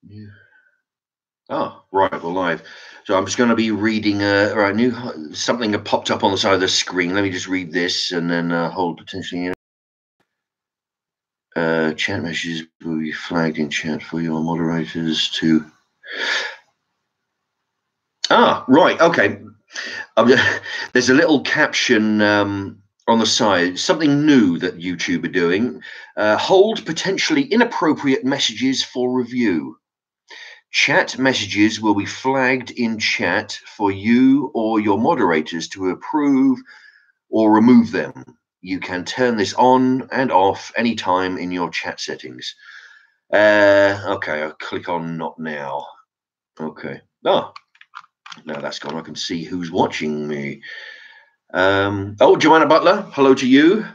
Yeah. Oh, right, we're live. So I'm just going to be reading. Right, new something that popped up on the side of the screen. Let me just read this and then hold potentially. Chat messages will be flagged in chat for your moderators to. Ah, right, okay. There's a little caption on the side. Something new that YouTube are doing. Hold potentially inappropriate messages for review. Chat messages will be flagged in chat for you or your moderators to approve or remove them. You can turn this on and off anytime in your chat settings. Okay, I'll click on not now. Okay. Oh, now that's gone. I can see who's watching me. Oh, Joanna Butler, hello to you.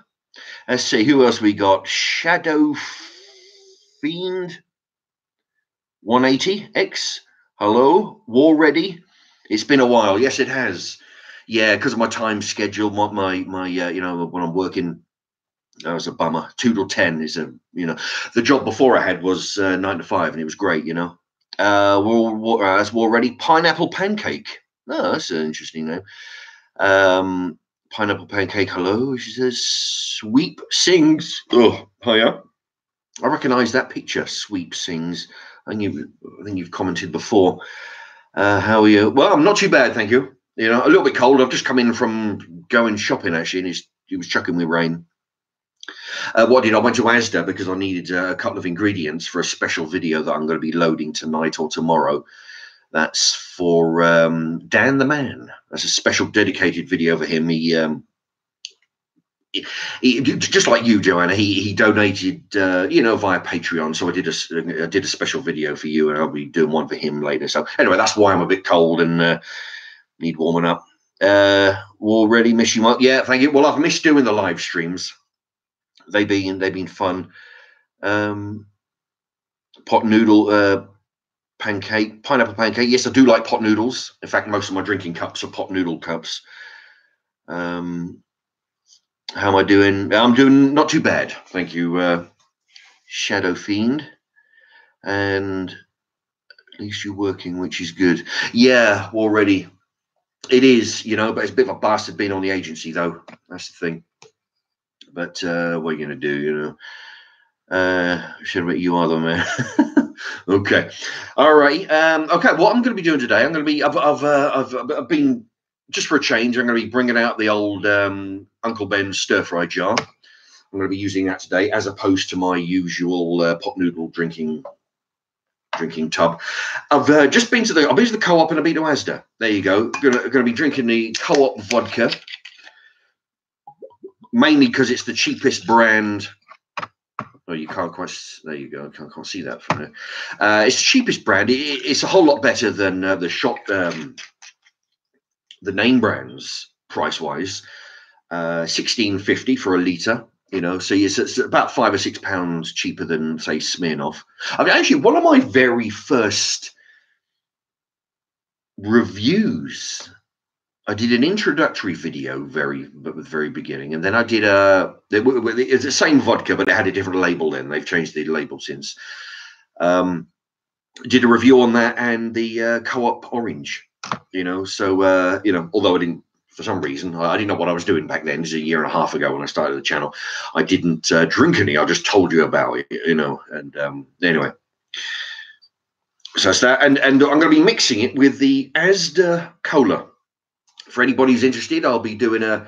Let's see, who else we got? Shadow Fiend 180X. Hello, War Ready. It's been a while. Yes, it has. Yeah, because of my time schedule, my you know, when I'm working, that was a bummer. 2 to 10 is the job before I had was 9 to 5, and it was great. That's War Ready. Pineapple Pancake. Oh, that's an interesting name. Pineapple Pancake. Hello, she says. Sweep Sings. Oh, hiya. I recognise that picture. Sweep Sings. I think you've commented before. How are you? Well, I'm not too bad, thank you. You know, a little bit cold. I've just come in from going shopping actually, and it was chucking with rain. What did I went to Asda because I needed a couple of ingredients for a special video that I'm going to be loading tonight or tomorrow. That's for Dan the Man. That's a special dedicated video for him. He just like you, Joanna. He donated, via Patreon. So I did a special video for you, and I'll be doing one for him later. So anyway, that's why I'm a bit cold and need warming up. Already miss you, Mark. Yeah, thank you. Well, I've missed doing the live streams. They've been fun. Pot noodle pancake, pineapple pancake. Yes, I do like pot noodles. In fact, most of my drinking cups are pot noodle cups. How am I doing? I'm doing not too bad, thank you, Shadow Fiend. And at least you're working, which is good. Yeah, already. It is, but it's a bit of a bastard being on the agency, though. That's the thing. But what are you going to do, you are the man. Okay. All right. Okay, what I'm going to be doing today, I've been, just for a change, I'm going to be bringing out the old Uncle Ben's stir-fry jar. I'm going to be using that today as opposed to my usual pot noodle drinking tub. I've just been to the co-op and I've been to Asda. There you go. Going to be drinking the co-op vodka, mainly because it's the cheapest brand. Oh, you can't quite. There you go. I can't see that from there. It's the cheapest brand. It's a whole lot better than the shop, the name brands price wise. $16.50 for a litre. So it's about £5 or £6 cheaper than, say, Smirnoff. I mean, actually, one of my very first reviews, I did an introductory video, at the very beginning, and then I did it's the same vodka, but it had a different label. Then they've changed the label since. Did a review on that and the co-op orange. So although I didn't. For some reason, I didn't know what I was doing back then. This is a year and a half ago when I started the channel. I didn't drink any. I just told you about it, And anyway, so that's that. And I'm going to be mixing it with the Asda Cola. For anybody who's interested, I'll be doing I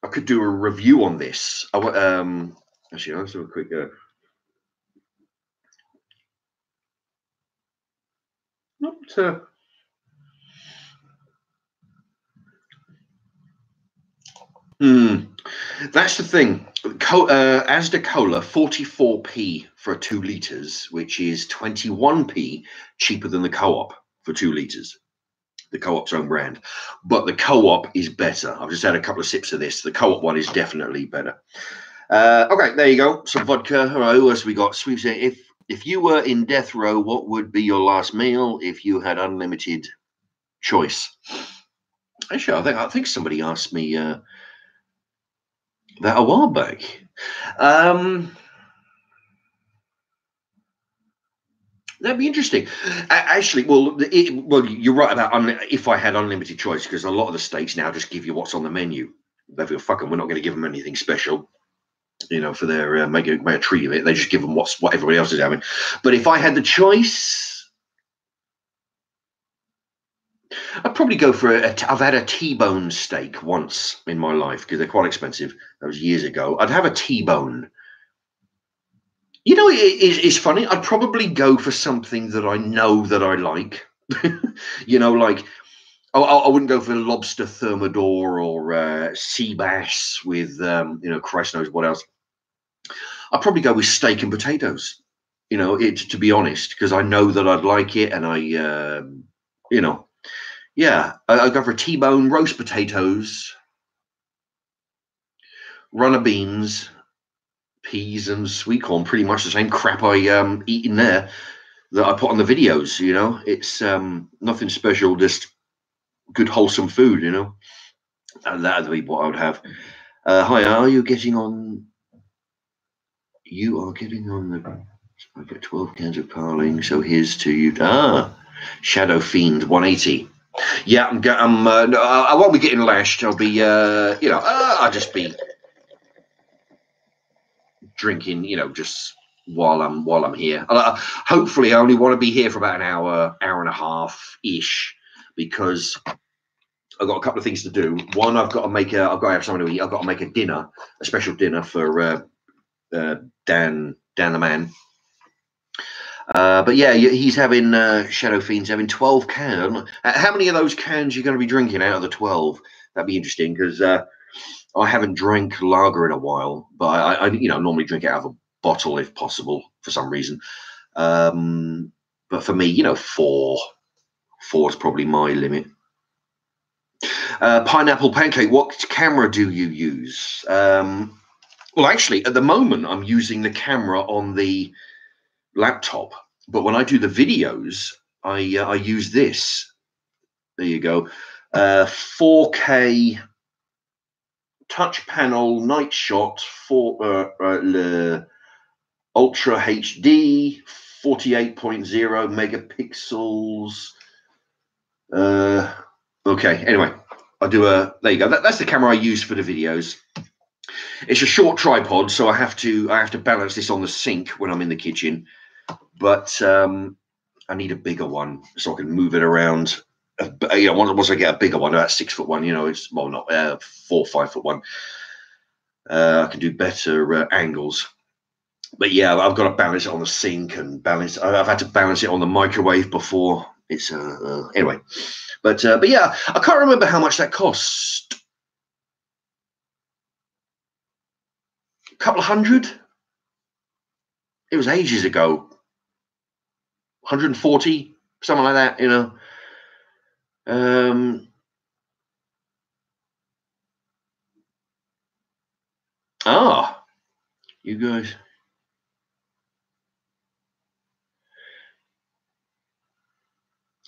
could do a review on this. Actually, I'll do a quick. That's the thing. Asda Cola, 44p for 2 litres, which is 21p cheaper than the co-op for 2 litres. The co-op's own brand. But the co-op is better. I've just had a couple of sips of this. The co-op one is definitely better. Okay, there you go. Some vodka. All right, who else we got? Sweet. If you were in death row, what would be your last meal if you had unlimited choice? Actually, I think somebody asked me that a while back. That'd be interesting. Actually, well, you're right about if I had unlimited choice, because a lot of the steaks now just give you what's on the menu. They feel fucking. We're not going to give them anything special, for their make a treat of it. They just give them what everybody else is having. But if I had the choice, I'd probably go for I've had a T-bone steak once in my life because they're quite expensive. That was years ago. I'd have a T-bone. It's funny. I'd probably go for something that I know that I like. Like I wouldn't go for lobster thermidor or sea bass with Christ knows what else. I'd probably go with steak and potatoes. To be honest, because I know that I'd like it, and I'd go for T-bone, roast potatoes, runner beans, peas, and sweet corn. Pretty much the same crap I eat in there that I put on the videos. It's nothing special, just good wholesome food. And that'd be what I would have. Hi, are you getting on? You are getting on the. I get 12 cans of Carling, so here's to you. Shadow Fiend 180. Yeah, no, I won't be getting lashed. I'll be, I'll just be drinking, just while I'm here. Hopefully, I only want to be here for about an hour and a half ish, because I've got a couple of things to do. One, I've got to have something to eat. I've got to make a special dinner for Dan the man. But yeah, he's having Shadow Fiend's having 12 cans. How many of those cans are you going to be drinking out of the 12? That'd be interesting, because I haven't drank lager in a while, but I normally drink it out of a bottle if possible for some reason. But for me, four is probably my limit. Pineapple Pancake, what camera do you use? Well, actually, at the moment, I'm using the camera on the laptop, but when I do the videos, I use this. There you go. 4K touch panel night shot for Ultra HD 48.0 megapixels. Okay, anyway, there you go. That's the camera I use for the videos. It's a short tripod, so I have to balance this on the sink when I'm in the kitchen. But I need a bigger one so I can move it around. Once I get a bigger one, about 6 foot one, it's not 4 or 5 foot one. I can do better angles. But yeah, I've got to balance it on the sink and I've had to balance it on the microwave before. It's anyway. But yeah, I can't remember how much that cost. A couple of hundred. It was ages ago. 140, something like that, you guys.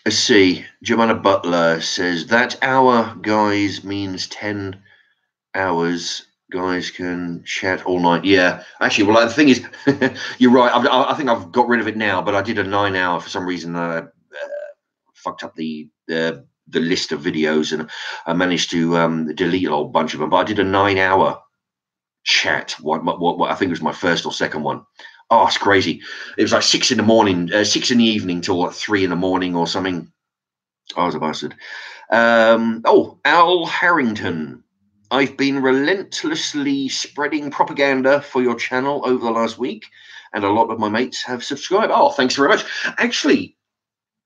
Let's see. Joanna Butler says that hour, guys, means 10 hours. Guys can chat all night. Yeah, actually, well, the thing is, you're right. I think I've got rid of it now, but I did a 9-hour for some reason. Fucked up the list of videos, and I managed to delete a whole bunch of them. But I did a 9-hour chat. What I think it was my first or second one. Oh, it's crazy. It was like 6 in the morning, 6 in the evening till like 3 in the morning or something. I was a bastard. Al Harrington. I've been relentlessly spreading propaganda for your channel over the last week, and a lot of my mates have subscribed. Oh, thanks very much. Actually,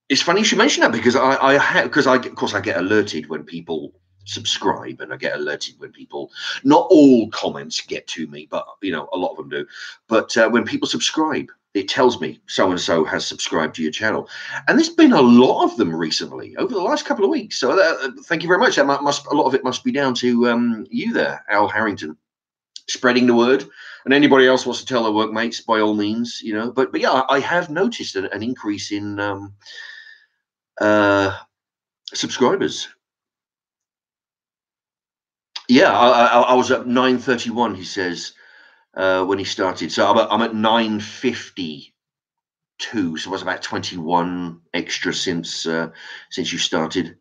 it's funny you should mention that, because of course I get alerted when people subscribe, and I get alerted when people, not all comments get to me, but a lot of them do. But when people subscribe, it tells me so and so has subscribed to your channel, and there's been a lot of them recently over the last couple of weeks. So thank you very much. That a lot of it must be down to you there, Al Harrington, spreading the word. And anybody else wants to tell their workmates, by all means, But yeah, I have noticed an increase in subscribers. Yeah, I was at 931. He says when he started, so I'm at 950 so it was about 21 extra since you started.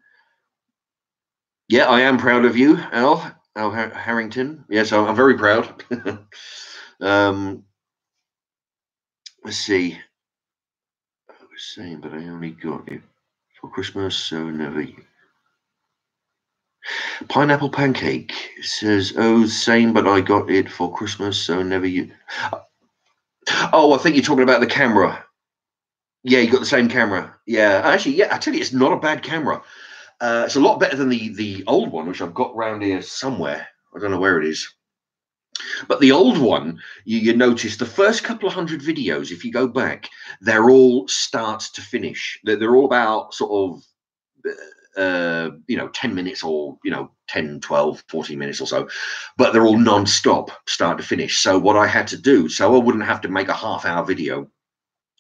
Yeah, I am proud of you, Al Harrington. Yes, I'm very proud. um, let's see. I was saying, but I only got it for Christmas, so never. Pineapple pancake says, "Oh, same, but I got it for Christmas, so never you." Oh, I think you're talking about the camera. Yeah, you got the same camera. Yeah, actually, yeah. I tell you, it's not a bad camera. It's a lot better than the old one, which I've got around here somewhere. I don't know where it is. But the old one, you notice the first couple of hundred videos, if you go back, they're all start to finish. They're all about sort of 10 minutes or 10, 12, 14 minutes or so, but they're all non-stop start to finish. So what I had to do, so I wouldn't have to make a half-hour video,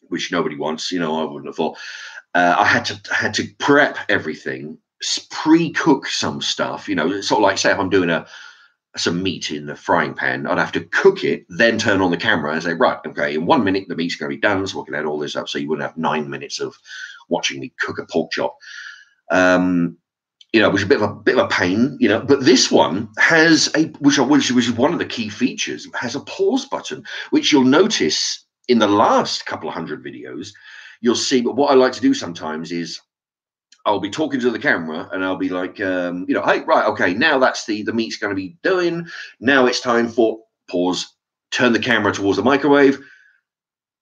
which nobody wants, I wouldn't have thought. I had to prep everything, pre-cook some stuff, sort of like, say if I'm doing some meat in the frying pan, I'd have to cook it, then turn on the camera and say, right, okay, in 1 minute the meat's going to be done, so I can add all this up, so you wouldn't have 9 minutes of watching me cook a pork chop. Which is a bit of a pain, But this one has which is one of the key features, has a pause button, which you'll notice in the last couple of hundred videos. You'll see. But what I like to do sometimes is I'll be talking to the camera and I'll be like, hey, right, okay, now that's the meat's going to be doing. Now it's time for pause. Turn the camera towards the microwave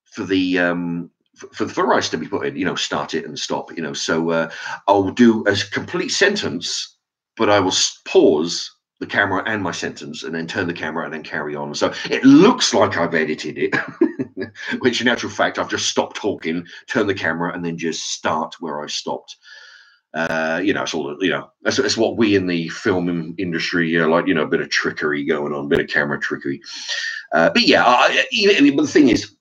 for the for rice to be put in, start it and stop, so I'll do a complete sentence, but I will pause the camera and my sentence and then turn the camera and then carry on. So it looks like I've edited it, which in actual fact, I've just stopped talking, turn the camera and then just start where I stopped. It's all, that's what we in the film industry like, a bit of trickery going on, a bit of camera trickery. But yeah, but the thing is,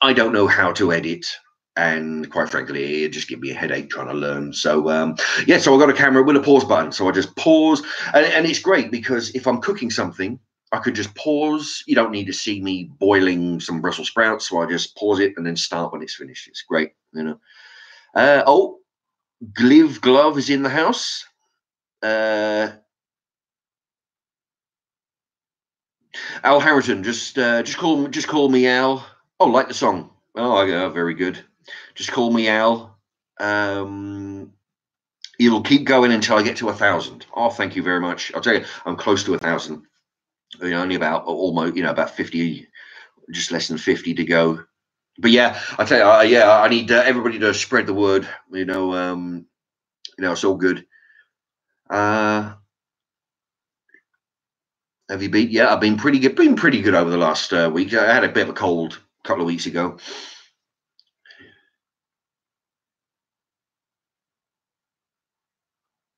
I don't know how to edit, and quite frankly, it just gives me a headache trying to learn. So so I got a camera with a pause button, so I just pause, and it's great because if I'm cooking something, I could just pause. You don't need to see me boiling some Brussels sprouts, so I just pause it and then start when it's finished. It's great, Gliv Glove is in the house. Al Harrington, just call me Al. Oh, like the song. Oh, yeah, very good. Just call me Al. It'll keep going until I get to 1,000. Oh, thank you very much. I'll tell you, I'm close to 1,000. Only about almost, about 50, just less than 50 to go. But yeah, I tell you, I need everybody to spread the word. It's all good. Have you been? Yeah, I've been pretty good. Been pretty good over the last week. I had a bit of a cold a couple of weeks ago.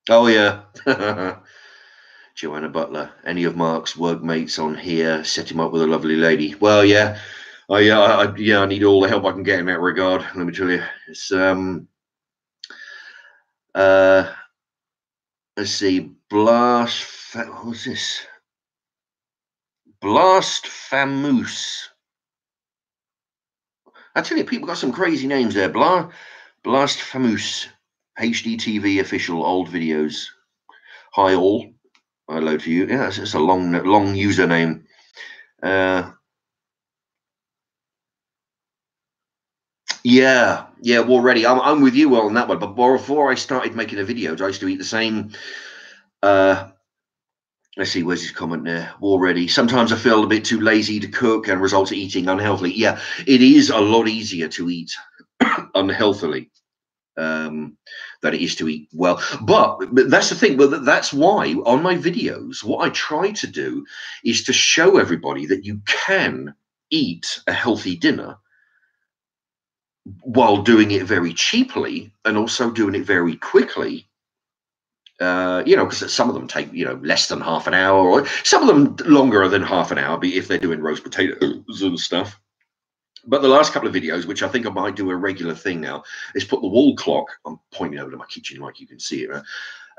Oh yeah, Joanna Butler. Any of Mark's workmates on here? Set him up with a lovely lady. Well, yeah, I need all the help I can get in that regard. Let me tell you, it's let's see, what was this? Blast Famous. I tell you, people got some crazy names there. Blast Famous, HDTV official, old videos. Hi all. Hello to you. Yeah, it's a long username. Yeah, already. I'm with you on that one. But before I started making the videos, I used to eat the same. Let's see, where's his comment there? Already. Sometimes I feel a bit too lazy to cook and results in eating unhealthily. Yeah, it is a lot easier to eat unhealthily than it is to eat well. But that's the thing. But that's why on my videos, what I try to do is to show everybody that you can eat a healthy dinner while doing it very cheaply and also doing it very quickly. Because some of them take, less than half an hour, or some of them longer than half an hour, if they're doing roast potatoes and stuff. But the last couple of videos, which I think I might do a regular thing now, is put the wall clock. I'm pointing over to my kitchen like you can see it. Right?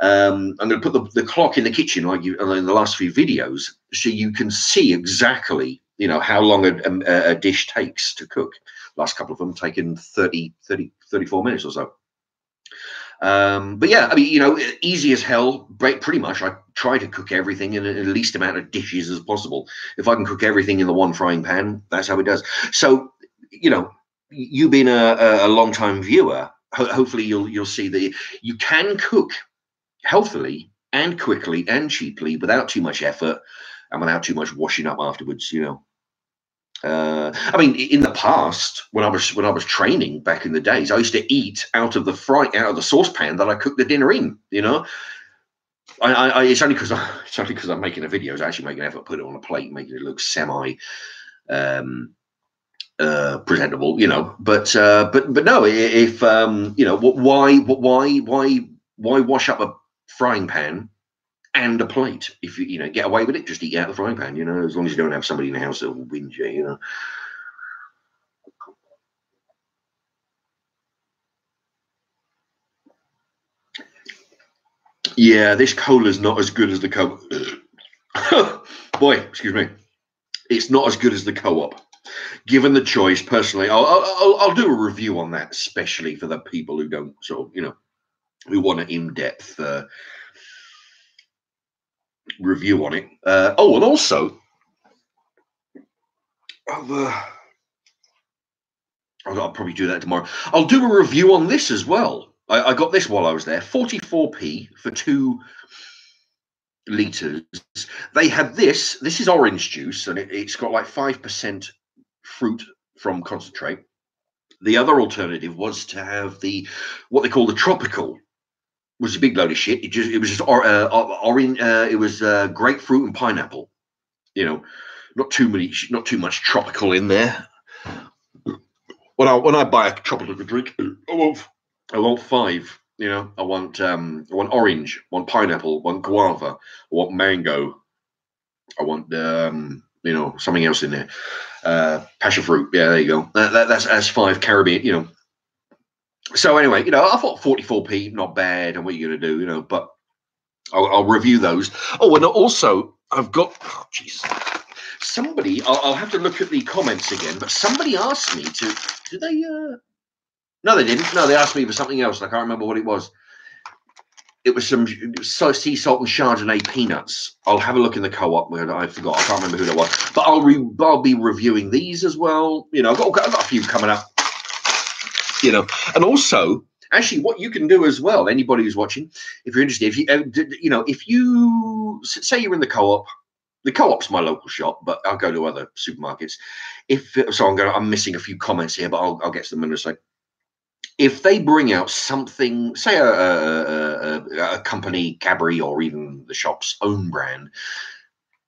I'm going to put the clock in the kitchen like you in the last few videos, so you can see exactly, how long a dish takes to cook. Last couple of them taken 34 minutes or so. But yeah, I mean, you know, easy as hell. Pretty much, I try to cook everything in the least amount of dishes as possible. If I can cook everything in the one frying pan, that's how it does. So, you know, you being a long time viewer, hopefully you'll see that you can cook healthily and quickly and cheaply without too much effort and without too much washing up afterwards. You know. I mean, in the past, when I was training back in the days, I used to eat out of the saucepan that I cooked the dinner in. You know, it's only because I'm making a video. I actually make an effort to put it on a plate, making it look semi presentable. You know, but no, if you know, why wash up a frying pan and a plate? If you know, get away with it, just eat out of the frying pan. You know, as long as you don't have somebody in the house that will whinge you. You know. Yeah, this cola's not as good as the boy, excuse me. It's not as good as the co-op. Given the choice, personally, I'll do a review on that, especially for the people who don't sort of, you know, who want an in-depth review on it. Oh, and also, I'll probably do that tomorrow. I'll do a review on this as well. I got this while I was there. 44p for 2 liters. They had this. This is orange juice, and it's got like 5% fruit from concentrate. The other alternative was to have what they call the tropical, which is a big load of shit. It was just orange. It was grapefruit and pineapple. You know, not too much tropical in there. When I buy a tropical drink, I want 5. You know, I want orange, I want pineapple, I want guava, I want mango, I want you know, something else in there. Passion fruit. Yeah, there you go. That's 5 Caribbean. You know. So anyway, you know, I thought 44p not bad, and what are you going to do? You know, but I'll review those. Oh, and also I've got. Oh, jeez. Somebody, I'll have to look at the comments again. But somebody asked me to. Did they? No, they didn't. No, they asked me for something else. I can't remember what it was. It was some sea salt and Chardonnay peanuts. I'll have a look in the co-op. I forgot. I can't remember who that was. But I'll be reviewing these as well. You know, I've got a few coming up. You know, and also, actually, what you can do as well. Anybody who's watching, if you're interested, if you know, if you say you're in the co-op. The co-op's my local shop, but I'll go to other supermarkets. I'm missing a few comments here, but I'll get to them in a sec. If they bring out something, say a company, Cadbury, or even the shop's own brand,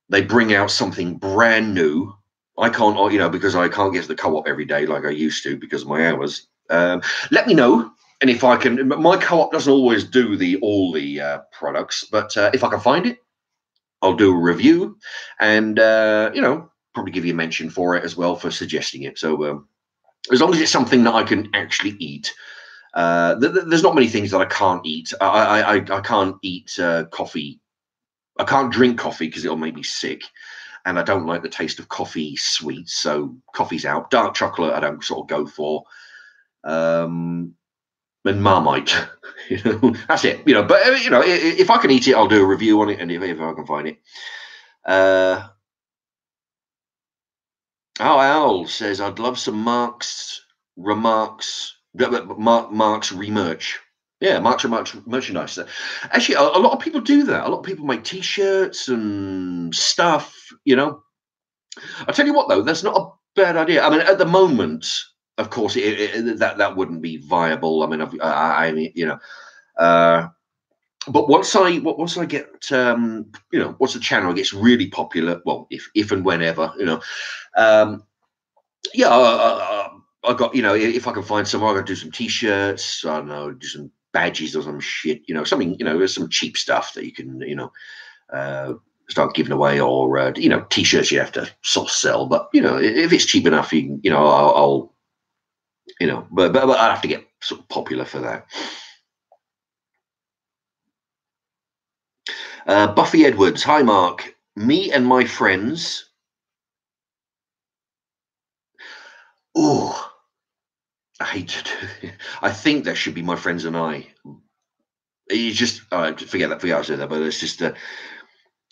they bring out something brand new. I can't, you know, because I can't get to the co-op every day like I used to because of my hours. Let me know, and if I can, my co-op doesn't always do all the products, but if I can find it, I'll do a review, and you know, probably give you a mention for it as well for suggesting it. So as long as it's something that I can actually eat. There's not many things that I can't eat. I can't eat coffee. I can't drink coffee because it'll make me sick, and I don't like the taste of coffee sweet. So coffee's out. Dark chocolate I don't sort of go for. And Marmite, you know, that's it. You know, but you know, if I can eat it, I'll do a review on it, and if I can find it. Al says I'd love some Mark's remerch. Yeah, Mark's merchandise. Actually, a lot of people do that. A lot of people make T-shirts and stuff. You know, I'll tell you what though, that's not a bad idea. I mean, at the moment, of course, that wouldn't be viable. I mean, I mean, you know, but once I get, you know, once the channel gets really popular, well, if and whenever, you know, yeah, I got, you know, if I can find somewhere, I got to do some T-shirts. I don't know, do some badges or some shit, you know, something, you know, there's some cheap stuff that you can, you know, start giving away, or you know, T-shirts you have to sort of sell. But you know, if it's cheap enough, you can, you know, I'll you know, but I have to get sort of popular for that. Buffy Edwards, hi Mark. Me and my friends. Oh, I hate to do. I think that should be my friends and I. You just forget that. Forget I said that, but it's just it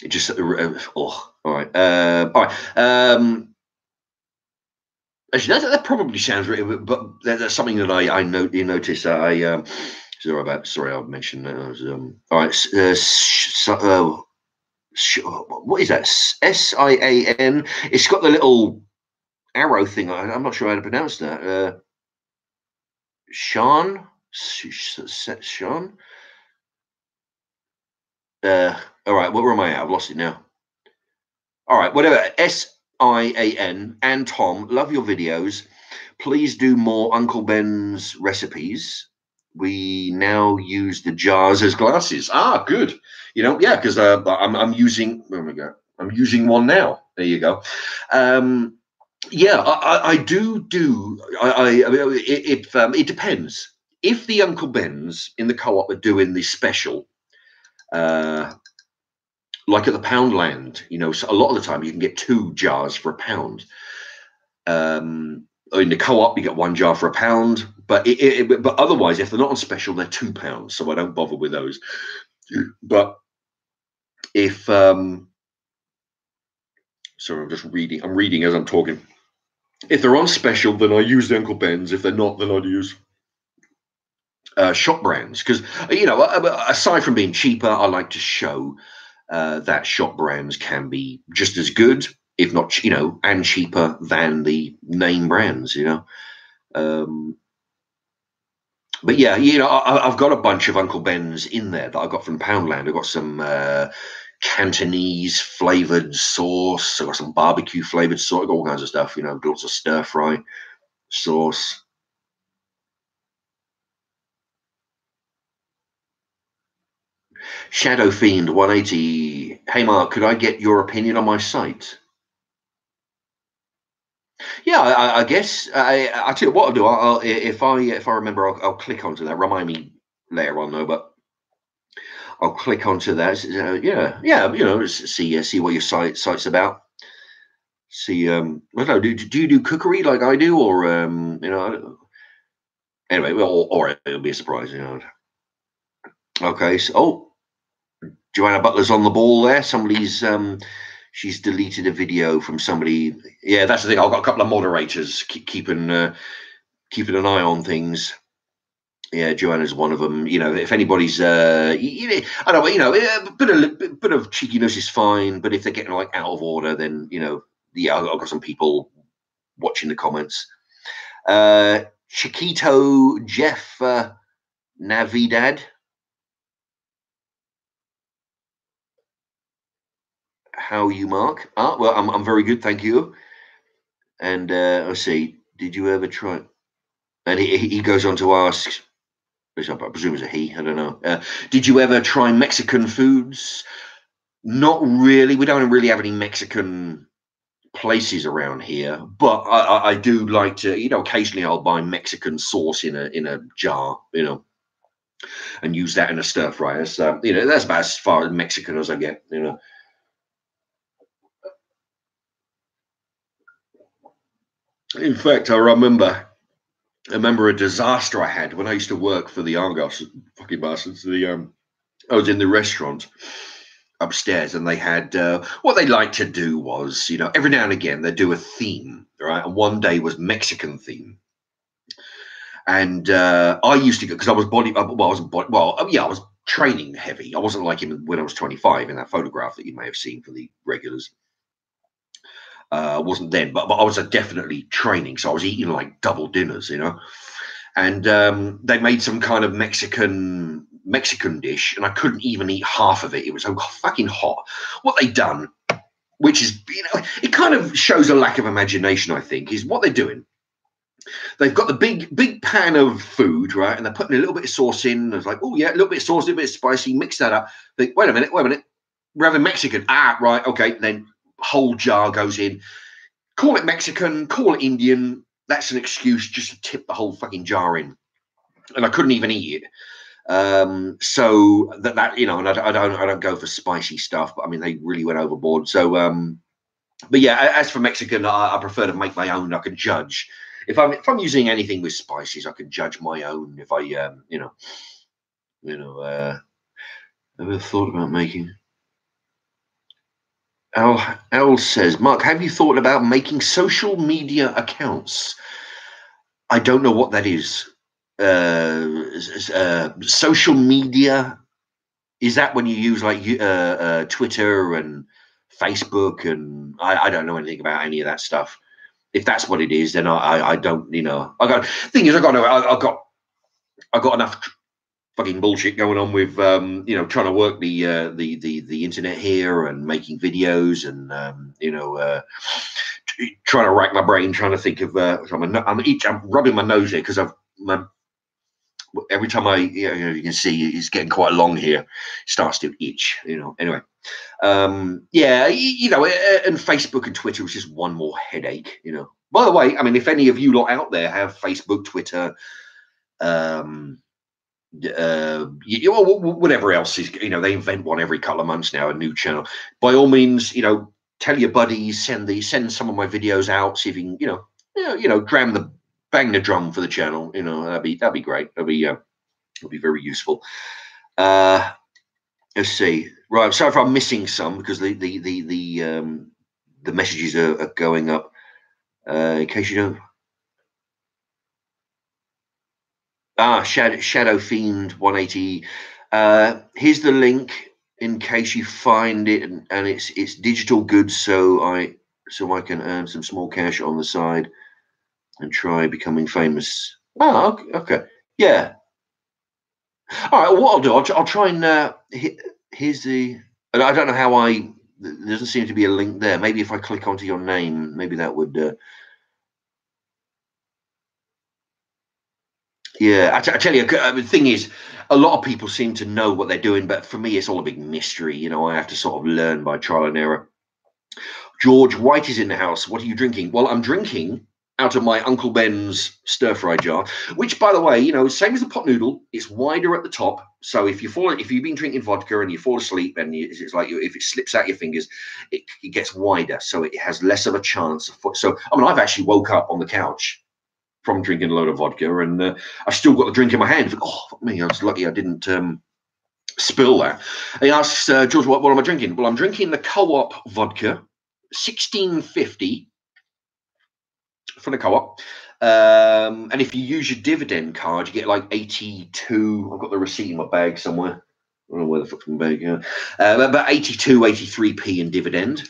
just oh, all right, all right. Actually, that probably sounds really, but that's something that I noticed. Sorry, I mentioned that. All right. What is that? SIAN. It's got the little arrow thing. I'm not sure how to pronounce that. Sean. Sean. All right. Where am I at? I've lost it now. All right. Whatever. SIAN and Tom. Love your videos. Please do more Uncle Ben's recipes. We now use the jars as glasses. Ah, good. Yeah, because I'm using. Oh my god, I'm using one now. There you go. Yeah, I do. It depends. If the Uncle Ben's in the co-op are doing the special, uh, like at the Poundland, so a lot of the time you can get 2 jars for £1. In the co-op, you get 1 jar for £1, but but otherwise, if they're not on special, they're £2. So I don't bother with those. But if sorry, I'm just reading. I'm reading as I'm talking. If they're on special, then I use the Uncle Ben's. If they're not, then I'd use shop brands because aside from being cheaper, I like to show that shop brands can be just as good, if not and cheaper than the name brands. But yeah, I've got a bunch of Uncle Ben's in there that I got from Poundland. I've got some Cantonese flavored sauce. I've got some barbecue flavored sauce. I've got all kinds of stuff. Lots of stir fry sauce. Shadow Fiend 180. Hey Mark, could I get your opinion on my site? Yeah, I guess I tell you what I'll do. If I remember, I'll click onto that. Remind me later on though, but I'll click onto that. Yeah. See what your site's about. See, I don't know. Do you do cookery like I do, or anyway, or it'll be a surprise. Okay, so Joanna Butler's on the ball there. She's deleted a video from somebody. Yeah, that's the thing. I've got a couple of moderators keeping an eye on things. Yeah, Joanna's one of them. If anybody's, I don't know, a bit of cheekiness is fine. But if they're getting like out of order, then yeah, I've got some people watching the comments. Chiquito Jeff Navidad. How are you, Mark? Well, I'm very good, thank you. And let's see, did you ever try? And he goes on to ask, which I presume is a he. I don't know. Did you ever try Mexican foods? Not really. We don't really have any Mexican places around here, but I do like to. Occasionally I'll buy Mexican sauce in a jar. And use that in a stir fry. That's that's about as far as Mexican as I get. In fact, I remember a disaster I had when I used to work for the Argos, fucking bastards. I was in the restaurant upstairs, and they had what they like to do was, every now and again they do a theme, right? And one day was Mexican theme, and I used to go because I was I wasn't body. Well, yeah, I was training heavy. I wasn't like him when I was 25 in that photograph that you may have seen for the regulars. Wasn't then, but I was definitely training, so I was eating like double dinners, and they made some kind of Mexican dish, and I couldn't even eat half of it. It was so fucking hot. What they done, which is, it kind of shows a lack of imagination, I think, is what they're doing. They've got the big pan of food, right, and they're putting a little bit of sauce in. It's like, oh yeah, a little bit of sauce, a little bit of spicy, mix that up. Think, wait a minute, we're having Mexican. Right, okay, then whole jar goes in. Call it Mexican, call it Indian. That's an excuse just to tip the whole fucking jar in, and I couldn't even eat it. So that and I don't go for spicy stuff, but I mean they really went overboard. So, but yeah, as for Mexican, I prefer to make my own. I can judge, if I'm using anything with spices, I can judge my own. If I ever thought about making. Al says, Mark, have you thought about making social media accounts? I don't know what that is. Social media, is that when you use like Twitter and Facebook? And I don't know anything about any of that stuff. If that's what it is, then I don't, I got, thing is, I've got enough fucking bullshit going on with trying to work the internet here and making videos and trying to rack my brain, trying to think of I'm rubbing my nose here because every time you can see it's getting quite long here, it starts to itch, anyway. And Facebook and Twitter is just one more headache, by the way. I mean, if any of you lot out there have Facebook, Twitter, whatever else is, they invent one every couple of months now, a new channel. By all means, tell your buddies, send some of my videos out, see if you can, bang the drum for the channel. That'd be great. That'd be very useful. Let's see. Right, sorry if I'm missing some because the messages are going up. In case you don't. Shadow Fiend 180. Here's the link in case you find it, and it's digital goods, so I can earn some small cash on the side and try becoming famous. Oh, okay, yeah. All right. What I'll do, I'll try and here's the. And I don't know how there doesn't seem to be a link there. Maybe if I click onto your name, maybe that would. Yeah, I tell you, the thing is, a lot of people seem to know what they're doing, but for me, it's all a big mystery. I have to sort of learn by trial and error. George White is in the house. What are you drinking? Well, I'm drinking out of my Uncle Ben's stir-fry jar, which, by the way, same as the pot noodle, it's wider at the top. So if you've been drinking vodka and you fall asleep and it's like if it slips out your fingers, it gets wider, so it has less of a chance. So I mean, I've actually woke up on the couch from drinking a load of vodka, and I've still got the drink in my hand. Oh, fuck me, I was lucky I didn't spill that. He asks, George, what am I drinking? Well, I'm drinking the Co-op vodka, 1650 from the Co-op. And if you use your dividend card, you get like 82. I've got the receipt in my bag somewhere. I don't know where the fuck's my bag. Yeah. About 82, 83p in dividend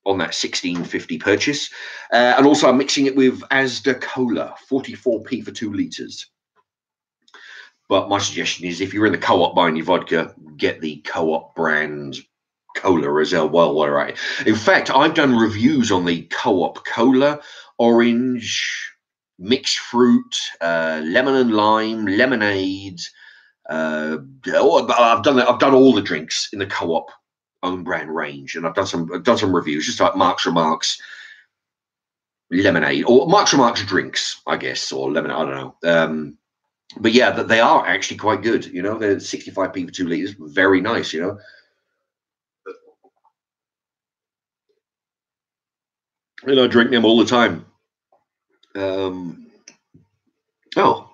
on that 1650 purchase. And also I'm mixing it with Asda Cola, 44p for 2 litres. But my suggestion is if you're in the Co-op buying your vodka, get the Co-op brand cola as well. Right. In fact, I've done reviews on the Co-op cola, orange, mixed fruit, lemon and lime, lemonade. I've done all the drinks in the Co-op own brand range, and I've done some reviews, just like Mark's Remarks lemonade, or Mark's Remarks drinks, I guess, or lemonade, I don't know. But yeah, they are actually quite good. They're 65p for 2 litres, very nice. And I drink them all the time. Oh,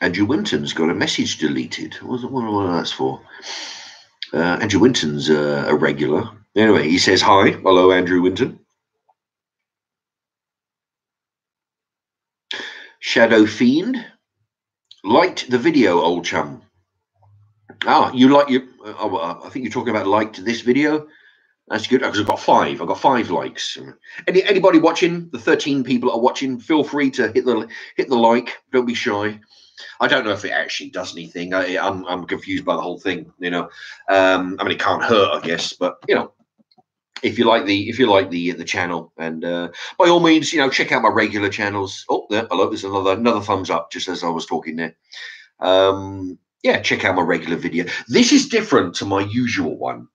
Andrew Winton's got a message deleted. What that's for? Andrew Winton's a regular. Anyway, he says, hi. Hello, Andrew Winton. Shadow Fiend. Liked the video, old chum. You like your... I think you're talking about liked this video. That's good, because I've got 5. I've got 5 likes. Anybody watching, the 13 people that are watching, feel free to hit the like. Don't be shy. I don't know if it actually does anything. I'm confused by the whole thing. I mean, it can't hurt, I guess. But if you like the channel, and by all means, check out my regular channels. Oh, hello, there's another thumbs up just as I was talking there. Yeah, check out my regular video. This is different to my usual one.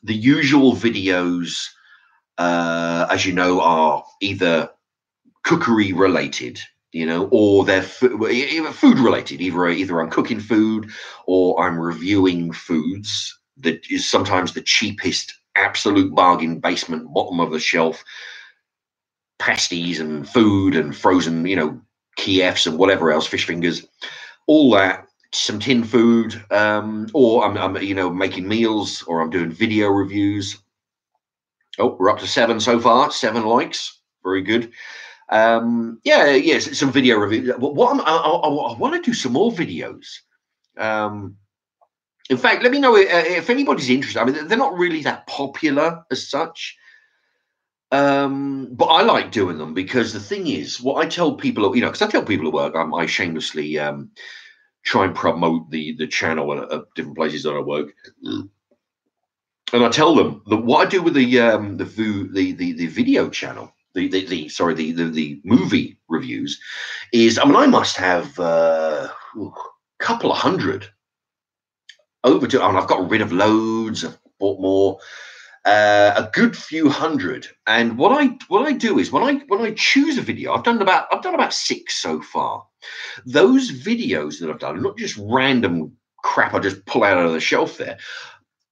The usual videos, as you know, are either cookery related, or they're food related. Either I'm cooking food or I'm reviewing foods that is sometimes the cheapest, absolute bargain, basement, bottom of the shelf pasties and food and frozen, Kiefs and whatever else, fish fingers, all that. Some tin food, or I'm making meals, or I'm doing video reviews. Oh, we're up to 7 so far. 7 likes, very good. Yes, some video reviews. What I want to do some more videos. In fact, let me know if anybody's interested. I mean, they're not really that popular as such, but I like doing them because the thing is, what I tell people, because I tell people at work, I shamelessly try and promote the channel at different places that I work, and I tell them that what I do with the video channel, the movie reviews, is I must have a couple of hundred over to, and I've got rid of loads. I've bought more. A good few hundred, and what I do is when I choose a video, I've done about 6 so far. Those videos that I've done, not just random crap I just pull out of the shelf there.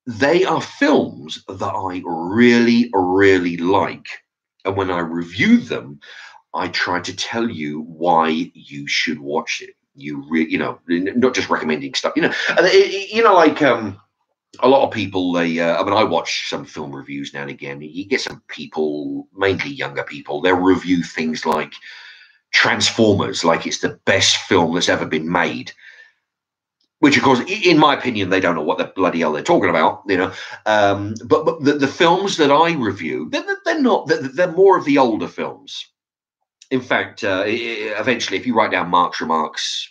They are films that I really, really like, and when I review them, I try to tell you why you should watch it. Not just recommending stuff. Like. A lot of people, I watch some film reviews now and again. You get some people, mainly younger people, they'll review things like Transformers, like it's the best film that's ever been made. Which, of course, in my opinion, they don't know what the bloody hell they're talking about, But the films that I review, they're not. They're more of the older films. In fact, eventually, if you write down Mark's Remarks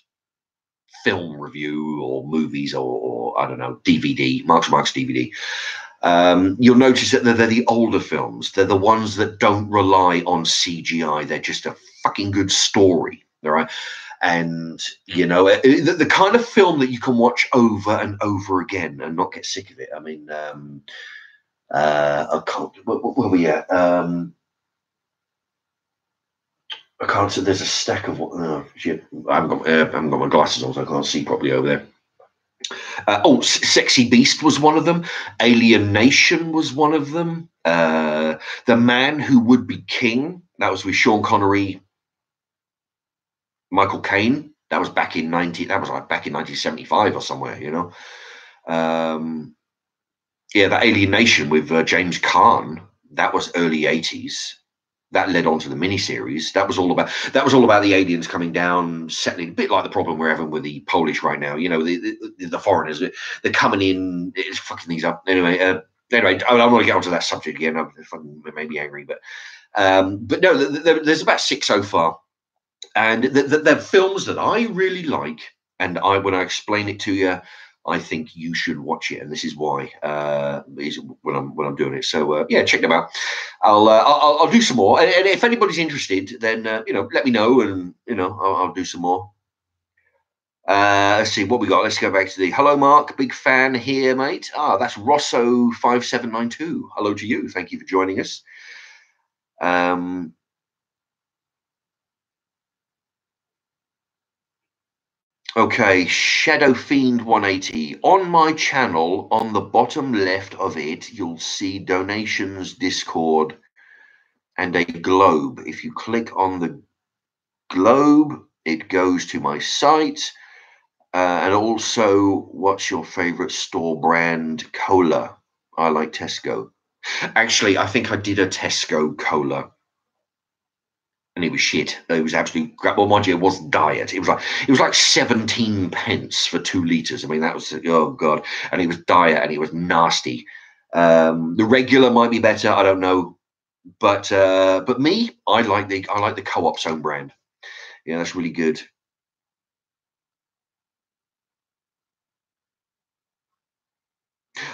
film review or movies or I don't know, DVD, Mark's DVD, you'll notice that they're the older films. They're the ones that don't rely on CGI. They're just a fucking good story, all right? And, the kind of film that you can watch over and over again and not get sick of it. I mean, I can't, where were we at? I can't see. There's a stack of what? Oh, shit. I haven't got my glasses on, so I can't see properly over there. Sexy Beast was one of them. Alien Nation was one of them. The Man Who Would Be King. That was with Sean Connery, Michael Caine. That was back in 1975 or somewhere. That Alien Nation with James Caan. That was early 80s. That led on to the miniseries. That was all about the aliens coming down, settling, a bit like the problem we're having with the Polish right now. The foreigners, they're coming in, it's fucking things up. Anyway, I don't want to get onto that subject again. It made me angry, but no, there's about 6 so far, and they're films that I really like, and when I explain it to you, I think you should watch it, and this is why. Is when I'm doing it. So check them out. I'll do some more, and if anybody's interested, then let me know, and I'll do some more. Let's see what we got. Let's go back to the hello, Mark. Big fan here, mate. That's Rosso5792. Hello to you. Thank you for joining us. Okay, Shadow Fiend 180. On my channel, on the bottom left of it, you'll see donations, Discord, and a globe. If you click on the globe, it goes to my site. And also, what's your favorite store brand? Cola. I like Tesco. Actually, I think I did a Tesco cola, and it was shit. It was absolute crap. Well, mind you, it wasn't diet. It was like 17 pence for 2 liters. I mean, that was, oh god. And it was diet, and it was nasty. The regular might be better. I don't know, but me, I like the Co-op's own brand. Yeah, that's really good.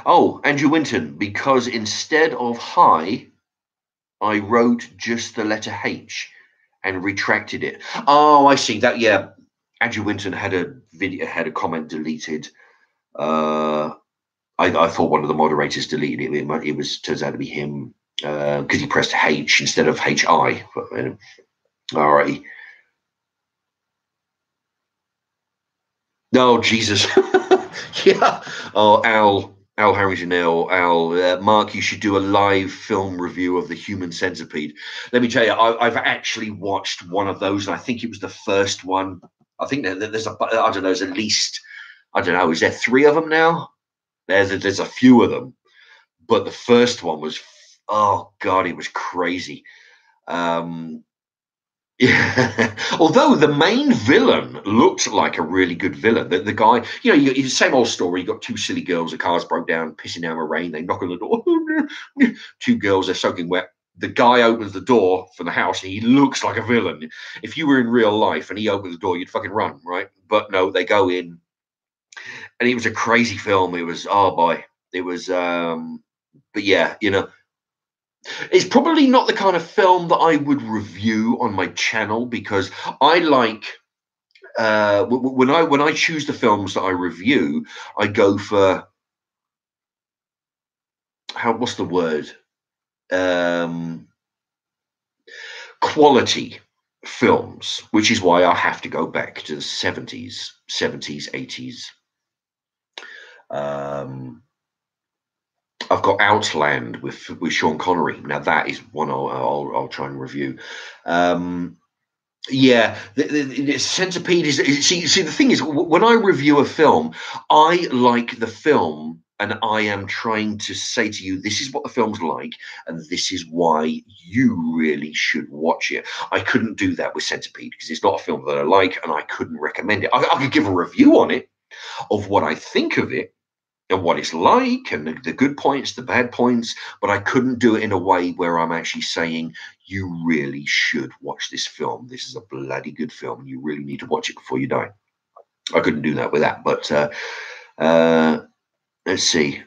Oh, Andrew Winton, because instead of hi, I wrote just the letter H and retracted it. Oh, I see that. Yeah, Andrew Winton had a comment deleted. I thought one of the moderators deleted it. It turns out to be him because he pressed H instead of HI. All right. Oh Jesus. Yeah. Oh, Al. Al Harrington, Mark, you should do a live film review of The Human Centipede. Let me tell you, I've actually watched one of those, and I think it was the first one. I think there's I don't know, there's at least, I don't know, is there 3 of them now? There's a few of them, but the first one was, oh God, it was crazy. Yeah. Although the main villain looked like a really good villain. The guy, you the same old story. You got 2 silly girls, the car's broke down, pissing down with rain. They knock on the door. 2 girls, they're soaking wet. The guy opens the door for the house, and he looks like a villain. If you were in real life and he opened the door, you'd fucking run, right? But no, they go in, and it was a crazy film. It was, oh boy, it was. But yeah, it's probably not the kind of film that I would review on my channel, because I like when I choose the films that I review, I go for what's the word? Quality films, which is why I have to go back to the 70s, 80s. I've got Outland with Sean Connery. Now that is one I'll try and review. Yeah, the Centipede is. See, the thing is, when I review a film, I like the film, and I am trying to say to you, this is what the film's like, and this is why you really should watch it. I couldn't do that with Centipede because it's not a film that I like, and I couldn't recommend it. I could give a review on it of what I think of it and what it's like, and the good points, the bad points, but I couldn't do it in a way where I'm actually saying, you really should watch this film. This is a bloody good film. You really need to watch it before you die. I couldn't do that with that, but let's see.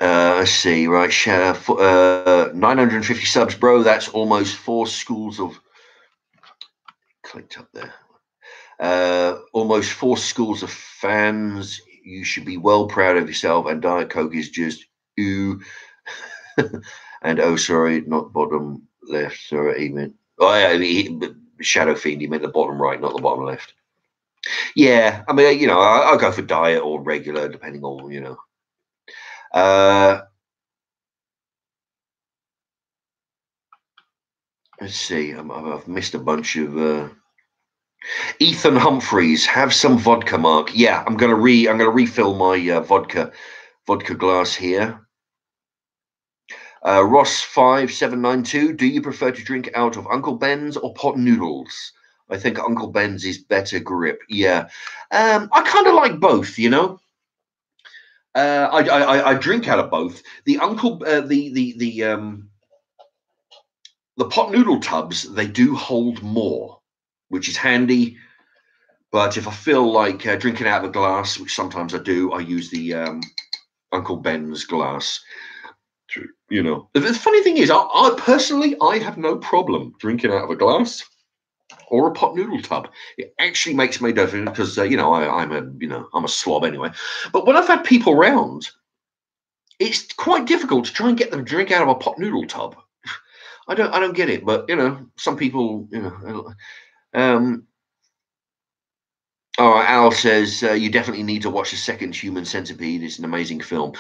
Let's see, right, 950 subs, bro. That's almost 4 schools of, clicked up there. Almost 4 schools of fans. You should be well proud of yourself, and Diet Coke is just ooh. And oh, sorry, not bottom left. Sorry, he meant, oh yeah, Shadow Fiend. He meant the bottom right, not the bottom left. Yeah, I mean, I'll go for diet or regular, depending on, let's see. I've missed a bunch of. Ethan Humphreys, have some vodka, Mark. Yeah, I'm gonna refill my vodka glass here. Ross 5792, do you prefer to drink out of Uncle Ben's or pot noodles? I think Uncle Ben's is better grip. Yeah, I kind of like both. I drink out of both. The pot noodle tubs, they do hold more, which is handy. But if I feel like drinking out of a glass, which sometimes I do, I use the Uncle Ben's glass. The funny thing is, I personally, I have no problem drinking out of a glass or a pot noodle tub. It actually makes me different because I'm a slob anyway. But when I've had people round, it's quite difficult to try and get them to drink out of a pot noodle tub. I don't get it, but some people, All right, Al says you definitely need to watch the second Human Centipede. It's an amazing film,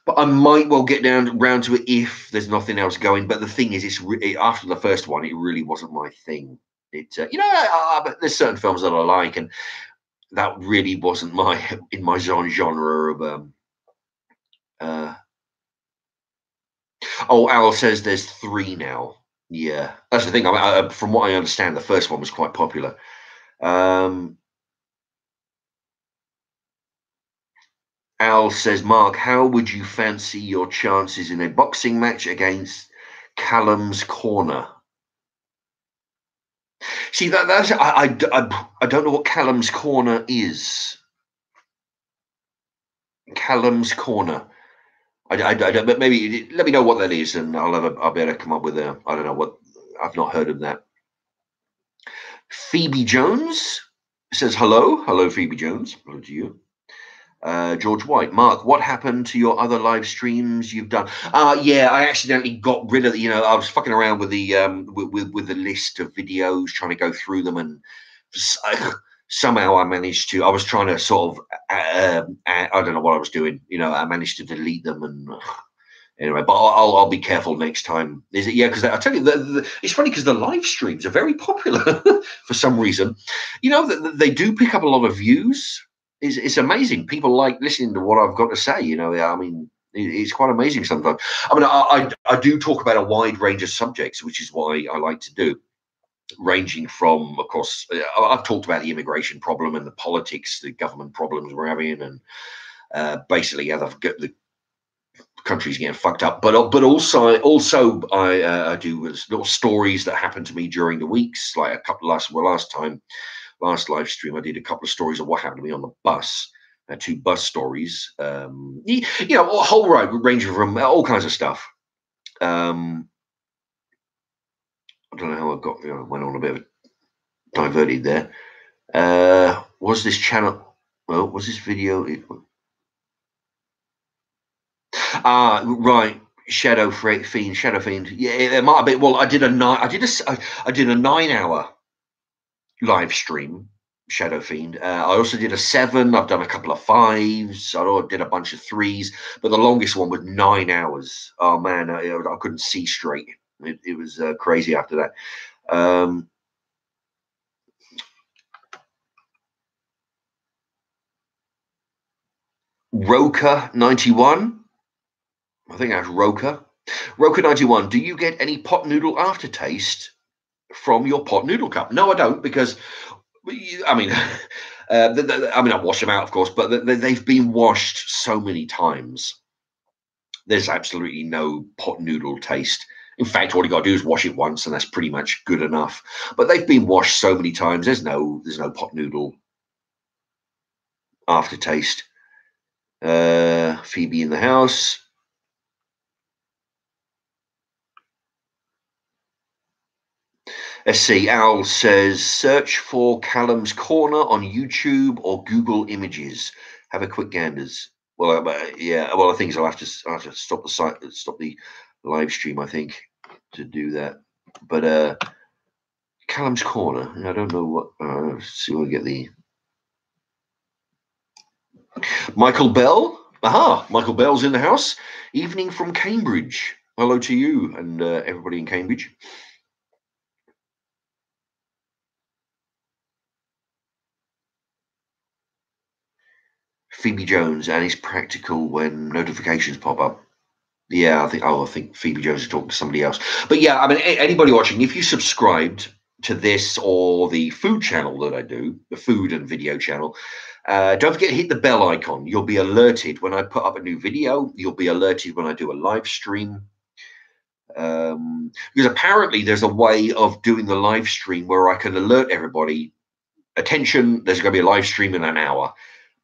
but I might well get round to it if there's nothing else going. But the thing is, after the first one, it really wasn't my thing. But there's certain films that I like, and that really wasn't in my genre of. Oh, Al says there's 3 now. Yeah, that's the thing. From what I understand, the first one was quite popular. Al says, Mark, how would you fancy your chances in a boxing match against Callum's Corner? See, that's I don't know what Callum's Corner is. Callum's Corner. I don't, but maybe let me know what that is, and I'll be able to come up with I don't know what. I've not heard of that. Phoebe Jones says hello, Phoebe Jones. Hello to you. George White, Mark, what happened to your other live streams you've done? Yeah, I accidentally got rid of I was fucking around with the with the list of videos, trying to go through them, and somehow I managed to. I was trying to sort of. I don't know what I was doing. I managed to delete them and. Anyway, but I'll be careful next time. Is it? Yeah, because I tell you, it's funny because the live streams are very popular for some reason. They do pick up a lot of views. It's amazing. People like listening to what I've got to say. I mean, it's quite amazing sometimes. I mean, I do talk about a wide range of subjects, which is why I like to do. Ranging from, of course, I've talked about the immigration problem and the politics, the government problems we're having, and basically how the country's getting fucked up. But also I do little stories that happen to me during the weeks, like a couple last live stream I did a couple of stories of what happened to me on the bus. 2 bus stories, a whole range of them, all kinds of stuff. I don't know how I got went on a bit of diverted there. Was this channel? Well, was this video? Right. Shadow Fiend. Yeah, it might have been. Well, I did a 9-hour live stream. Shadow Fiend. I also did a 7. I've done a couple of 5s. I did a bunch of 3s, but the longest one was 9 hours. Oh man, I couldn't see straight. It was crazy after that. Roka 91. I think that's Roka. Roka 91. Do you get any pot noodle aftertaste from your pot noodle cup? No, I don't, because I mean, I wash them out, of course, but they've been washed so many times. There's absolutely no pot noodle taste. In fact, all you got to do is wash it once, and that's pretty much good enough. But they've been washed so many times. There's no pot noodle aftertaste. Phoebe in the house. Let's see. Al says, search for Callum's Corner on YouTube or Google Images. Have a quick ganders. Well, yeah. Well, I think I'll have to stop the live stream, I think, to do that. But Callum's Corner. I don't know what. See, we'll get the Michael Bell. Aha, Michael Bell's in the house. Evening from Cambridge. Hello to you and everybody in Cambridge. Phoebe Jones, and it's practical when notifications pop up. Yeah, I think Phoebe Jones is talking to somebody else. But yeah, I mean, anybody watching, if you subscribed to this or the food channel that I do, the food and video channel, don't forget to hit the bell icon. You'll be alerted when I put up a new video. You'll be alerted when I do a live stream. Because apparently there's a way of doing the live stream where I can alert everybody, attention, there's going to be a live stream in an hour.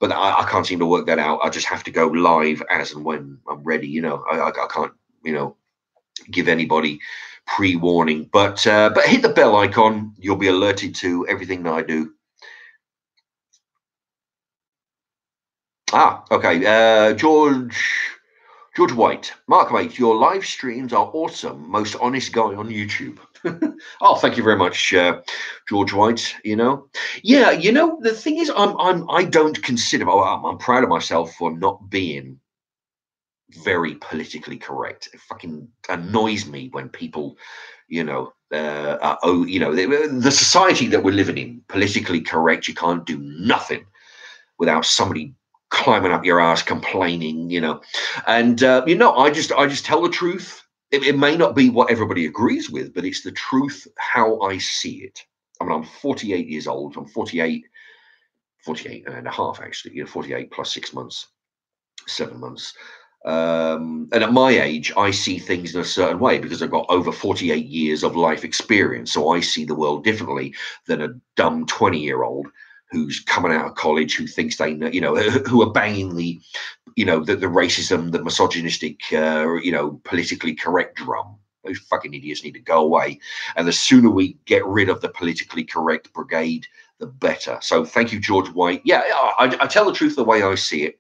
But I can't seem to work that out. I just have to go live as and when I'm ready. I can't, give anybody pre-warning. But hit the bell icon. You'll be alerted to everything that I do. Okay. George White. Mark, mate, your live streams are awesome. Most honest guy on YouTube. Oh, thank you very much, George White. Yeah. The thing is, I don't consider. I'm proud of myself for not being very politically correct. It fucking annoys me when people, the society that we're living in, politically correct. You can't do nothing without somebody climbing up your ass complaining, and I just tell the truth. It may not be what everybody agrees with, but it's the truth how I see it. I mean, I'm 48 years old. I'm 48 and a half, actually. 48 plus 6 months, 7 months. And at my age, I see things in a certain way because I've got over 48 years of life experience. So I see the world differently than a dumb 20-year-old who's coming out of college, who thinks they know, who are banging the racism, the misogynistic, politically correct drum. Those fucking idiots need to go away. And the sooner we get rid of the politically correct brigade, the better. So thank you, George White. Yeah, I tell the truth the way I see it.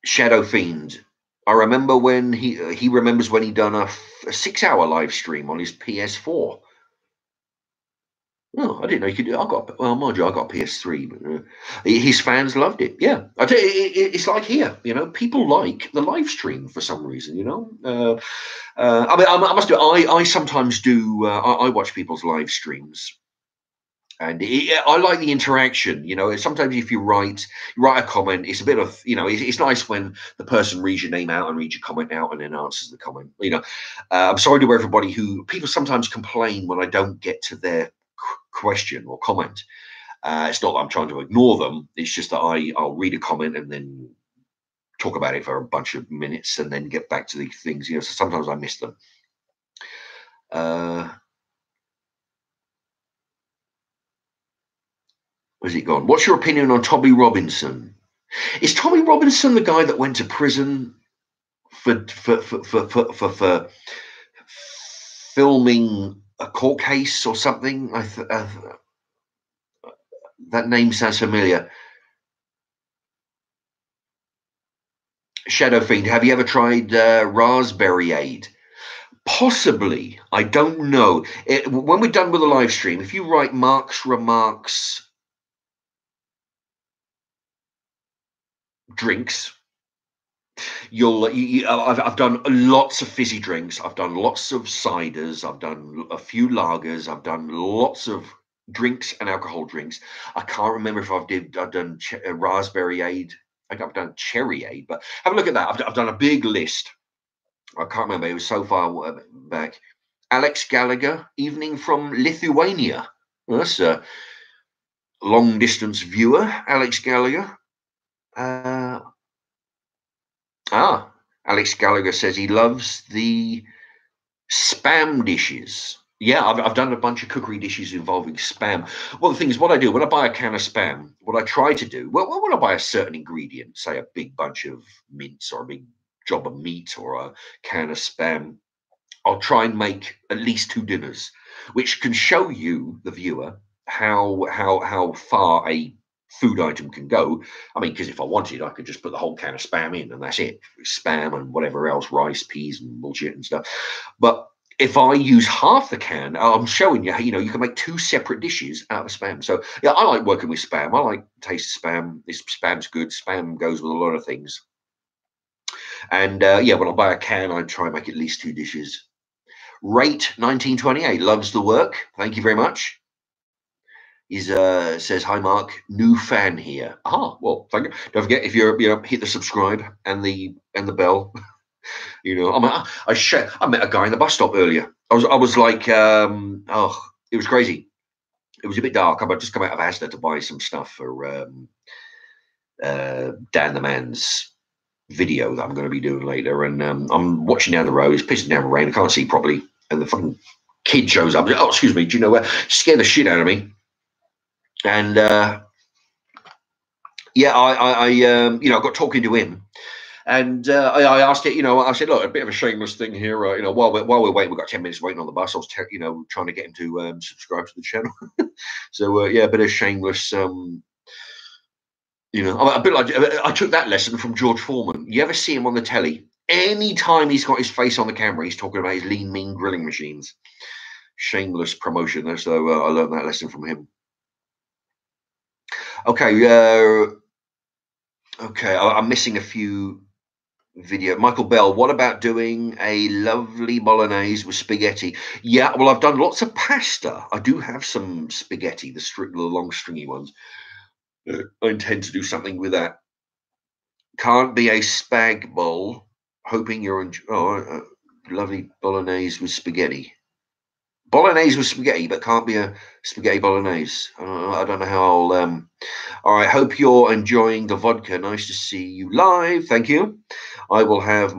Shadow Fiend. I remember when he remembers when he done a 6-hour live stream on his PS4. Oh, I didn't know you could do. I got well, mind you, I got PS3, but his fans loved it. Yeah, I tell you, it's like here. People like the live stream for some reason. I mean, I must do. I sometimes do. I watch people's live streams, and I like the interaction. Sometimes if you write a comment, it's a bit of it's nice when the person reads your name out and reads your comment out and then answers the comment. I'm sorry to everybody who people sometimes complain when I don't get to their question or comment. It's not that I'm trying to ignore them. It's just that I'll read a comment and then talk about it for a bunch of minutes and then get back to the things. So sometimes I miss them. Where's it gone? What's your opinion on Tommy Robinson? Is Tommy Robinson the guy that went to prison for filming a court case or something? That name sounds familiar. Shadow Fiend, have you ever tried Raspberry Aid? Possibly. I don't know. When we're done with the live stream, if you write Mark's Remarks drinks, I've done lots of fizzy drinks. I've done lots of ciders. I've done a few lagers. I've done lots of drinks and alcohol drinks. I can't remember if I've done Raspberry Aid. I think I've done Cherry Aid, but have a look at that. I've done a big list. I can't remember. It was so far back. Alex Gallagher, evening from Lithuania. Well, that's a long distance viewer, Alex Gallagher. Alex Gallagher says he loves the spam dishes. Yeah, I've done a bunch of cookery dishes involving spam. Well, the thing is, what I do when I buy a can of spam, what I try to do, well, when I buy a certain ingredient, say a big bunch of mince or a big job of meat or a can of spam, I'll try and make at least 2 dinners, which can show you, the viewer, how far a food item can go. I mean, because if I wanted, I could just put the whole can of spam in and that's it. Spam and whatever else, rice, peas and bullshit and stuff. But if I use half the can, I'm showing you, you can make 2 separate dishes out of spam. So yeah, I like working with spam. I like the taste of spam. Spam's good. Spam goes with a lot of things. And yeah, when I buy a can, I try and make at least 2 dishes. Rate 1928 loves the work. Thank you very much. He says, hi Mark, new fan here. Well, thank you. Don't forget, if you're hit the subscribe and the bell. I met a guy in the bus stop earlier. I was like, it was crazy. It was a bit dark. I'd just come out of Asda to buy some stuff for Dan the Man's video that I'm going to be doing later, and I'm watching down the road. It's pissing down the rain. I can't see properly, and the fucking kid shows up. Oh, excuse me. Do you know where? Scared the shit out of me. And yeah, I got talking to him, and I asked it. I said, look, a bit of a shameless thing here. While we're waiting, we've got 10 minutes waiting on the bus. I was trying to get him to subscribe to the channel. So yeah, a bit of shameless. A bit like I took that lesson from George Foreman. You ever see him on the telly? Anytime he's got his face on the camera, he's talking about his lean, mean grilling machines. Shameless promotion. So I learned that lesson from him. Okay. Okay. I'm missing a few video. Michael Bell, what about doing a lovely bolognese with spaghetti? Yeah. Well, I've done lots of pasta. I do have some spaghetti, the long stringy ones. I intend to do something with that. Can't be a spag bowl. Hoping you're lovely bolognese with spaghetti. Bolognese with spaghetti, but can't be a spaghetti bolognese. I don't know how I'll. All right. Hope you're enjoying the vodka. Nice to see you live. Thank you. I will have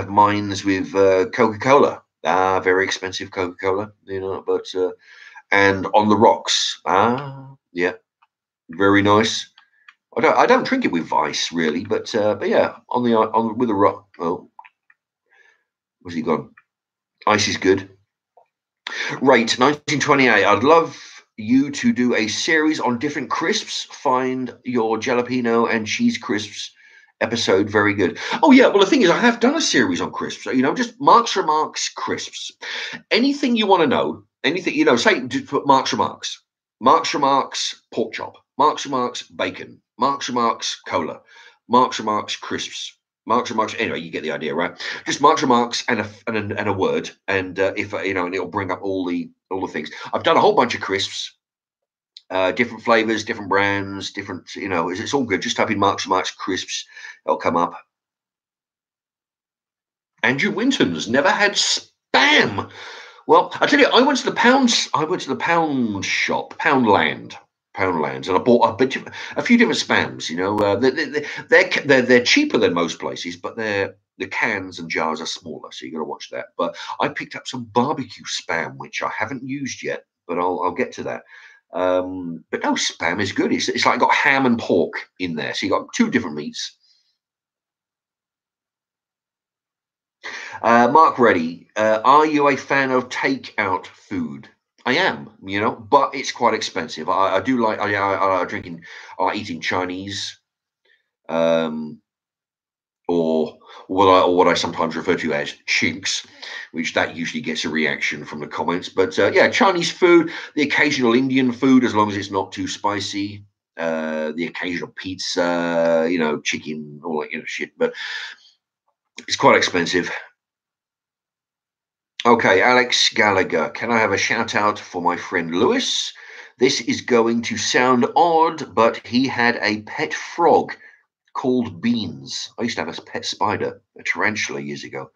mines with Coca-Cola. Very expensive Coca-Cola, but and on the rocks. Yeah. Very nice. I don't drink it with ice really, but yeah, with a rock. Oh, where's he gone? Ice is good. Rate 1928. I'd love you to do a series on different crisps. Find your jalapeno and cheese crisps episode very good. Oh yeah, well the thing is, I have done a series on crisps. Just Mark's Remarks crisps. Anything you want to know, Anything, say just put Mark's Remarks pork chop, Mark's Remarks bacon, Mark's Remarks cola, Mark's Remarks crisps, Mark's Remarks. Anyway, you get the idea, right? Just Mark's Remarks and a word, and if and it'll bring up all the things. I've done a whole bunch of crisps, different flavors, different brands, different. It's all good. Just type in Mark's Remarks crisps, it'll come up. Andrew Winton's never had spam. Well, I tell you, I went to the pound shop, Poundland, and I bought a few different spams. They're cheaper than most places, but the cans and jars are smaller, so you got to watch that. But I picked up some barbecue spam, which I haven't used yet, but I'll get to that. But no, spam is good. It's like got ham and pork in there, so you got two different meats. Mark Reddy, are you a fan of takeout food? I am, but it's quite expensive. I do like I like eating Chinese, or what I sometimes refer to as chinks, which that usually gets a reaction from the comments. But yeah, Chinese food, the occasional Indian food, as long as it's not too spicy. The occasional pizza, chicken, all that shit. But it's quite expensive. Okay, Alex Gallagher, can I have a shout out for my friend Lewis? This is going to sound odd, but he had a pet frog called Beans. I used to have a pet spider, a tarantula, years ago.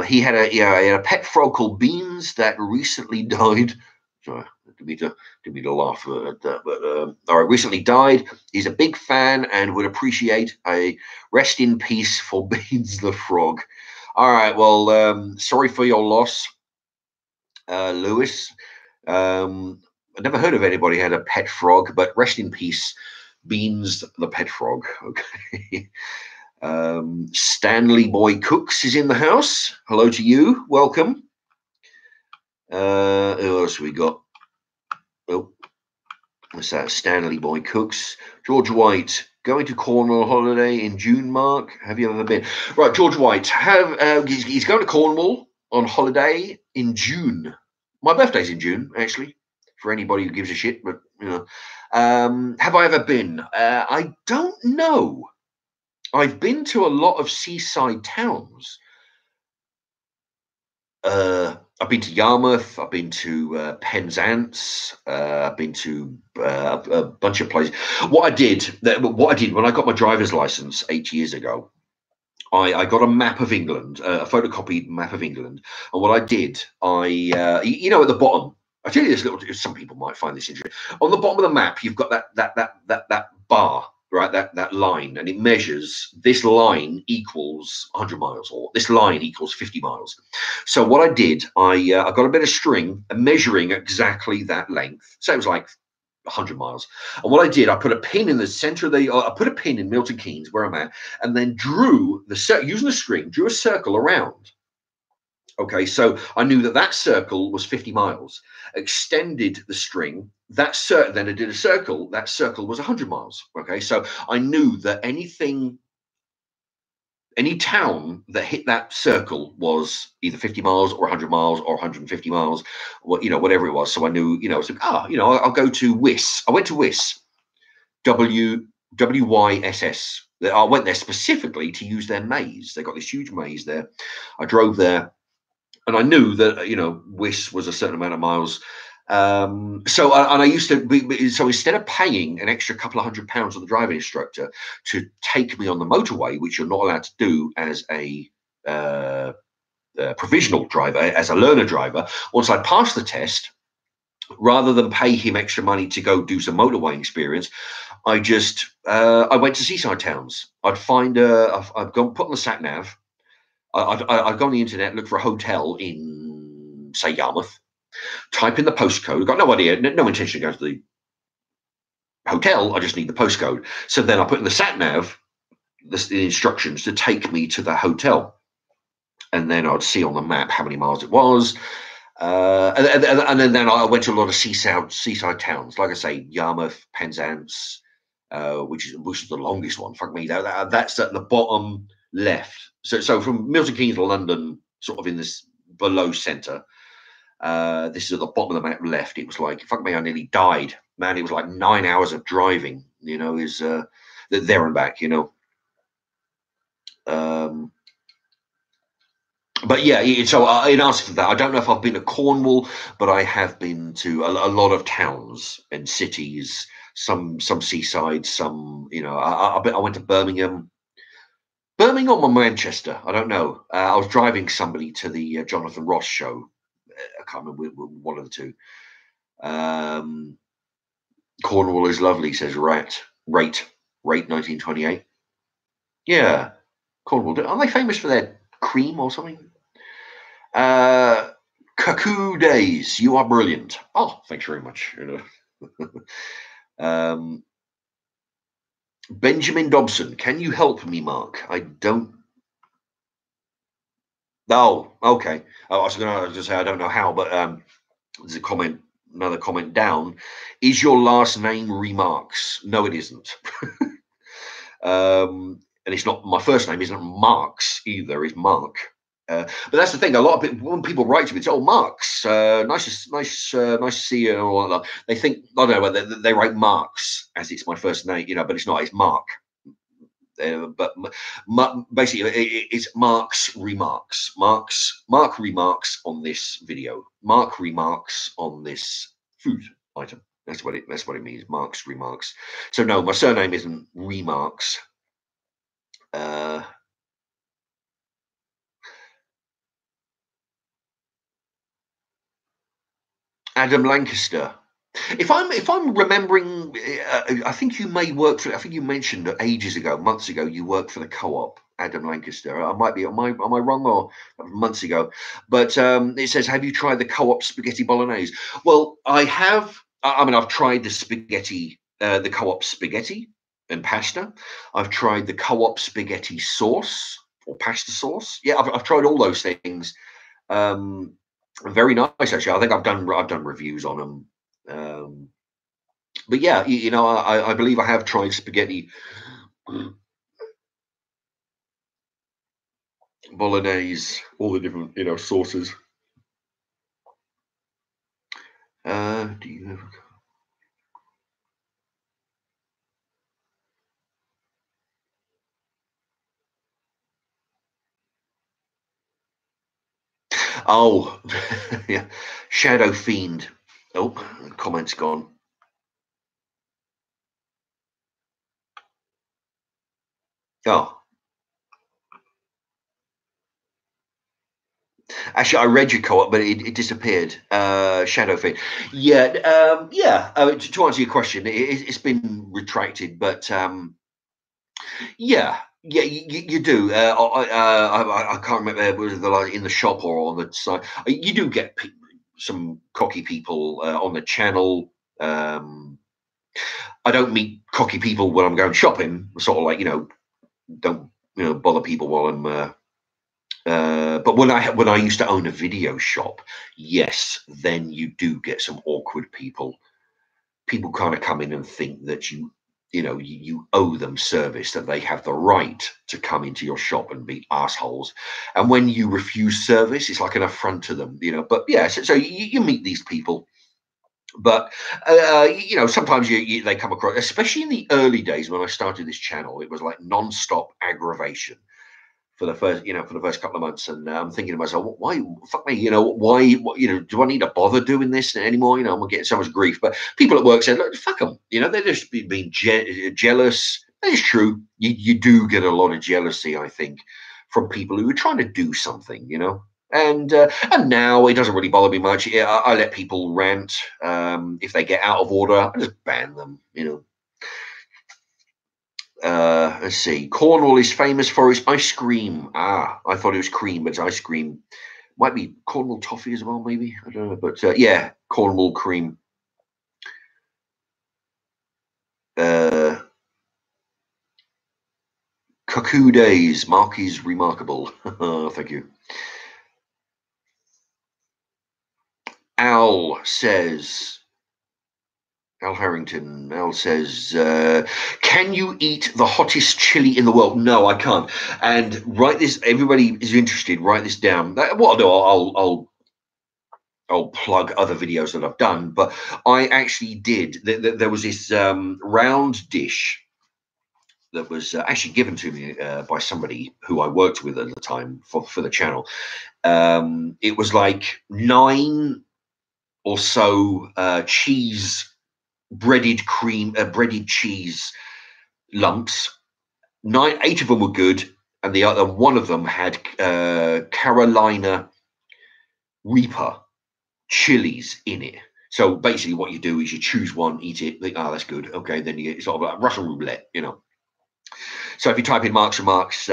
He had a pet frog called Beans that recently died. Sorry, didn't mean to laugh at that, but recently died. He's a big fan and would appreciate a rest in peace for Beans the frog. All right, well, sorry for your loss, Lewis. I never heard of anybody who had a pet frog, but rest in peace, Beans the pet frog. Okay. Stanley Boy Cooks is in the house. Hello to you. Welcome. Who else we got? Oh, what's that? Stanley Boy Cooks. George White. Going to Cornwall holiday in June, Mark. Have you ever been? Right, George White. He's going to Cornwall on holiday in June. My birthday's in June, actually, for anybody who gives a shit. But have I ever been? I don't know. I've been to a lot of seaside towns. I've been to Yarmouth. I've been to Penzance. I've been to a bunch of places. What I did when I got my driver's license 8 years ago, I got a map of England, a photocopied map of England, and what I did, at the bottom. I tell you this little. Some people might find this interesting. On the bottom of the map, you've got that bar. Right, that line, and it measures this line equals 100 miles, or this line equals 50 miles. So what I did, I got a bit of string measuring exactly that length. So it was like 100 miles. And what I did, I put a pin in the center of I put a pin in Milton Keynes, where I'm at, and then drew using the string, drew a circle around. Okay, so I knew that circle was 50 miles. Extended the string. Then I did a circle. That circle was 100 miles. Okay, so I knew that any town that hit that circle was either 50 miles or 100 miles or 150 miles, whatever it was. So I knew, so I'll go to Wiss. I went to Wiss, WYSS. I went there specifically to use their maze. They got this huge maze there. I drove there. And I knew that, Wiss was a certain amount of miles. So I used to so instead of paying an extra couple of £100 on the driving instructor to take me on the motorway, which you're not allowed to do as a provisional driver, as a learner driver, once I passed the test, rather than pay him extra money to go do some motorway experience, I went to seaside towns. I'd gone put on the sat nav. I'd go on the internet, look for a hotel in, say, Yarmouth, type in the postcode. I've got no idea, no intention of going to the hotel. I just need the postcode. So then I put in the sat nav the instructions to take me to the hotel. And then I'd see on the map how many miles it was. And then I went to a lot of seaside towns. Like I say, Yarmouth, Penzance, which is the longest one. Fuck me, that's at the bottom left. So from Milton Keynes to London, sort of in this below centre. This is at the bottom of the map left. It was like, fuck me, I nearly died, man. It was like 9 hours of driving, you know, is there and back, you know. But yeah, so in answer to that, I don't know if I've been to Cornwall, but I have been to a lot of towns and cities, some seaside, some, you know, I went to Birmingham. Birmingham or Manchester, I don't know. I was driving somebody to the Jonathan Ross show. I can't remember one of the two. Cornwall is lovely, says Rate 1928. Yeah, Cornwall. Are they famous for their cream or something? Cuckoo Days, you are brilliant. Oh, thanks very much. Benjamin Dobson, can you help me, Mark? I don't. Oh, okay. I was going to say I don't know how, but there's a comment, another comment down. Is your last name Remarks? No, it isn't. And it's not. My first name isn't Marks either. It's Mark. But that's the thing. A lot of people, when people write to me, it's Marks. Nice to see you. And all that. They think I don't know. They write Marks as it's my first name, you know, but it's not. It's Mark. But basically, it's Mark's remarks. Mark remarks on this video. Mark remarks on this food item. That's what it means. Mark's remarks. So no, my surname isn't Remarks. Adam Lancaster. If I'm remembering, I think you may work for. I think you mentioned ages ago, months ago, you worked for the Co-op, Adam Lancaster. I might be. Am I wrong or months ago? But it says, have you tried the Co-op spaghetti bolognese? Well, I have. I mean, I've tried the spaghetti, the Co-op spaghetti and pasta. I've tried the Co-op spaghetti sauce or pasta sauce. Yeah, I've tried all those things. Very nice, actually. I think I've done reviews on them. But yeah, you know, I believe I have tried spaghetti bolognese, all the different, you know, sauces. Do you have? Oh, yeah, Shadow Fiend. Oh, the comment's gone. Oh, actually, I read your Co-op, but it disappeared. Shadow Fiend. Yeah, yeah. To answer your question, it's been retracted, but yeah, yeah, you do. I can't remember whether they're like in the shop or on the side. You do get some cocky people on the channel. I don't meet cocky people when I'm going shopping. Sort of like, you know, don't, you know, bother people while I'm. But when I used to own a video shop, yes, then you do get some awkward people. People kind of come in and think that you know, you owe them service, that they have the right to come into your shop and be assholes. And when you refuse service, it's like an affront to them, you know. But yeah, so you meet these people. But you know, sometimes they come across, especially in the early days when I started this channel, it was like non-stop aggravation for the first, you know, for the first couple of months. And I'm thinking to myself, why, fuck me, you know, why, you know, do I need to bother doing this anymore? You know, I'm getting so much grief. But people at work said, look, fuck them. You know, they're just being jealous. It's true. You do get a lot of jealousy, I think, from people who are trying to do something, you know. And now it doesn't really bother me much. I let people rant. If they get out of order, I just ban them, you know. Let's see. Cornwall is famous for its ice cream. Ah, I thought it was cream, but it's ice cream. Might be Cornwall toffee as well, maybe. I don't know, but yeah, Cornwall cream. Cuckoo Days. Mark is remarkable. Thank you. Al says. Al Harrington. Al says, "Can you eat the hottest chili in the world?" No, I can't. And write this. Everybody is interested. Write this down. What I'll do, I'll plug other videos that I've done, but I actually did. There was this round dish that was actually given to me by somebody who I worked with at the time for the channel. It was like 9 or so cheese, breaded cheese lumps. 8 of them were good, and the other one of them had Carolina Reaper chilies in it. So basically, what you do is you choose one, eat it, think, oh, that's good. Okay, then you get sort of like Russian roulette, you know. So if you type in Marks and Marks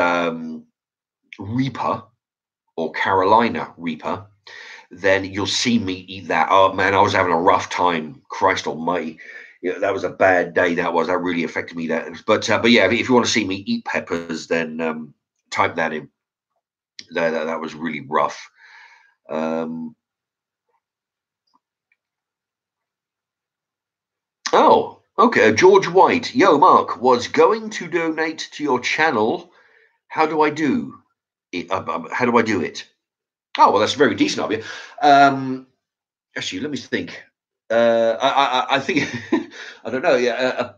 Reaper or Carolina Reaper, then you'll see me eat that. Oh man, I was having a rough time. Christ Almighty, that was a bad day. That really affected me. But yeah, if you want to see me eat peppers, then type that in. That was really rough. Oh, okay. George White. Yo, Mark, was going to donate to your channel. How do I do it? How do I do it? Oh, well, that's very decent of you. Actually, let me think. I think I don't know. Yeah,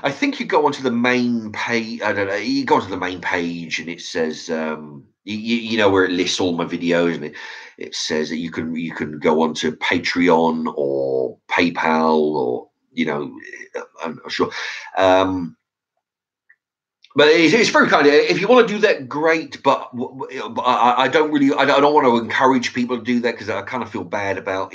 I think you go onto the main page. I don't know. You go onto the main page, and it says, you know, where it lists all my videos, and it says that you can go onto Patreon or PayPal, or I'm not sure. But it's very kind. If you want to do that, great. But I don't want to encourage people to do that, because I kind of feel bad about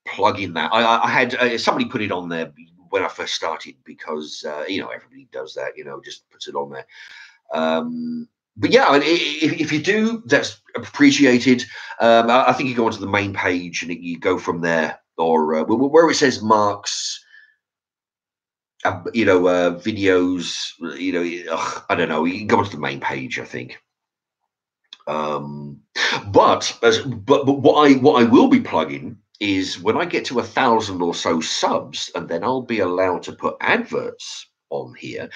plugging that. I had somebody put it on there when I first started, because everybody does that. Just puts it on there. But yeah, if you do, that's appreciated. I think you go onto the main page and you go from there, or where it says Mark's. Videos. I don't know. You can go onto the main page, I think. But what I will be plugging is when I get to 1,000 or so subs, and then I'll be allowed to put adverts on here.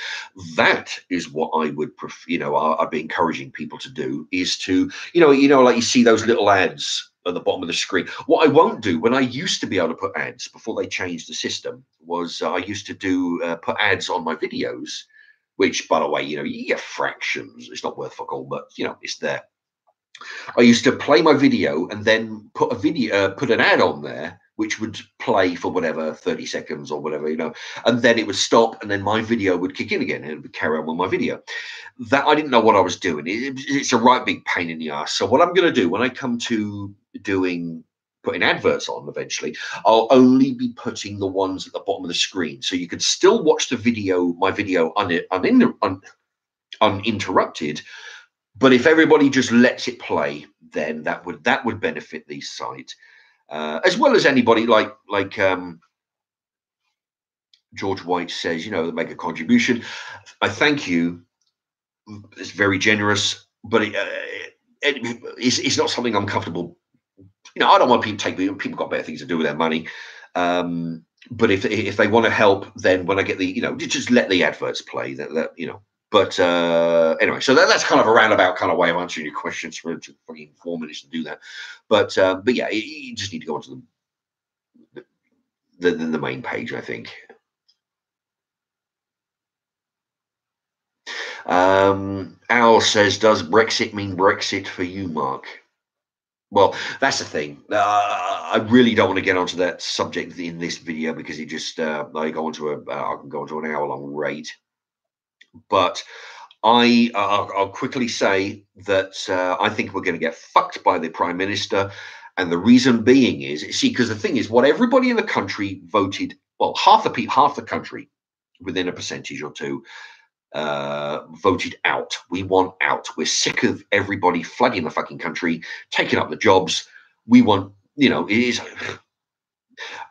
That is what I would I'd be encouraging people to do, is to like you see those little ads at the bottom of the screen. What I won't do, when I used to be able to put ads before they changed the system, was I used to do put ads on my videos, which, by the way, you get fractions. It's not worth fuck all, but it's there. I used to play my video and then put an ad on there, which would play for whatever 30 seconds or whatever, and then it would stop, and then my video would kick in again, and it would carry on with my video. That I didn't know what I was doing. It's a right big pain in the ass. So what I'm going to do when I come to putting adverts on eventually, I'll only be putting the ones at the bottom of the screen, so you can still watch my video uninterrupted. But if everybody just lets it play, then that would benefit the site, as well as anybody like George White says, make a contribution. I thank you. It's very generous, but it's not something I'm comfortable. I don't want people got better things to do with their money. But if they want to help, then when I get just let the adverts play. But anyway, so that's kind of a roundabout kind of way of answering your questions. For 4 minutes to do that, but yeah, you just need to go onto the main page, I think. Al says, "Does Brexit mean Brexit for you, Mark?" Well, that's the thing. I really don't want to get onto that subject in this video, because it just I can go into an hour-long rate. But I'll quickly say that I think we're going to get fucked by the Prime Minister. And the reason being is, because the thing is, what everybody in the country voted, well, half the country, within a percentage or two, voted out. We want out. We're sick of everybody flooding the fucking country, taking up the jobs. We want, it is,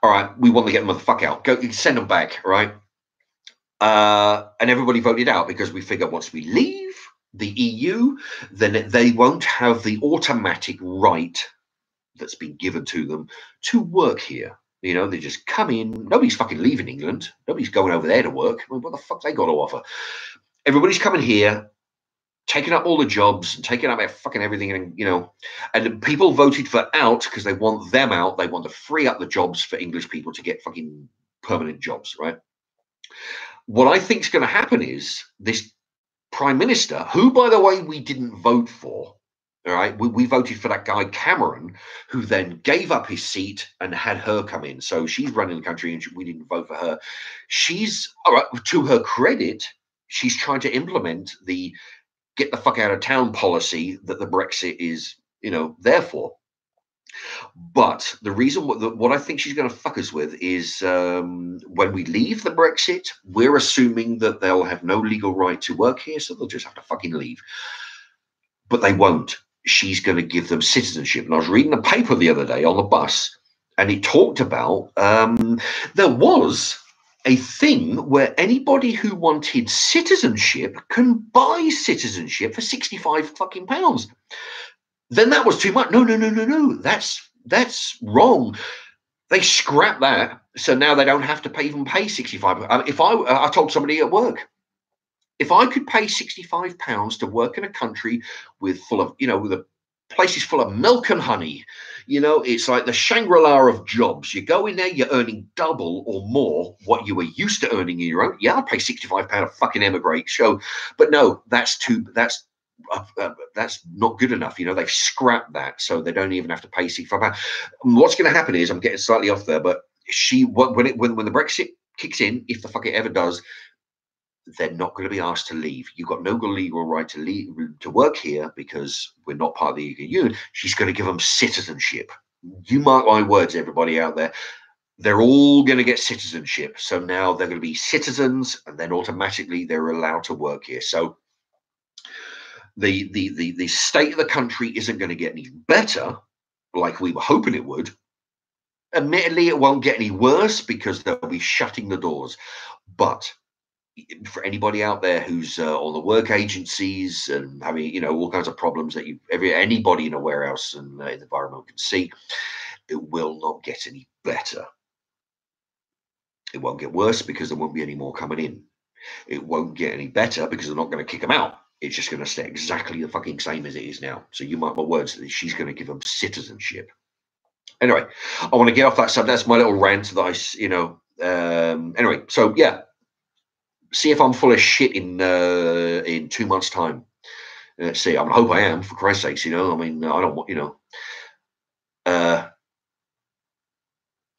all right, we want to get them the fuck out. Go, send them back, all right? And everybody voted out, because we figure once we leave the EU, then they won't have the automatic right that's been given to them to work here. They just come in. Nobody's fucking leaving England. Nobody's going over there to work. What the fuck they got to offer? Everybody's coming here. taking up all the jobs and taking up fucking everything, and and people voted for out because they want them out. They want to free up the jobs for English people to get fucking permanent jobs, right? What I think is going to happen is this prime minister, who, by the way, we didn't vote for. All right, we voted for that guy Cameron, who then gave up his seat and had her come in. So she's running the country, and we didn't vote for her. She's, all right, to her credit, she's trying to implement the get the fuck out of town policy that the Brexit is, there for. But the reason what I think she's going to fuck us with is when we leave the Brexit, we're assuming that they'll have no legal right to work here, so they'll just have to fucking leave. But they won't. She's going to give them citizenship. And I was reading a paper the other day on the bus, and it talked about there was a thing where anybody who wanted citizenship can buy citizenship for 65 fucking pounds. Then that was too much. No. That's wrong. They scrapped that, so now they don't have to even pay 65. If I told somebody at work, if I could pay 65 pounds to work in a country with the places full of milk and honey, it's like the Shangri-La of jobs. You go in there, you're earning double or more what you were used to earning in your own. Yeah, I'll pay 65 pounds to fucking emigrate. But no, that's not good enough. They've scrapped that, so they don't even have to pay 65 pounds. What's going to happen is, I'm getting slightly off there, but when the Brexit kicks in, if the fuck it ever does, they're not going to be asked to leave. You've got no legal right to leave to work here because we're not part of the Union. She's going to give them citizenship. You mark my words, everybody out there. They're all going to get citizenship. So now they're going to be citizens, and then automatically they're allowed to work here. So the state of the country isn't going to get any better, like we were hoping it would. Admittedly, it won't get any worse because they'll be shutting the doors. But for anybody out there who's on the work agencies and having all kinds of problems that anybody in a warehouse and environment can see, it will not get any better. It won't get worse because there won't be any more coming in. It won't get any better because they're not going to kick them out. It's just going to stay exactly the fucking same as it is now. So you mark my words that she's going to give them citizenship. Anyway, I want to get off that subject. That's my little rant that anyway, so yeah. See if I'm full of shit in 2 months' time. Let's see. I hope I am, for Christ's sakes. I don't want.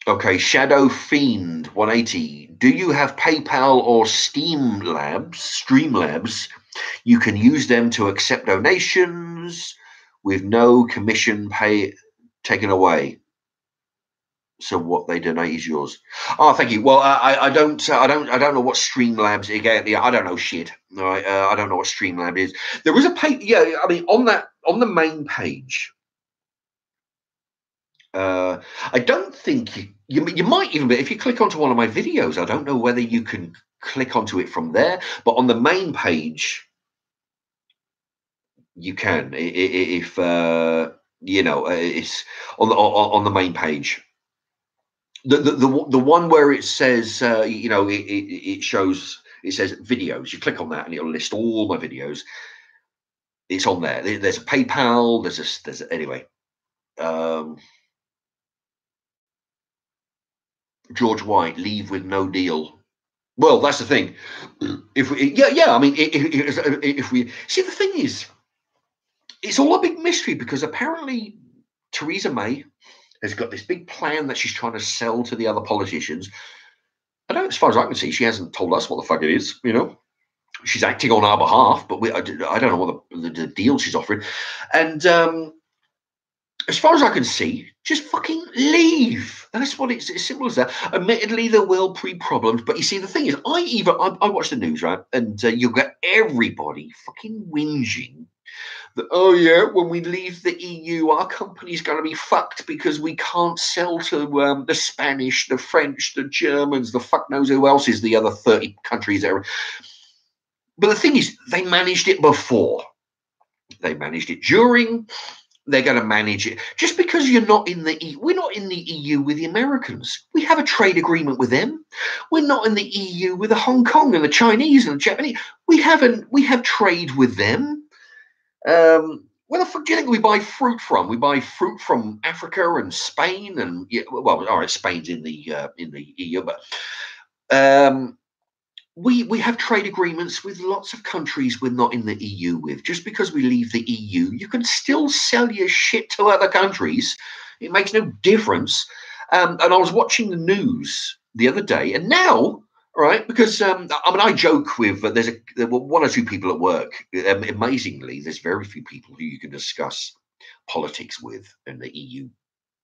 Okay, Shadow Fiend 180. Do you have PayPal or Streamlabs? You can use them to accept donations with no commission taken away. So what they donate is yours. Oh, thank you. Well, I don't know what Streamlabs again. Yeah, I don't know shit. All right, I don't know what Streamlab is. There was a page. Yeah, on the main page. I don't think you might even be, if you click onto one of my videos. I don't know whether you can click onto it from there, but on the main page, you can. If it's on the main page. The one where it says it shows, it says videos. You click on that and it'll list all my videos. It's on there. There's a PayPal. There's anyway. George White, leave with no deal. Well, that's the thing. If we see, the thing is, it's all a big mystery because apparently Theresa May has got this big plan that she's trying to sell to the other politicians. As far as I can see, she hasn't told us what the fuck it is. She's acting on our behalf, but I don't know what the deal she's offering. And as far as I can see, just fucking leave. That's what it's as simple as that. Admittedly, there will be problems, but you see, the thing is, I watch the news, right, and you'll get everybody fucking whinging that, oh yeah, when we leave the EU, our company's going to be fucked because we can't sell to the Spanish, the French, the Germans, the fuck knows who else is the other 30 countries there. But the thing is, they managed it before. They managed it during. They're going to manage it. Just because you're not in the EU, we're not in the EU with the Americans. We have a trade agreement with them. We're not in the EU with the Hong Kong and the Chinese and the Japanese. We have trade with them. Where the fuck do you think we buy fruit from? We buy fruit from Africa and Spain, and yeah, well, all right, Spain's in the EU, but um, we have trade agreements with lots of countries we're not in the EU with. Just because we leave the EU, you can still sell your shit to other countries. It makes no difference. And I was watching the news the other day, and now, right, because I mean, I joke with there were one or two people at work. Amazingly, there's very few people who you can discuss politics with in the EU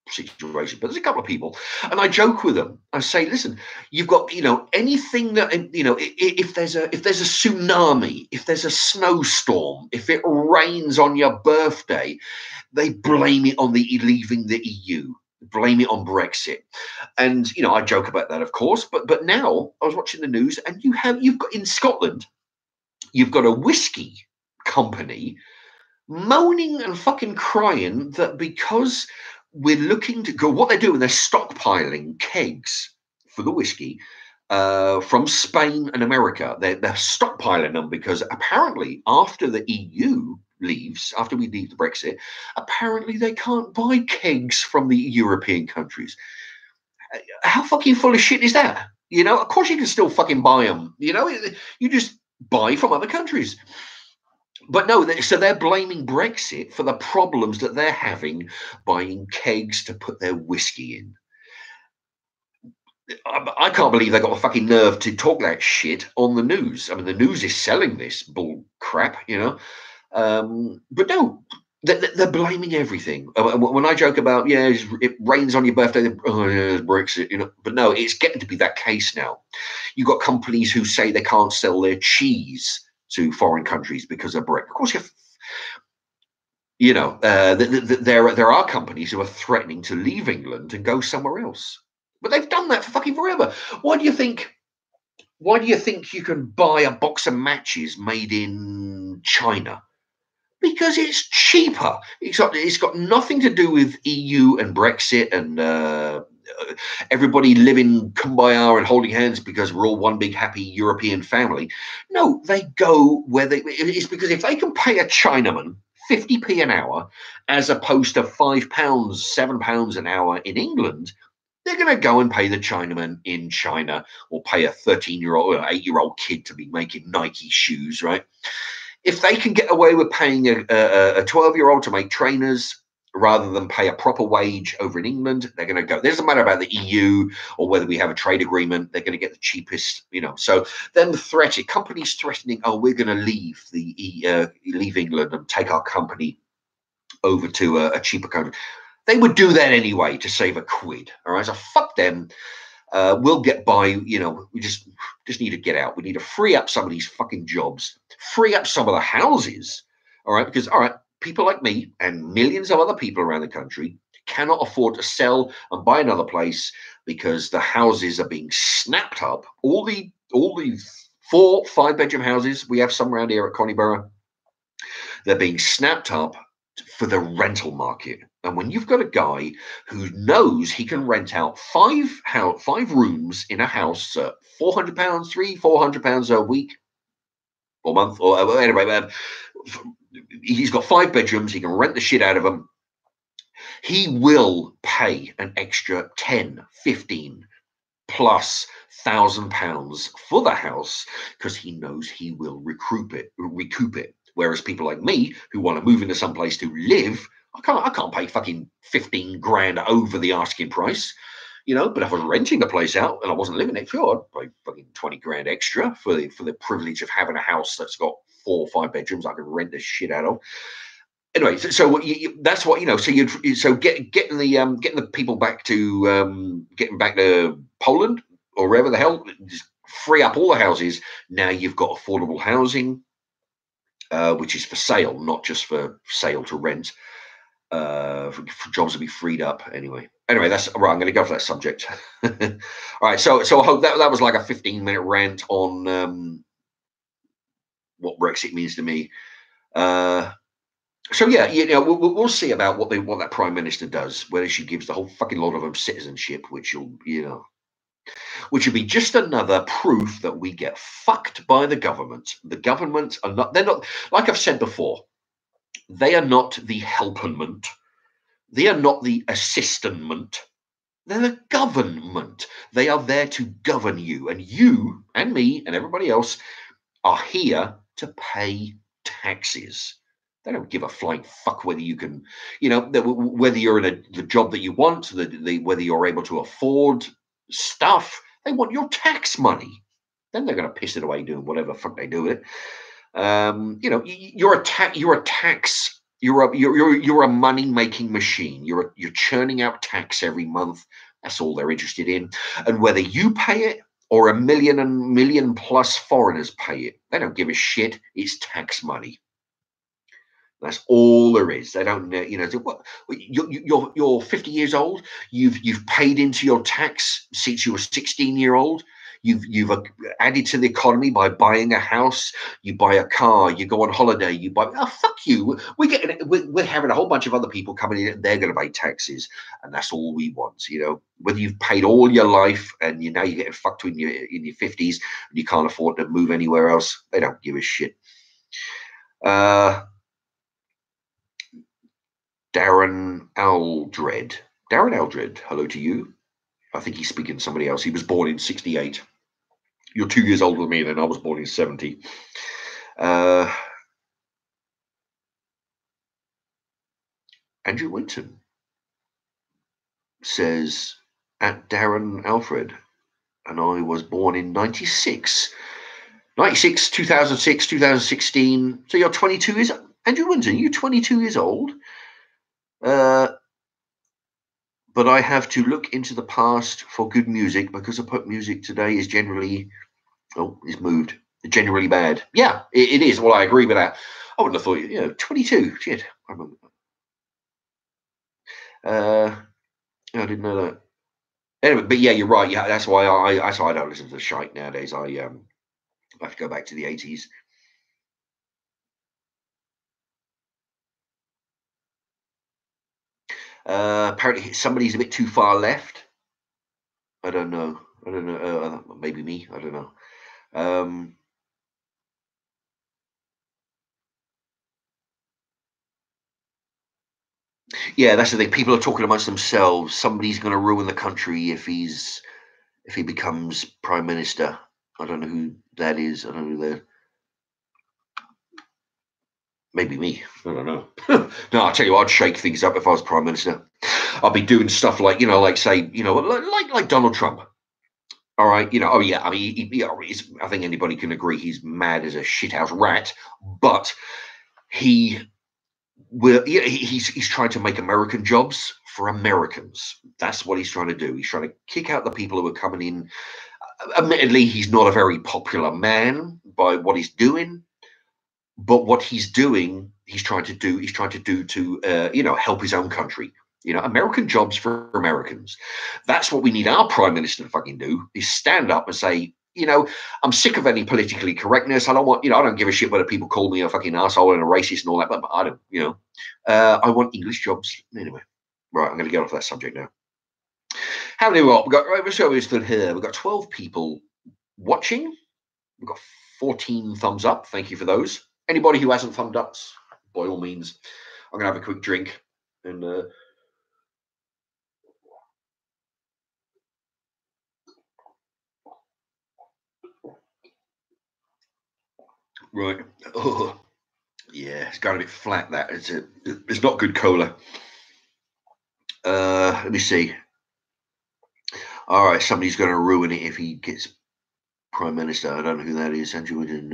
situation, but there's a couple of people, and I joke with them. I say, listen, you've got, anything that, if there's a tsunami, if there's a snowstorm, if it rains on your birthday, they blame it on the leaving the EU, blame it on Brexit. And I joke about that, of course, but now I was watching the news, and you've got in Scotland, you've got a whiskey company moaning and fucking crying that because we're looking to go, what they're doing, they're stockpiling kegs for the whiskey from Spain and America. They're stockpiling them because apparently after the EU leaves, after we leave the Brexit, apparently they can't buy kegs from the European countries. How fucking full of shit is that? Of course you can still fucking buy them. You just buy from other countries. But no, so they're blaming Brexit for the problems that they're having buying kegs to put their whiskey in. I can't believe they got the fucking nerve to talk that shit on the news. I mean, the news is selling this bull crap, but no, they're blaming everything. When I joke about, it rains on your birthday, oh, yeah, Brexit, but no, it's getting to be that case now. You've got companies who say they can't sell their cheese to foreign countries because of Brexit. Of course, there are companies who are threatening to leave England and go somewhere else. But they've done that for fucking forever. Why do you think you can buy a box of matches made in China? Because it's cheaper. It's got nothing to do with EU and Brexit and everybody living kumbaya and holding hands because we're all one big happy European family. No, they go where it's because if they can pay a Chinaman 50p an hour as opposed to £5, £7 an hour in England, they're going to go and pay the Chinaman in China or pay a 13-year-old or 8-year-old kid to be making Nike shoes, right? If they can get away with paying a 12-year-old to make trainers rather than pay a proper wage over in England, they're going to go. It doesn't matter about the EU or whether we have a trade agreement, they're going to get the cheapest, So then companies threatening, oh, we're going to leave leave England and take our company over to a cheaper country. They would do that anyway to save a quid. All right, so fuck them. We'll get by. We just need to get out. We need to free up some of these fucking jobs, free up some of the houses. All right, because people like me and millions of other people around the country cannot afford to sell and buy another place because the houses are being snapped up. All the 4, 5-bedroom houses we have some around here at Connyborough, they're being snapped up for the rental market. And when you've got a guy who knows he can rent out 5 rooms in a house at £400, £400 a week or month, or anyway, he's got 5 bedrooms, he can rent the shit out of them. He will pay an extra 10, 15 plus £1,000 for the house because he knows he will recoup it. Whereas people like me who want to move into some place to live, I can't pay fucking 15 grand over the asking price, But if I was renting the place out and I wasn't living it, sure, I'd pay fucking 20 grand extra for the privilege of having a house that's got 4 or 5 bedrooms I can rent the shit out of. Anyway, so that's what So getting the people back to getting back to Poland or wherever the hell, just free up all the houses. Now you've got affordable housing. Which is for sale, not just for sale to rent, for jobs to be freed up. Anyway, that's right. I'm going to go for that subject. All right. So I hope that was like a 15-minute rant on what Brexit means to me. So yeah, we'll see about what that prime minister does, whether she gives the whole fucking lot of them citizenship, which which would be just another proof that we get fucked by the government. The government they're not, like I've said before, They are not the helpment. They are not the assistantment. They're the government. They are there to govern you. And you and me and everybody else are here to pay taxes. They don't give a flying fuck whether you can, whether you're in the job that you want, whether you're able to afford stuff. They want your tax money. Then they're going to piss it away doing whatever the fuck they do with it. You're a money making machine. You're churning out tax every month. That's all they're interested in. And whether you pay it or a million plus foreigners pay it, they don't give a shit. It's tax money. That's all there is. They don't, what? You're 50 years old. You've paid into your tax since you were 16-year-old. You've added to the economy by buying a house. You buy a car. You go on holiday. You buy. Oh, fuck you. We're having a whole bunch of other people coming in. They're going to pay taxes, and that's all we want. Whether you've paid all your life and you're getting fucked in your 50s and you can't afford to move anywhere else. They don't give a shit. Darren Aldred. Darren Aldred, hello to you. I think he's speaking to somebody else. He was born in 68. You're 2 years older than me, then I was born in 70. Andrew Winton says, at Darren Alfred, and I was born in 96. 96, 2006, 2016. So you're 22 years old. Andrew Winton, you're 22 years old. But I have to look into the past for good music because the pop music today is generally, is moved. Generally bad. Yeah, it is. Well, I agree with that. I wouldn't have thought, 22. Shit, I remember. I didn't know that. Anyway, but yeah, you're right. Yeah, that's why I don't listen to the shite nowadays. I have to go back to the 80s. Apparently, somebody's a bit too far left. I don't know. Maybe me. I don't know. Yeah, that's the thing. People are talking amongst themselves. Somebody's going to ruin the country if he becomes prime minister. I don't know who that is. I don't know who that. Maybe me. I don't know. No, I'll tell you what, I'd shake things up if I was prime minister. I'd be doing stuff like, like Donald Trump. All right, oh yeah, I mean, I think anybody can agree he's mad as a shithouse rat, but he's trying to make American jobs for Americans. That's what he's trying to do. He's trying to kick out the people who are coming in. Admittedly, he's not a very popular man by what he's doing. But what he's doing, he's trying to do to help his own country. American jobs for Americans. That's what we need our prime minister to fucking do, is stand up and say, I'm sick of any politically correctness. I don't give a shit whether people call me a fucking asshole and a racist and all that, but I don't, I want English jobs. Anyway, right, I'm going to get off that subject now. How many what? We stood here. We've got 12 people watching. We've got 14 thumbs up. Thank you for those. Anybody who hasn't thumbed up, by all means, I'm going to have a quick drink. And right. Oh, yeah, it's got a bit flat, that. It's not good cola. Let me see. All right, somebody's going to ruin it if he gets prime minister. I don't know who that is. Andrew Winton.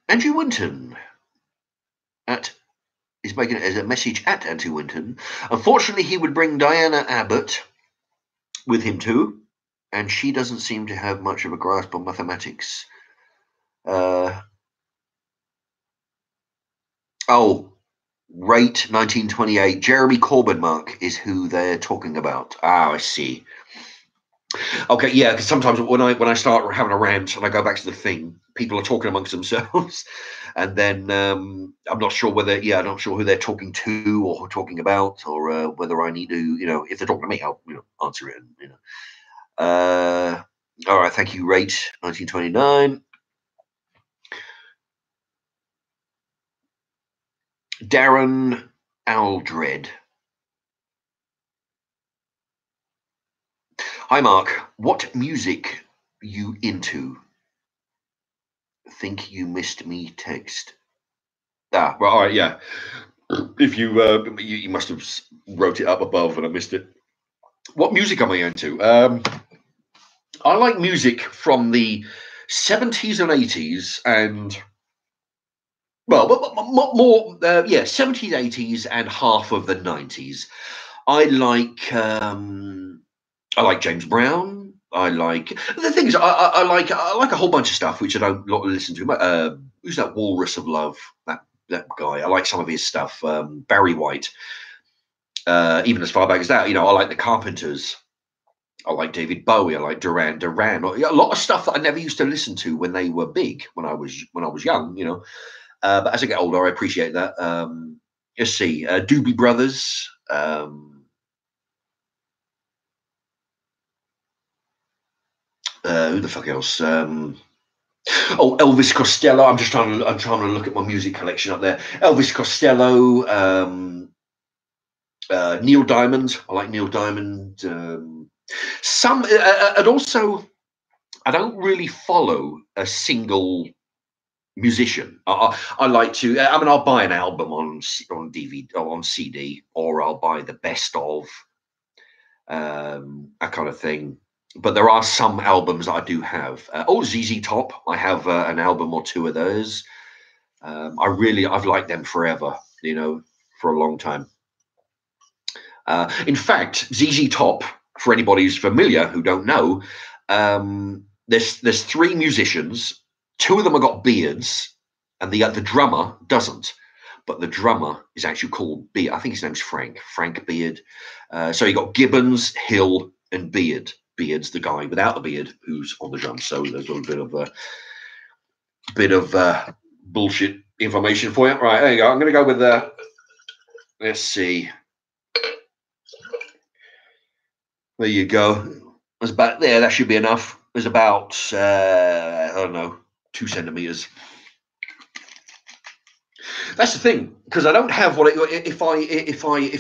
Andrew Winton is making it as a message at Andrew Winton. Unfortunately, he would bring Diana Abbott with him too, and she doesn't seem to have much of a grasp on mathematics. Rate 1928. Jeremy Corbyn, Mark, is who they're talking about. I see. Okay, yeah, because sometimes when I start having a rant and I go back to the thing, people are talking amongst themselves, and then I'm not sure I'm not sure who they're talking to or talking about, or whether I need to, if they're talking to me, I'll answer it. All right, thank you, Rate 1929. Darren Aldred. Hi, Mark. What music you into? Think you missed me text. Ah, well, all right, yeah. If you must have wrote it up above and I missed it. What music am I into? I like music from the 70s and 80s, and well, more, yeah, 70s, 80s, and half of the 90s. I like I like James Brown. I like the things. I like a whole bunch of stuff which I don't listen to. Who's that? Walrus of Love. That guy. I like some of his stuff. Barry White. Even as far back as that, I like the Carpenters. I like David Bowie. I like Duran Duran. A lot of stuff that I never used to listen to when they were big, when I was young. But as I get older, I appreciate that. Let's see, Doobie Brothers. Who the fuck else? Oh, Elvis Costello. I'm trying to look at my music collection up there. Elvis Costello. Neil Diamond. I like Neil Diamond. And also I don't really follow a single musician. I like to. I mean, I'll buy an album on DVD or on CD, or I'll buy the best of that kind of thing. But there are some albums that I do have. ZZ Top. I have an album or two of those. I've liked them forever. For a long time. In fact, ZZ Top, for anybody who's familiar who don't know, there's three musicians. Two of them have got beards, and the drummer doesn't. But the drummer is actually called Beard. I think his name's Frank Beard. So you got Gibbons, Hill, and Beard. Beard's the guy without the beard who's on the drums. So there's a bit of bullshit information for you. Right, there you go. I'm going to go with let's see. There you go. There's about there. That should be enough. There's about I don't know, 2 centimeters. That's the thing, because I don't have if I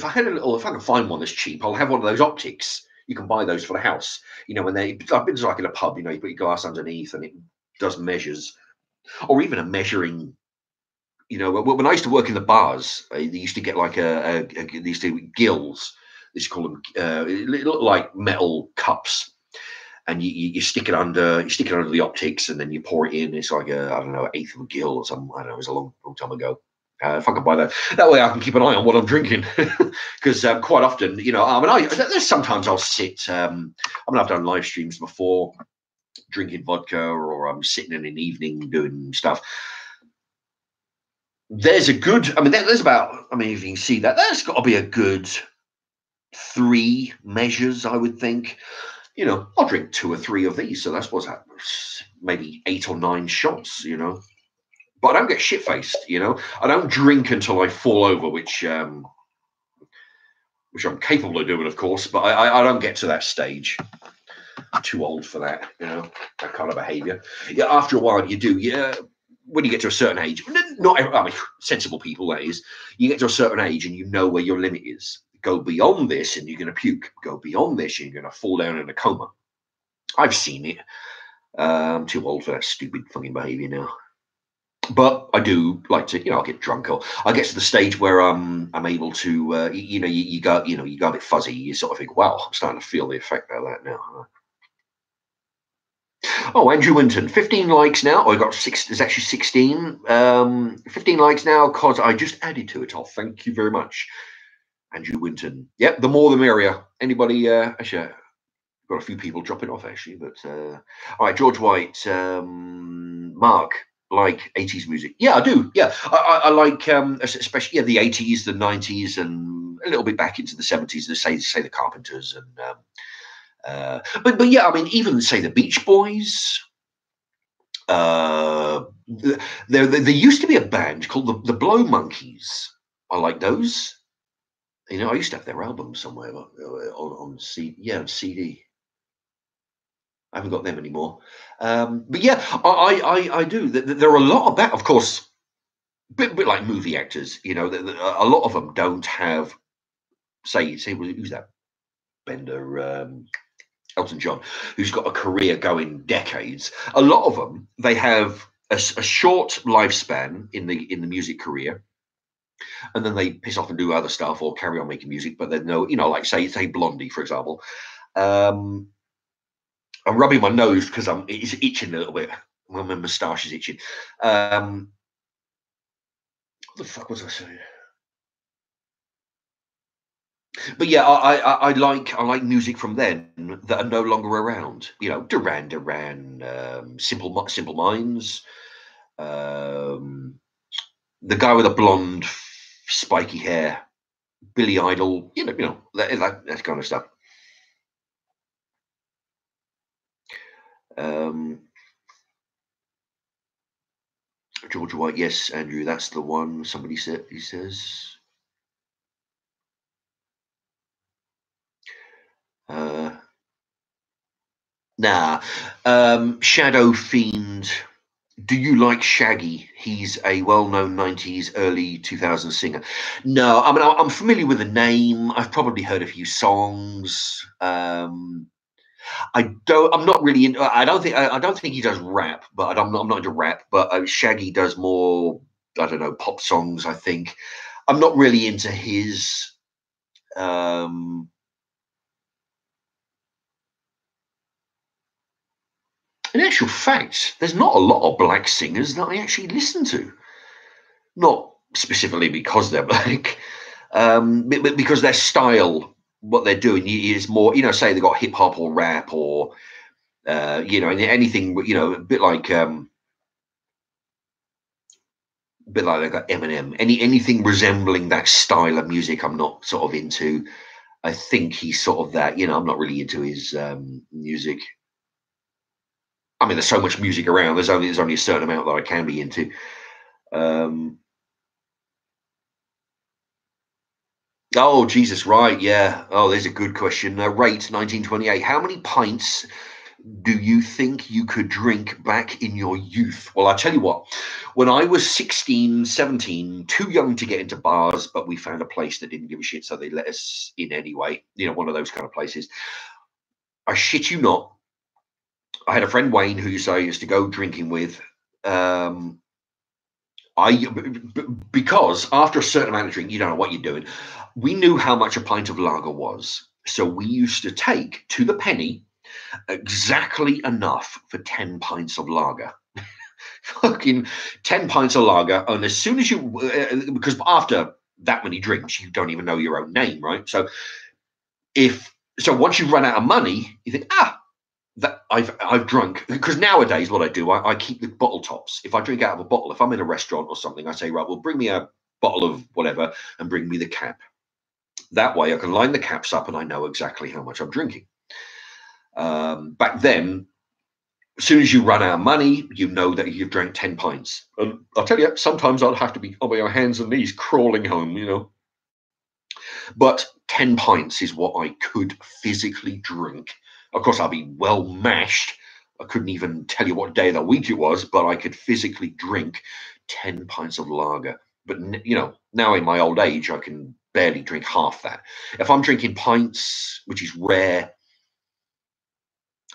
had a little, if I can find one that's cheap, I'll have one of those optics. You can buy those for the house. When I've been to like in a pub, you put your glass underneath and it does measures, or even a measuring. When I used to work in the bars, they used to get like these gills. They used to call them. It looked like metal cups, and you stick it under the optics, and then you pour it in. It's like I don't know, eighth of a gill or something. I don't know. It was a long time ago. If I can buy that way I can keep an eye on what I'm drinking, because quite often, there's sometimes I'll sit. I've done live streams before, drinking vodka, or I'm sitting in an evening doing stuff. There's a good. There's about. If you can see that, that's got to be a good 3 measures, I would think. I'll drink 2 or 3 of these, so that's what's that, maybe 8 or 9 shots. But I don't get shit faced. I don't drink until I fall over, which I'm capable of doing, of course. But I don't get to that stage. I'm too old for that. That kind of behaviour. Yeah, after a while you do. Yeah, when you get to a certain age, not sensible people, that is. You get to a certain age and you know where your limit is. Go beyond this and you're going to puke. Go beyond this and you're going to fall down in a coma. I've seen it. I'm too old for that stupid fucking behaviour now. But I do like to, I'll get drunk, or I get to the stage where I'm able to, you go a bit fuzzy. You sort of think, wow, I'm starting to feel the effect of that now. Oh, Andrew Winton, 15 likes now. Oh, I got 6. There's actually 16. 15 likes now because I just added to it. Oh, thank you very much, Andrew Winton. Yep, the more the merrier. Anybody? Actually, I've got a few people dropping off actually, but all right, George White, Mark. Like 80s music. Yeah, I do. Yeah, I like especially the 80s, the 90s, and a little bit back into the 70s. Say the Carpenters and But yeah, I mean, even say the Beach Boys. There used to be a band called the Blow Monkeys. I like those. You know, I used to have their album somewhere on CD. I haven't got them anymore. But yeah, I do. There are a lot of that, of course, bit like movie actors. You know, a lot of them don't have. Say who's that? Bender, Elton John, who's got a career going decades. A lot of them, they have a short lifespan in the music career, and then they piss off and do other stuff or carry on making music. But then no, you know, like say Blondie, for example. Um, I'm rubbing my nose because it's itching a little bit. My moustache is itching. What the fuck was I saying? But yeah, I like music from then that are no longer around. You know, Duran, Simple Minds, um, the guy with the blonde, spiky hair, Billy Idol. That kind of stuff. George White, yes, Andrew, that's the one. Somebody said, he says. Nah, Shadow Fiend. Do you like Shaggy? He's a well-known 90s, early 2000s singer. No, I mean, I'm familiar with the name. I've probably heard a few songs. I'm not really into, I don't think he does rap, but I'm not into rap, but Shaggy does more, I don't know, pop songs, I think. I'm not really into his, in actual fact, there's not a lot of black singers that I actually listen to. Not specifically because they're black, but because their style, what they're doing is more, you know, say they got hip hop or rap or, you know, anything, you know, a bit like they got Eminem. Anything resembling that style of music, I'm not sort of into. I think he's sort of that, you know, I'm not really into his music. I mean, there's so much music around. There's only a certain amount that I can be into. Um, oh Jesus, right? Yeah. Oh, there's a good question. Rate 1928. How many pints do you think you could drink back in your youth? Well, I tell you what, when I was 16, 17, too young to get into bars, but we found a place that didn't give a shit, so they let us in anyway, you know, one of those kind of places. I shit you not. I had a friend, Wayne, who I used to go drinking with. Um, because after a certain amount of drink, you don't know what you're doing. We knew how much a pint of lager was. So we used to take to the penny exactly enough for 10 pints of lager. Fucking 10 pints of lager. And as soon as because after that many drinks, you don't even know your own name, right? So once you've run out of money, you think, that I've drunk. Because nowadays what I do, I keep the bottle tops. If I drink out of a bottle, if I'm in a restaurant or something, I say, right, well, bring me a bottle of whatever and bring me the cap. That way I can line the caps up and I know exactly how much I'm drinking. Back then, as soon as you run out of money, you know that you've drank 10 pints. And I'll tell you, sometimes I'll have to be on my hands and knees crawling home, you know. But 10 pints is what I could physically drink. Of course, I'll be well mashed. I couldn't even tell you what day of the week it was, but I could physically drink 10 pints of lager. But, you know, now in my old age, I can barely drink half that. If I'm drinking pints, which is rare,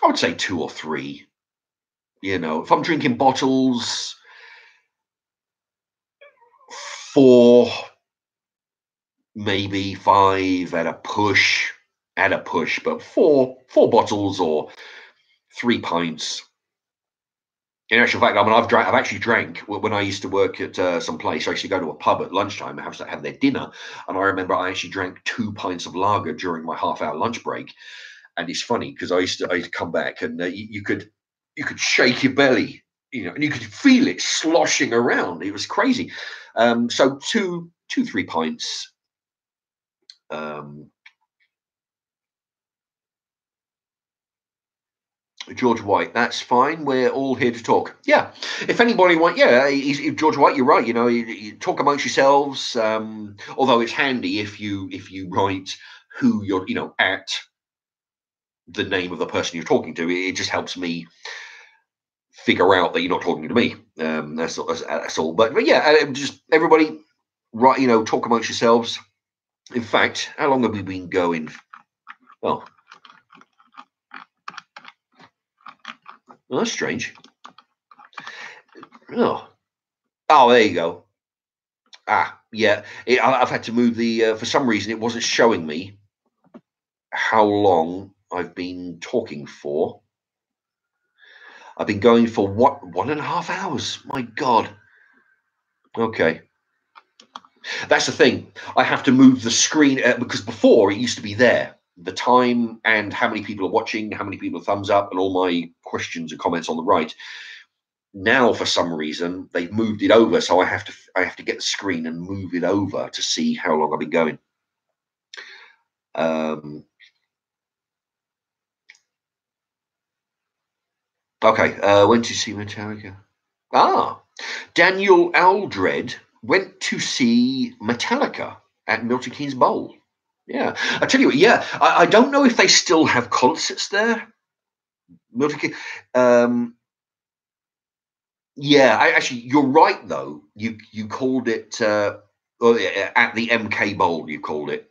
I would say 2 or 3. You know, if I'm drinking bottles, 4, maybe 5 at a push, but four bottles or 3 pints. In actual fact, I mean, I've actually drank when I used to work at some place. I used to go to a pub at lunchtime and have their dinner, and I remember I actually drank 2 pints of lager during my half-hour lunch break. And it's funny because I used to come back and you could shake your belly, you know, and you could feel it sloshing around. It was crazy. So 3 pints. George White, that's fine. We're all here to talk. Yeah, if anybody want, yeah, George White, you're right. You know, you talk amongst yourselves. Although it's handy if you write who you're, you know, at the name of the person you're talking to. It just helps me figure out that you're not talking to me. That's all. But yeah, just everybody, right? You know, talk amongst yourselves. In fact, how long have we been going? Oh, well, that's strange. Oh, oh, there you go. Ah, yeah. I've had to move the. For some reason, it wasn't showing me how long I've been talking for. I've been going for what, 1.5 hours? My God. Okay, that's the thing. I have to move the screen because before it used to be there, the time and how many people are watching, how many people are thumbs up, and all my questions and comments on the right. Now, for some reason, they've moved it over, so I have to get the screen and move it over to see how long I've been going. Okay, went to see Metallica. Ah, Daniel Aldred went to see Metallica at Milton Keynes Bowl. Yeah, I tell you what. Yeah, I don't know if they still have concerts there. Milton Keynes. Yeah, actually, you're right though. You called it at the MK Bowl. You called it.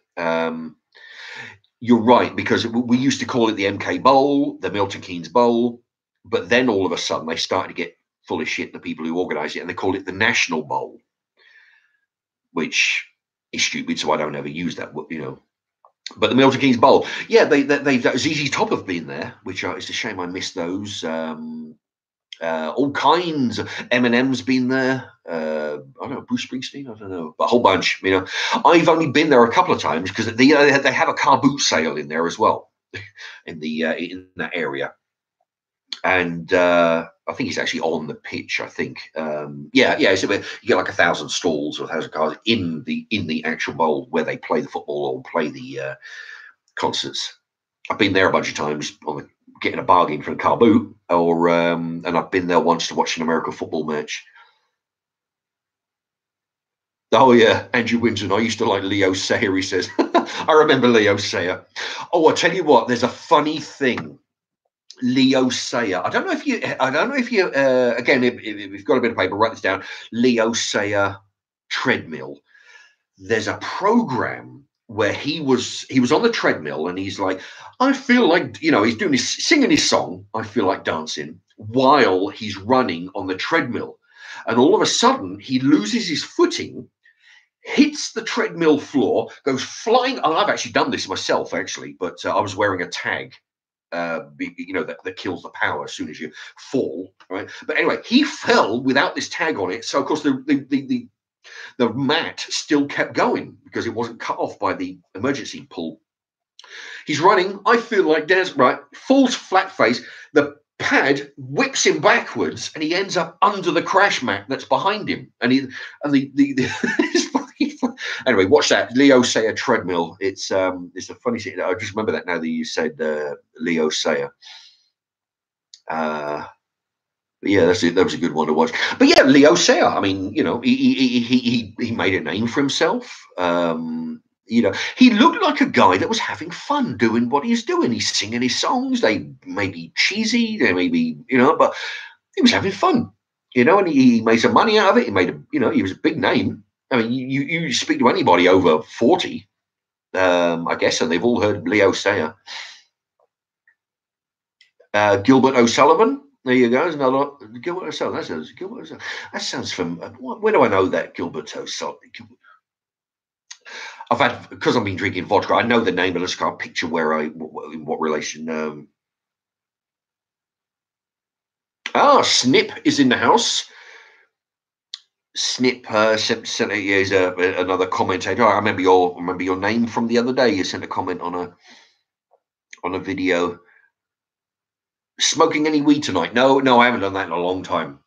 You're right, because we used to call it the MK Bowl, the Milton Keynes Bowl, but then all of a sudden they started to get full of shit, the people who organised it, and they called it the National Bowl, which is stupid. So I don't ever use that, you know. But the Milton Keynes Bowl, yeah, they've ZZ Top have been there, which it's a shame I missed those. All kinds of Eminem's been there. I don't know, Bruce Springsteen. I don't know, but a whole bunch. You know, I've only been there a couple of times because they have a car boot sale in there as well, in that area, and I think it's actually on the pitch. I think, yeah. So you get like 1,000 stalls or 1,000 cars in the actual bowl where they play the football or play the concerts. I've been there a bunch of times on getting a bargain for a car boot, or and I've been there once to watch an American football match. Oh yeah, Andrew Winton. I used to like Leo Sayer. He says, I remember Leo Sayer. Oh, I tell you what, there's a funny thing. Leo Sayer. I don't know if you. Again, if you've got a bit of paper, write this down. Leo Sayer treadmill. There's a program where he was on the treadmill and he's like, I feel like, you know, he's singing his song, I feel like dancing, while he's running on the treadmill. And all of a sudden he loses his footing, hits the treadmill floor, goes flying. And I've actually done this myself, actually, but I was wearing a tag. You know, that kills the power as soon as you fall, right? But anyway, he fell without this tag on it. So of course the mat still kept going because it wasn't cut off by the emergency pull. He's running. I feel like Des, right, falls flat face. The pad whips him backwards, and he ends up under the crash mat that's behind him. And anyway, watch that. Leo Sayer treadmill. It's a funny thing. I just remember that now that you said Leo Sayer. But yeah, that was a good one to watch. But yeah, Leo Sayer. I mean, you know, he made a name for himself. You know, he looked like a guy that was having fun doing what he's doing. He's singing his songs. They may be cheesy, they may be, you know, but he was having fun. You know, and he made some money out of it. He made he was a big name. I mean, you speak to anybody over 40, I guess, and they've all heard Leo Sayer. Gilbert O'Sullivan. There you go. There's another Gilbert O'Sullivan. That sounds from. Where do I know that Gilbert O'Sullivan? I've had, because I've been drinking vodka. I know the name, but I just can't picture in what relation. Snip is in the house. Snip sent is another commentator. I remember your name from the other day. You sent a comment on a video. Smoking any weed tonight? No, I haven't done that in a long time.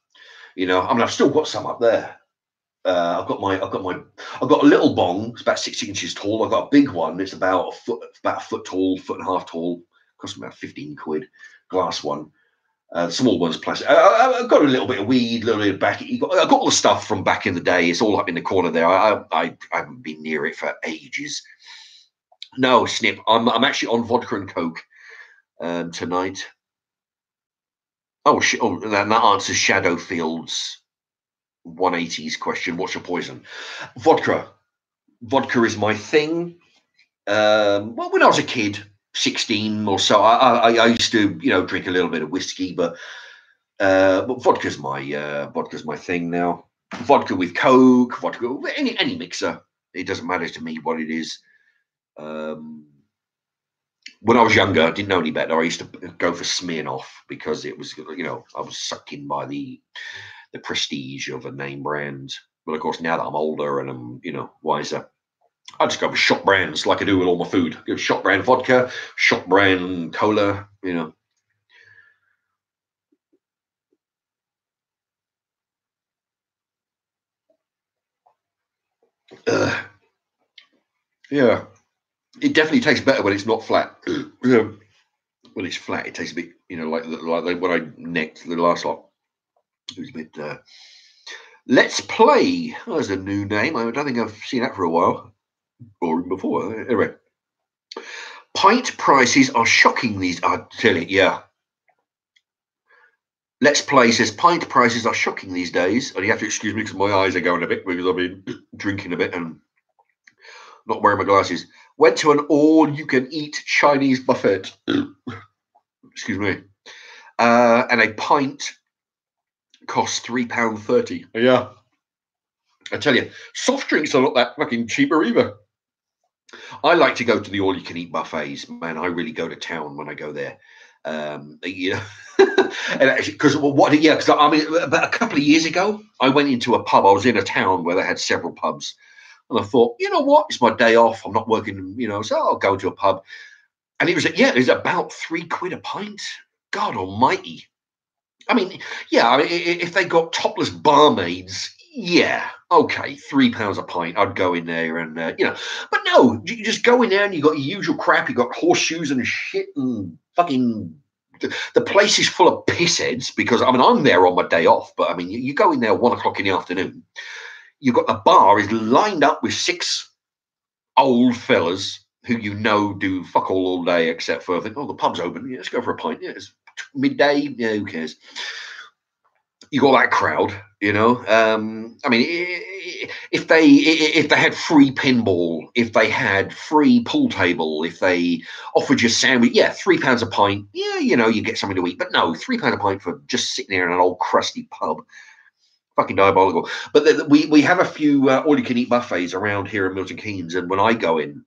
You know, I mean, I've still got some up there. I've got a little bong. It's about 60 inches tall. I've got a big one. It's about a foot tall, foot and a half tall. Cost me about 15 quid. Glass one. Small ones, plastic. I've got a little bit of weed, a little bit of back. I've got all the stuff from back in the day. It's all up in the corner there. I haven't been near it for ages. No, Snip. I'm actually on vodka and coke tonight. Oh, that answers Shadowfield's 180s question. What's your poison? Vodka. Vodka is my thing. Well, when I was a kid, 16 or so, I used to, drink a little bit of whiskey, but vodka's my thing now. Vodka with Coke, vodka, any mixer. It doesn't matter to me what it is. When I was younger, I didn't know any better. I used to go for Smirnoff because it was, I was sucked in by the prestige of a name brand. But of course, now that I'm older and I'm, wiser, I just go for shop brands like I do with all my food. Shop brand vodka, shop brand cola, Yeah, it definitely tastes better when it's not flat. When it's flat, it tastes a bit, like when I necked the last lot. It was a bit. Let's Play. Oh, there's a new name. I don't think I've seen that for a while, or even before. Anyway, pint prices are shocking these. I tell you, yeah. Let's Play says pint prices are shocking these days, and you have to excuse me because my eyes are going a bit because I've been drinking a bit and not wearing my glasses. Went to an all-you-can-eat Chinese buffet. Excuse me. And a pint costs £3.30. Yeah. I tell you, soft drinks are not that fucking cheaper either. I like to go to the all-you-can-eat buffets. Man, I really go to town when I go there. And actually, because I mean, about a couple of years ago, I went into a pub. I was in a town where they had several pubs. And I thought, you know what? It's my day off. I'm not working, so I'll go to a pub. And it was about £3 a pint. God almighty. I mean, if they got topless barmaids, yeah, okay, £3 a pint. I'd go in there and, but no, you just go in there and you got your usual crap. You got horseshoes and shit and fucking. The place is full of pissheads because, I mean, I'm there on my day off, but I mean, you go in there 1 o'clock in the afternoon. You've got the bar is lined up with 6 old fellas who do fuck all day except for think, the pub's open. Yeah, let's go for a pint. Yeah, it's midday. Yeah, who cares? You got that crowd, I mean, if they had free pinball, if they had free pool table, if they offered you a sandwich, yeah, £3 a pint. Yeah, you get something to eat. But no, £3 a pint for just sitting there in an old crusty pub. Fucking diabolical. But we have a few all-you-can-eat buffets around here in Milton Keynes, and when I go in,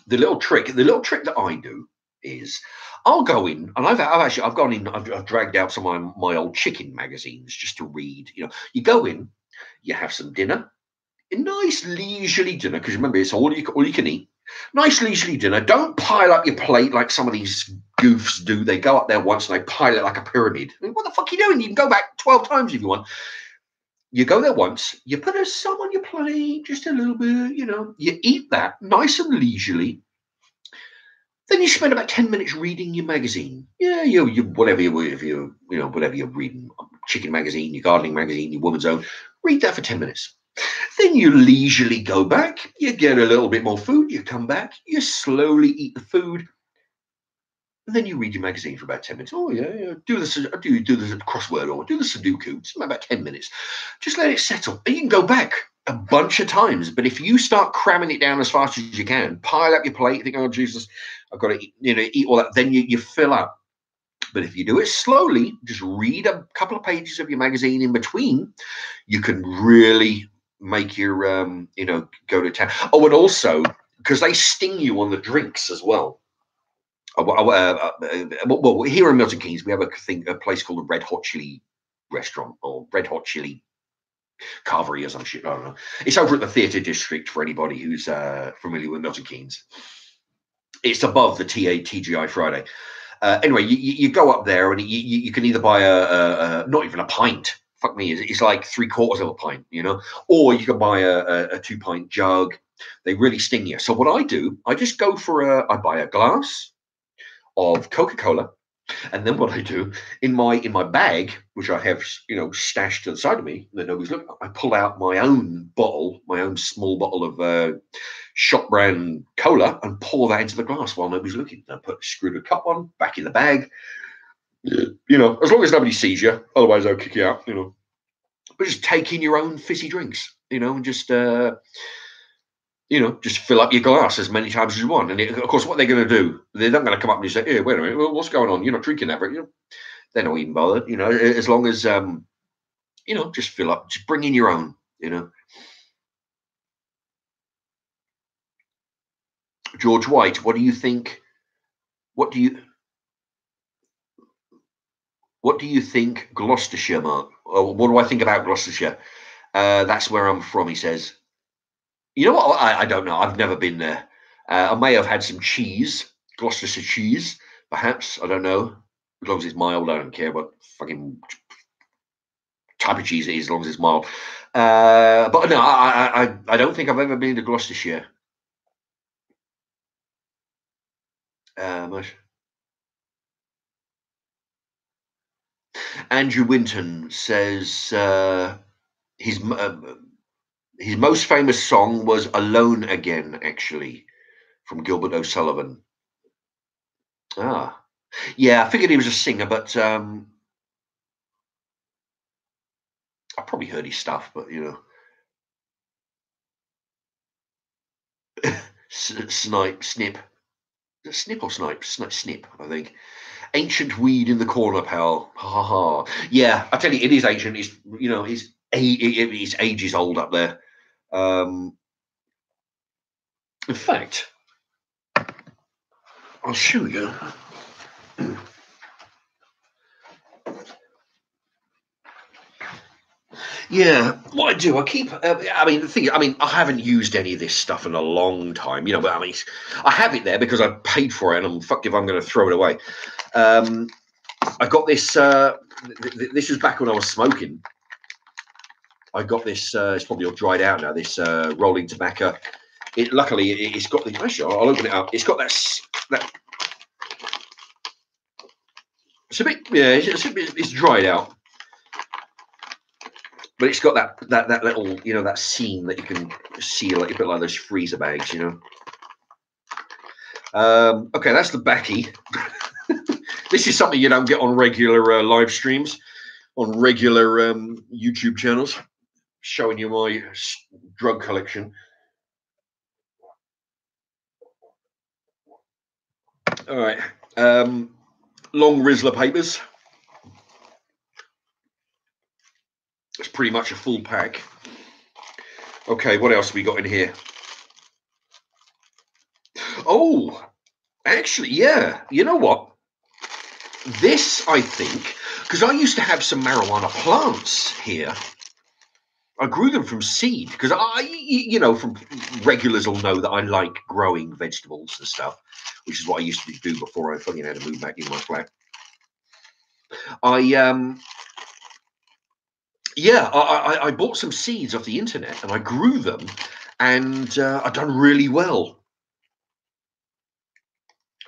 the little trick that I do is I'll go in, and I've gone in. I've dragged out some of my old chicken magazines just to read. You go in, you have some dinner, a nice leisurely dinner because remember it's all you can eat. Nice leisurely dinner. Don't pile up your plate like some of these goofs do. They go up there once and they pile it like a pyramid. I mean, what the fuck are you doing? You can go back 12 times if you want. You go there once, you put some on your plate, just a little bit, you eat that nice and leisurely. Then you spend about 10 minutes reading your magazine. Yeah, whatever you're reading, chicken magazine, your gardening magazine, your woman's own, read that for 10 minutes. Then you leisurely go back, you get a little bit more food, you come back, you slowly eat the food, and then you read your magazine for about 10 minutes. Oh, yeah. Do the crossword or do the Sudoku. It's about 10 minutes. Just let it settle. And you can go back a bunch of times. But if you start cramming it down as fast as you can, pile up your plate, think, oh, Jesus, I've got to eat all that. Then you fill up. But if you do it slowly, just read a couple of pages of your magazine in between, you can really make your, go to town. Oh, and also, because they sting you on the drinks as well. Well, here in Milton Keynes, we have a place called the Red Hot Chili Restaurant or Red Hot Chili Carvery or some shit. I don't know. It's over at the Theatre District for anybody who's familiar with Milton Keynes. It's above the TGI Friday. Anyway, you go up there and you can either buy not even a pint. Fuck me, it's like 3/4 of a pint, or you can buy a 2-pint jug. They really sting you. So what I do, I just go for I buy a glass of Coca-Cola, And then what I do in my bag, which I have, stashed to the side of me that nobody's looking, I pull out my own bottle, my own small bottle of shop brand cola, and pour that into the glass while nobody's looking. I screw the cup on, back in the bag. As long as nobody sees you, otherwise they'll kick you out. But just taking your own fizzy drinks, and just fill up your glass as many times as you want. And of course, what they're going to do, they're not going to come up and say, "Hey, wait a minute, what's going on? You're not drinking that, but they're not even bothered. As long as just fill up, just bring in your own. George White, what do you think? What do you think Gloucestershire, Mark? What do I think about Gloucestershire? That's where I'm from, he says. You know what? I don't know. I've never been there. I may have had some cheese, Gloucestershire cheese, perhaps. I don't know. As long as it's mild, I don't care what fucking type of cheese it is, as long as it's mild. But no, I don't think I've ever been to Gloucestershire. Andrew Winton says his most famous song was "Alone Again," actually, from Gilbert O'Sullivan. Yeah, I figured he was a singer, but I probably heard his stuff, but Snip, Snip or Snipe, Snip, I think. Ancient weed in the corner, pal. Ha ha ha. Yeah, I tell you, it is ancient. His age is old up there. In fact, I'll show you. Yeah, what I do, I keep. I haven't used any of this stuff in a long time, But I have it there because I paid for it, and I'm fucked if I'm going to throw it away. I got this. This was back when I was smoking. I got this. It's probably all dried out now. This rolling tobacco. Luckily, it's got the. Actually, I'll open it up. It's got that. It's a bit. Yeah, it's dried out. But it's got that little, that seam that you can seal, like a bit like those freezer bags, Okay, that's the backy. This is something you don't get on regular live streams, on regular YouTube channels, showing you my drug collection. All right, long Rizzler papers. It's pretty much a full pack. Okay, what else have we got in here? Oh, actually, yeah. You know what? This, I think, because I used to have some marijuana plants here. I grew them from seed because from regulars will know that I like growing vegetables and stuff, which is what I used to do before I fucking had to move back in my flat. I bought some seeds off the internet and I grew them, and I've done really well.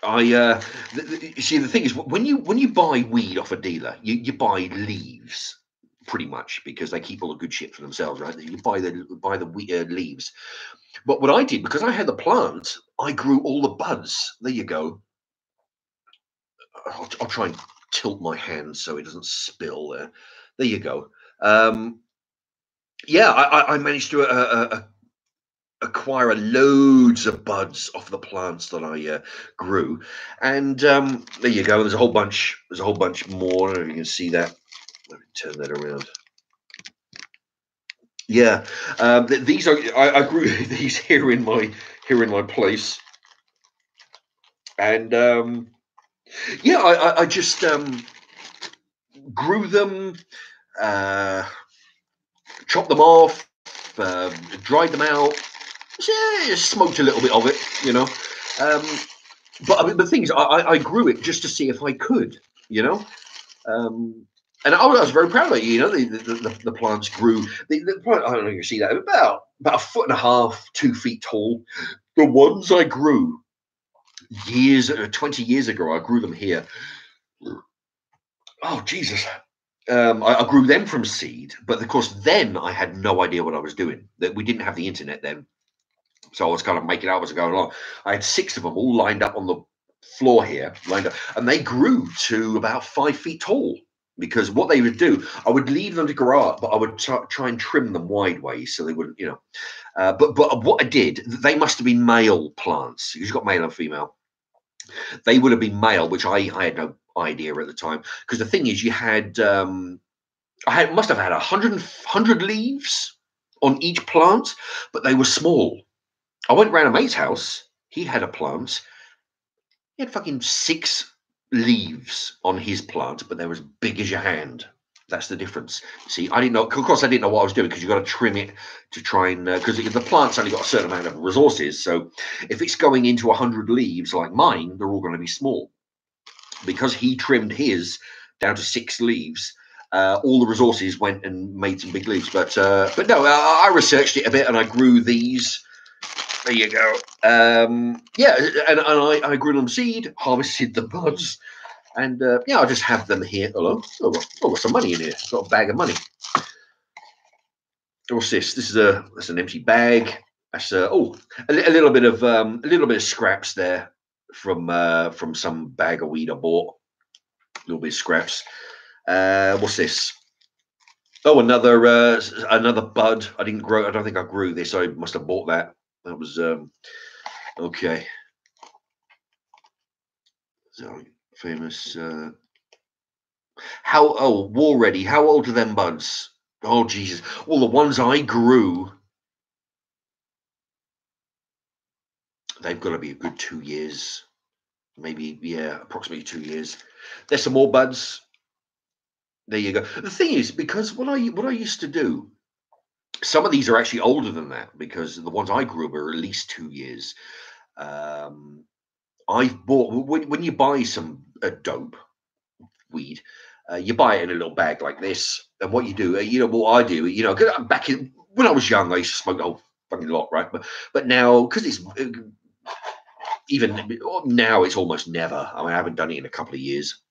See, the thing is, when you buy weed off a dealer, you buy leaves pretty much because they keep all the good shit for themselves, right? You buy the leaves. But what I did, because I had the plant, I grew all the buds. There you go. I'll try and tilt my hand so it doesn't spill there. There you go. I managed to acquire loads of buds off the plants that I grew, and there you go. There's a whole bunch. There's a whole bunch more. I don't know if you can see that. Let me turn that around. Yeah, these are. I grew these here in my place, and I just grew them, chopped them off, dried them out. Yeah, smoked a little bit of it, But the thing is, I grew it just to see if I could, And I was very proud of it. The plants grew. The plant, I don't know if you see that, about 1.5 feet, 2 feet tall. The ones I grew 20 years ago, I grew them here. Oh Jesus. I grew them from seed, but of course, then I had no idea what I was doing. That we didn't have the internet then, so I was kind of making out as I going along. I had 6 of them all lined up on the floor here, lined up, and they grew to about 5 feet tall. Because what they would do, I would leave them to grow up, but I would try and trim them wide ways so they wouldn't, but what I did, they must have been male plants. You've got male and female. They would have been male, which I had no idea at the time. Because the thing is, you had must have had 100 leaves on each plant, but they were small. I went round a mate's house. He had a plant. He had fucking 6 leaves on his plant, but they're as big as your hand. That's the difference. See, I didn't know. Of course, I didn't know what I was doing because you've got to trim it to try and because the plant's only got a certain amount of resources. So if it's going into 100 leaves like mine, they're all going to be small. Because he trimmed his down to 6 leaves, all the resources went and made some big leaves. But no, I researched it a bit and I grew these. There you go. Yeah, and I grew them seed, harvested the buds, and yeah, I just have them here. Hello, got some money in here. Got a bag of money. What's this? That's an empty bag. That's a little bit of scraps there from some bag of weed I bought. A little bit of scraps. What's this? Oh, another bud. I didn't grow. I don't think I grew this. I must have bought that. That was okay. So famous. War ready. How old are them buds? Oh Jesus! Well, the ones I grew, they've got to be a good 2 years, maybe. Yeah, approximately 2 years. There's some more buds. There you go. The thing is, because what I used to do, some of these are actually older than that because the ones I grew were at least 2 years. Um, I've bought when you buy some dope weed, you buy it in a little bag like this, and what you do, what I do, 'cause back in when I was young, I used to smoke the whole fucking lot, right? But now, because it's even now, it's almost never. I mean, I haven't done it in a couple of years.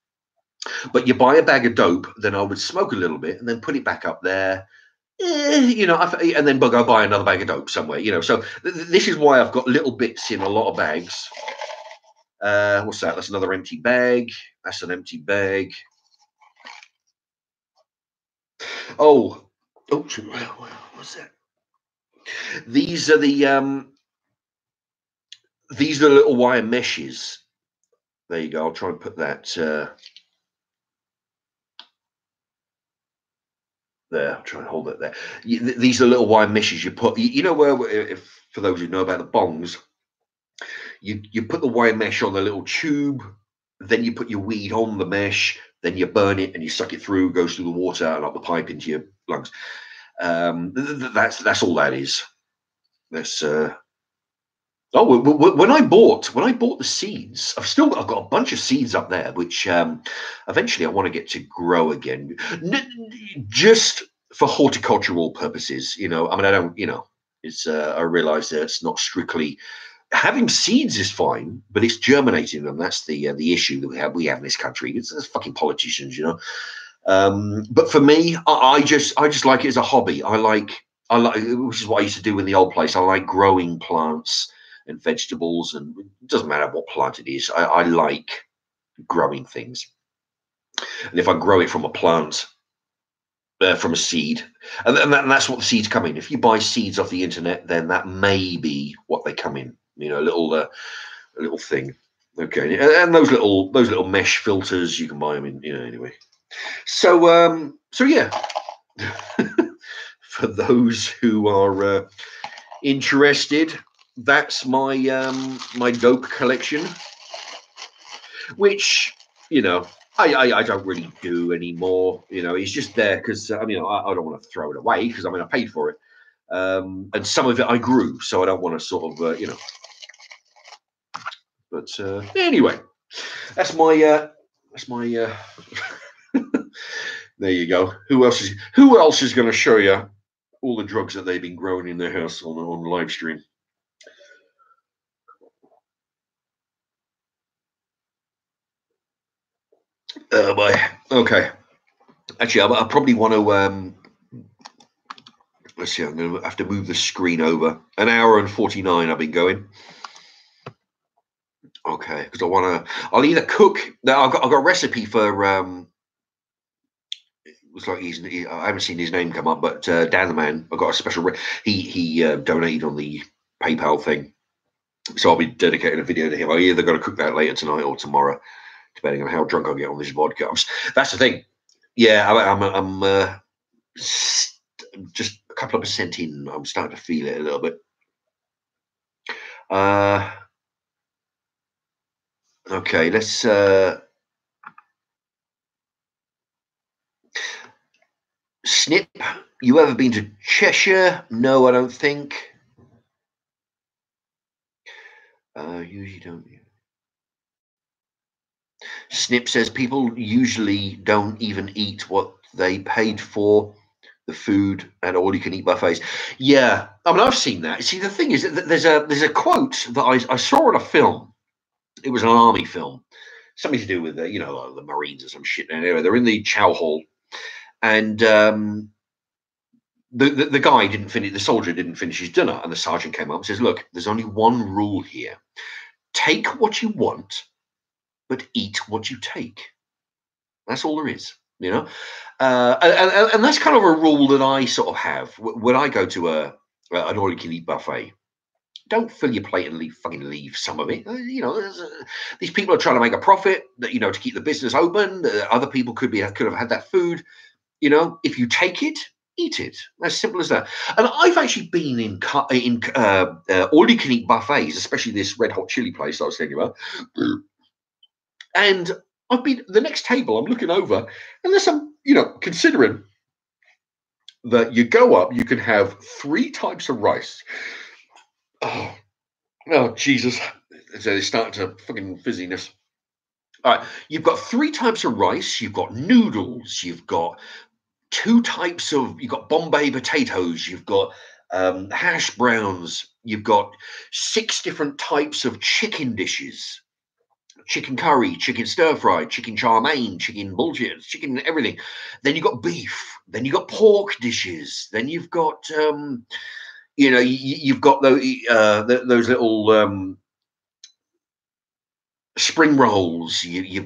But you buy a bag of dope, then I would smoke a little bit and then put it back up there. And then go buy another bag of dope somewhere. So this is why I've got little bits in a lot of bags. What's that? That's another empty bag. That's an empty bag. Oh, what's that? These are the little wire meshes. There you go. I'll try and put that there. I'll try and hold it there. These are little wire meshes you put. You know where, if for those who know about the bongs, you put the wire mesh on the little tube, then you put your weed on the mesh, then you burn it and you suck it through, goes through the water and up the pipe into your lungs. That's all that is. That's when I bought the seeds, I've got a bunch of seeds up there, which eventually I want to get to grow again, just for horticultural purposes. I mean, I don't, it's I realise that it's not strictly having seeds is fine, but it's germinating them. That's the issue that we have in this country. It's fucking politicians. But for me, I just like it as a hobby. I like, which is what I used to do in the old place. I like growing plants and vegetables, and it doesn't matter what plant it is. I like growing things, and if I grow it from a plant, from a seed, and that's what the seeds come in. If you buy seeds off the internet, then that may be what they come in. A little thing. Okay, and those little mesh filters, you can buy them in. Anyway. So yeah. For those who are interested, that's my my dope collection, which I don't really do anymore. It's just there because I don't want to throw it away because I paid for it, and some of it I grew, so I don't want to sort of But anyway, that's my there you go. Who else is going to show you all the drugs that they've been growing in their house on live stream? Oh boy. Okay. Actually, I probably want to. Let's see. I'm going to have to move the screen over. An hour and 49. I've been going. Okay, because I want to. I'll either cook. Now I've got a recipe for. Looks like I haven't seen his name come up, but Dan the Man. I've got a special. He donated on the PayPal thing, so I'll be dedicating a video to him. I either got to cook that later tonight or tomorrow, depending on how drunk I get on this vodka. That's the thing. Yeah, I'm just a couple of percent in. I'm starting to feel it a little bit. Okay, let's. Snip, you ever been to Cheshire? No, I don't think. Usually don't. Snip says people usually don't even eat what they paid for, the food and all you can eat buffets. Yeah, I mean I've seen that. See, the thing is that there's a quote that I saw in a film. It was an army film, something to do with like the Marines or some shit. Anyway, they're in the chow hall, and the guy didn't finish. The soldier didn't finish his dinner, and the sergeant came up and says, "Look, there's only one rule here: take what you want, but eat what you take. That's all there is." And that's kind of a rule that I sort of have when I go to an all-you-can-eat buffet. Don't fill your plate and leave some of it. These people are trying to make a profit. To keep the business open. Other people could have had that food. If you take it, eat it. As simple as that. And I've actually been in all-you-can-eat buffets, especially this red hot chili place I was thinking about. And I've been the next table. I'm looking over, and there's some, considering that you go up, you can have 3 types of rice. Oh, Jesus! So they start to fucking fizziness. All right, you've got 3 types of rice. You've got noodles. You've got 2 types of. You've got Bombay potatoes. You've got hash browns. You've got 6 different types of chicken dishes. Chicken curry, chicken stir fry, chicken chow mein, chicken bullshit, chicken everything. Then you've got beef. Then you've got pork dishes. Then you've got, you've got those little spring rolls. You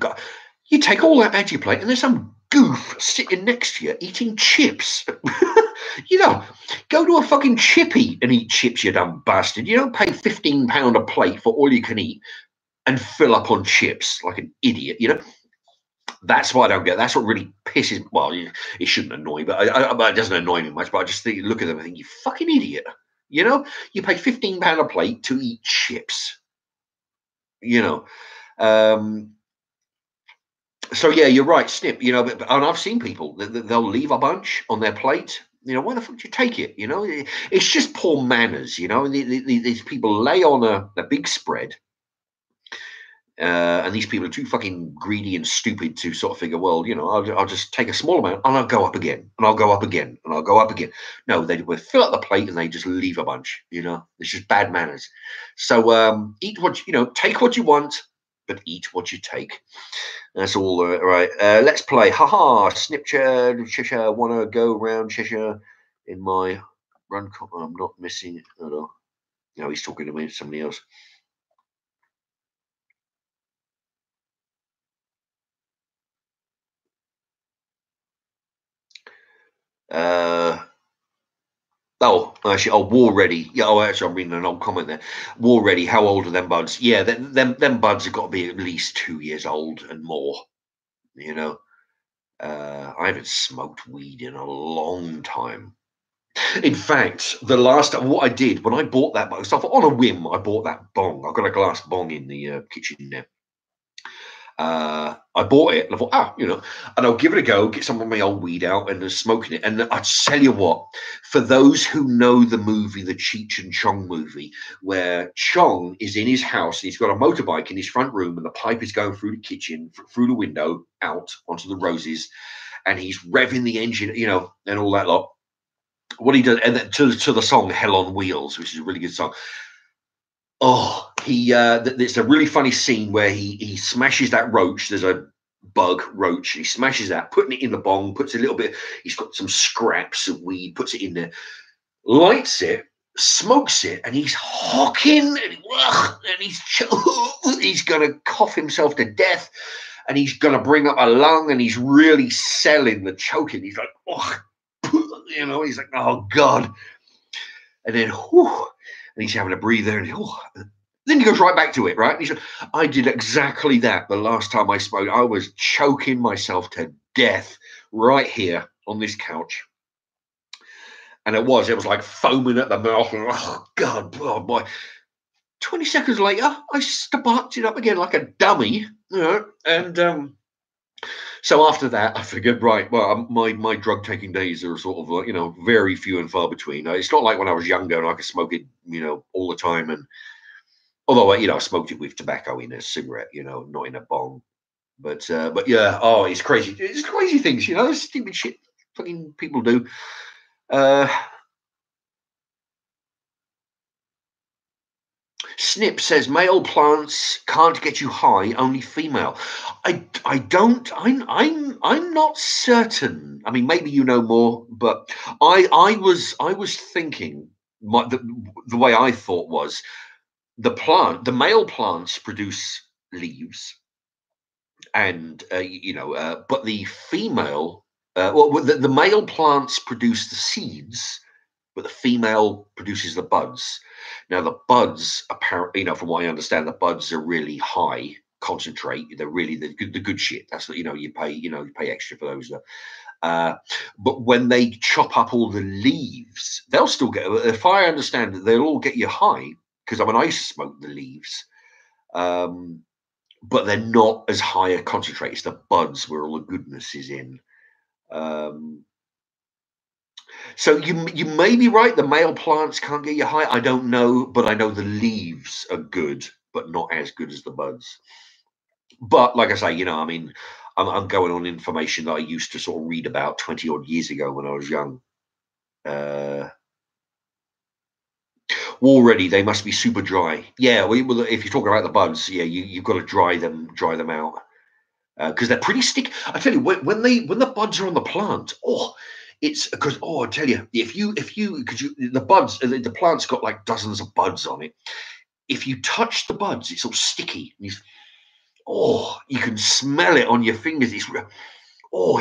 take all that back to your plate, and there's some goof sitting next to you eating chips. Go to a fucking chippy and eat chips, you dumb bastard. You don't pay £15 a plate for all you can eat and fill up on chips like an idiot. That's what I don't get. That's what really pisses. Well, it shouldn't annoy me, but it doesn't annoy me much. But I just look at them and think, you fucking idiot. You pay £15 a plate to eat chips. So yeah, you're right, Snip. And I've seen people they'll leave a bunch on their plate. Why the fuck do you take it? It's just poor manners. These people lay on a big spread. And these people are too fucking greedy and stupid to sort of figure, well, I'll just take a small amount and I'll go up again and I'll go up again and I'll go up again. No, they will fill up the plate and they just leave a bunch. It's just bad manners. So eat take what you want, but eat what you take. That's all right. Let's play. Haha, Snipchat, Cheshire, wanna go around Cheshire in my run. I'm not missing it. Oh, no, he's talking to me, somebody else. War Ready. Yeah, actually, I'm reading an old comment there. War Ready. How old are them buds? Yeah, them buds have got to be at least 2 years old and more. I haven't smoked weed in a long time. In fact, the last what I did when I bought that bong, so on a whim, I bought that bong. I've got a glass bong in the kitchen there. I bought it and I thought, and I'll give it a go, get some of my old weed out and smoking it. And I tell you what, for those who know the movie, the Cheech and Chong movie, where Chong is in his house and he's got a motorbike in his front room and the pipe is going through the kitchen, through the window, out onto the roses, and he's revving the engine, and all that lot. What he does, and then to the song Hell on Wheels, which is a really good song. Oh, it's a really funny scene where he smashes that roach. There's a bug, roach. He smashes that, putting it in the bong, puts a little bit, he's got some scraps of weed, puts it in there, lights it, smokes it, and he's hocking, and he's going to cough himself to death, and he's going to bring up a lung, and he's really selling the choking. He's like, oh, you know, he's like, oh God. And then, whew, and he's having a breather, and then he goes right back to it, right? And he said, I did exactly that the last time I smoked. I was choking myself to death right here on this couch. And it was like foaming at the mouth. And, oh, God, oh, boy. 20 seconds later, I sparked it up again like a dummy. You know? And so after that, I figured, right, well, my drug-taking days are sort of like, you know, very few and far between. It's not like when I was younger and I could smoke it, you know, all the time. And although, you know, I smoked it with tobacco in a cigarette, you know, not in a bong. But yeah, oh, it's crazy. It's crazy things, you know, stupid shit fucking people do. Snip says male plants can't get you high, only female. I'm not certain. I mean, maybe you know more, but I was thinking the way I thought was the male plants produce leaves, and but the female, the male plants produce the seeds, but the female produces the buds. Now the buds, apparently, you know, from what I understand, the buds are really high concentrate. They're really the good shit. That's what, you know, you pay extra for those. But when they chop up all the leaves, they'll still get. If I understand it, they'll all get you high because I mean I used to smoke the leaves. But they're not as high a concentrate. It's the buds where all the goodness is in. So you may be right. The male plants can't get you high. I don't know, but I know the leaves are good, but not as good as the buds. But like I say, you know, I mean, I'm going on information that I used to sort of read about 20 odd years ago when I was young. Already they must be super dry. Yeah, well, if you're talking about the buds, yeah, you've got to dry them out because they're pretty sticky. I tell you, when the buds are on the plant, it's because I tell you, if you because the buds, the plant's got like dozens of buds on it. If you touch the buds, it's all sticky. And you can smell it on your fingers. It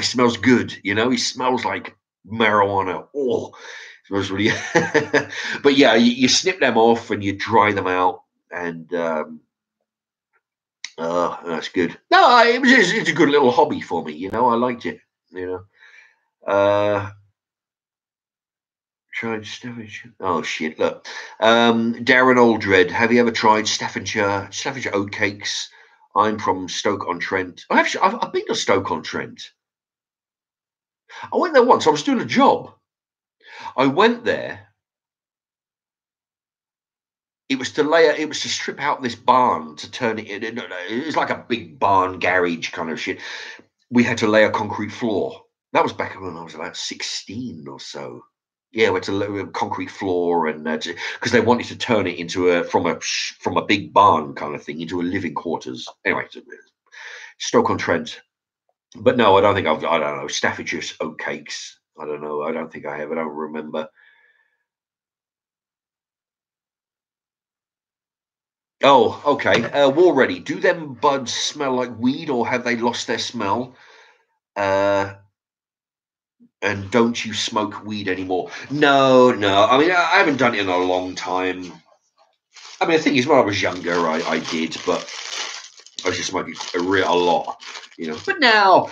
smells good. You know, it smells like marijuana. It smells really. But yeah, you snip them off and you dry them out, and that's good. No, it's a good little hobby for me. You know, I liked it. You know. Tried Staffordshire. Oh shit! Look, Darren Aldred. Have you ever tried Staffordshire oatcakes? I'm from Stoke-on-Trent. I've been to Stoke-on-Trent. I went there once. I was doing a job. I went there. It was to strip out this barn to turn it in. It was like a big barn garage kind of shit. We had to lay a concrete floor. That was back when I was about 16 or so. Yeah, we had to lay a concrete floor, and because they wanted to turn it into from a big barn kind of thing into a living quarters. Anyway, Stoke-on-Trent. But no, I don't think I don't know, Staffordshire oatcakes. I don't know. I don't think I have. I don't remember. Oh, okay. War ready. Do them buds smell like weed, or have they lost their smell? And don't you smoke weed anymore? No. I mean, I haven't done it in a long time. I mean, the thing is, when I was younger, I did, but I was just smoking a lot, you know. But now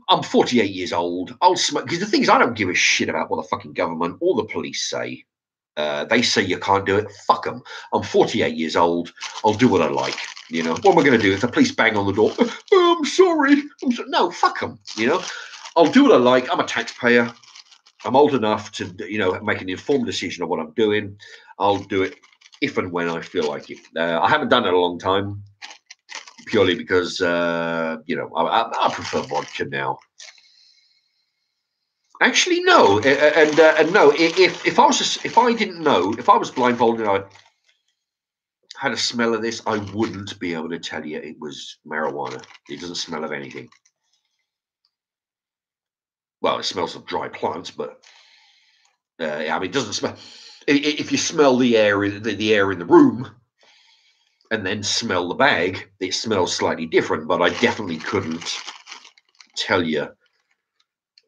I'm 48 years old. I'll smoke because the thing is, I don't give a shit about what the fucking government or the police say. They say you can't do it. Fuck them. I'm 48 years old. I'll do what I like. You know, what am I going to do if the police bang on the door? Oh, I'm sorry. No, fuck them. You know, I'll do what I like. I'm a taxpayer. I'm old enough to, you know, make an informed decision of what I'm doing. I'll do it if and when I feel like it. I haven't done it in a long time, purely because, you know, I prefer vodka now. Actually, no, and no. If I didn't know, if I was blindfolded, had a smell of this, I wouldn't be able to tell you it was marijuana. It doesn't smell of anything. Well, it smells of dry plants, but I mean, it doesn't smell. If you smell the air, the air in the room, and then smell the bag, it smells slightly different. But I definitely couldn't tell you.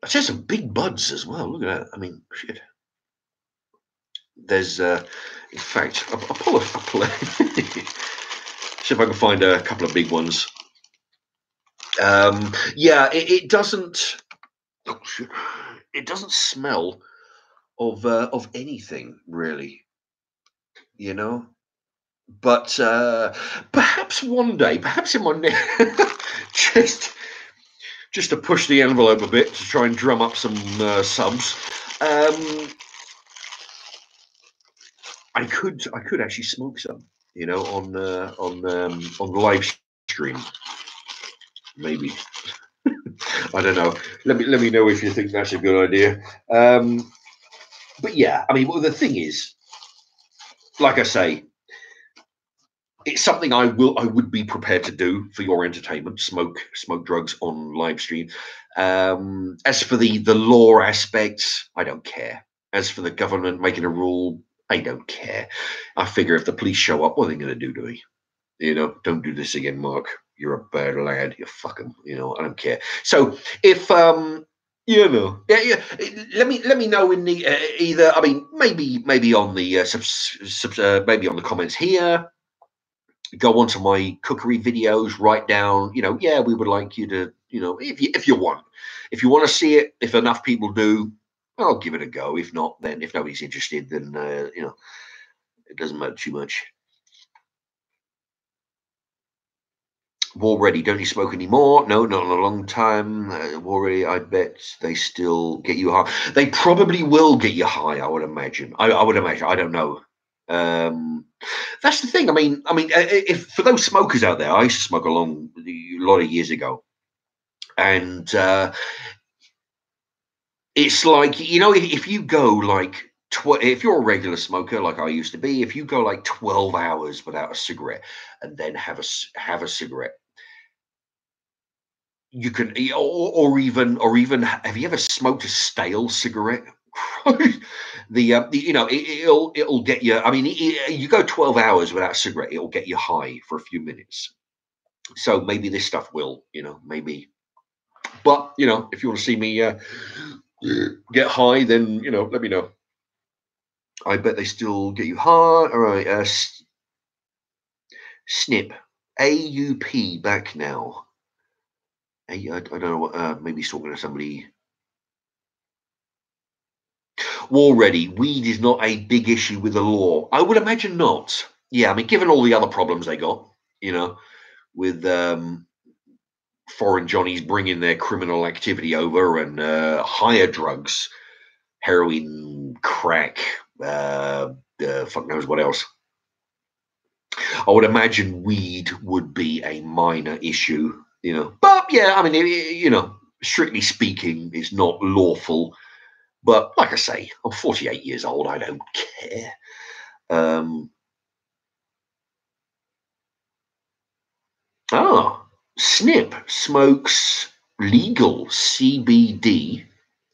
I said some big buds as well. Look at that. I mean, shit. There's, in fact, I'll pull see if I can find a couple of big ones. Yeah, it doesn't. Oh, shit. It doesn't smell of anything really, you know. But perhaps one day, perhaps in my just just to push the envelope a bit to try and drum up some subs. I could actually smoke some, you know, on the live stream, maybe. I don't know. Let me know if you think that's a good idea. But yeah, I mean, well, the thing is, like I say, it's something I would be prepared to do for your entertainment. Smoke drugs on live stream. As for the law aspects, I don't care. As for the government making a rule, I don't care. I figure if the police show up, what are they going to do to me? You know, don't do this again, Mark. You're a bad lad. You fuck 'em. You know, I don't care. So if you know, yeah. Let me know in the either. I mean, maybe on the maybe on the comments here. Go onto my cookery videos. Write down. You know, yeah, we would like you to. You know, if you want to see it. If enough people do, I'll give it a go. If not, then if nobody's interested, then you know, it doesn't matter too much. War Ready, don't you smoke anymore? No, not in a long time. War Ready, I bet they still get you high. They probably will get you high, I would imagine. I would imagine. I don't know. That's the thing. If for those smokers out there, I used to smoke a lot of years ago, and it's like, you know, if you go like if you're a regular smoker like I used to be, if you go like 12 hours without a cigarette and then have a cigarette, you can, or even have you ever smoked a stale cigarette? The you know, it'll get you. I mean, you go 12 hours without a cigarette, it'll get you high for a few minutes. So maybe this stuff will, you know, maybe. But you know, if you want to see me get high, then you know, let me know. I bet they still get you high. All right, Snip, AUP back now. I don't know what. Maybe he's talking to somebody. War Ready, weed is not a big issue with the law. I would imagine not. Yeah, I mean, given all the other problems they got, you know, with foreign Johnnies bringing their criminal activity over and higher drugs, heroin, crack, fuck knows what else. I would imagine weed would be a minor issue, you know. But yeah, I mean, you know, strictly speaking, it's not lawful. But like I say, I'm 48 years old. I don't care. Um, Snip smokes legal CBD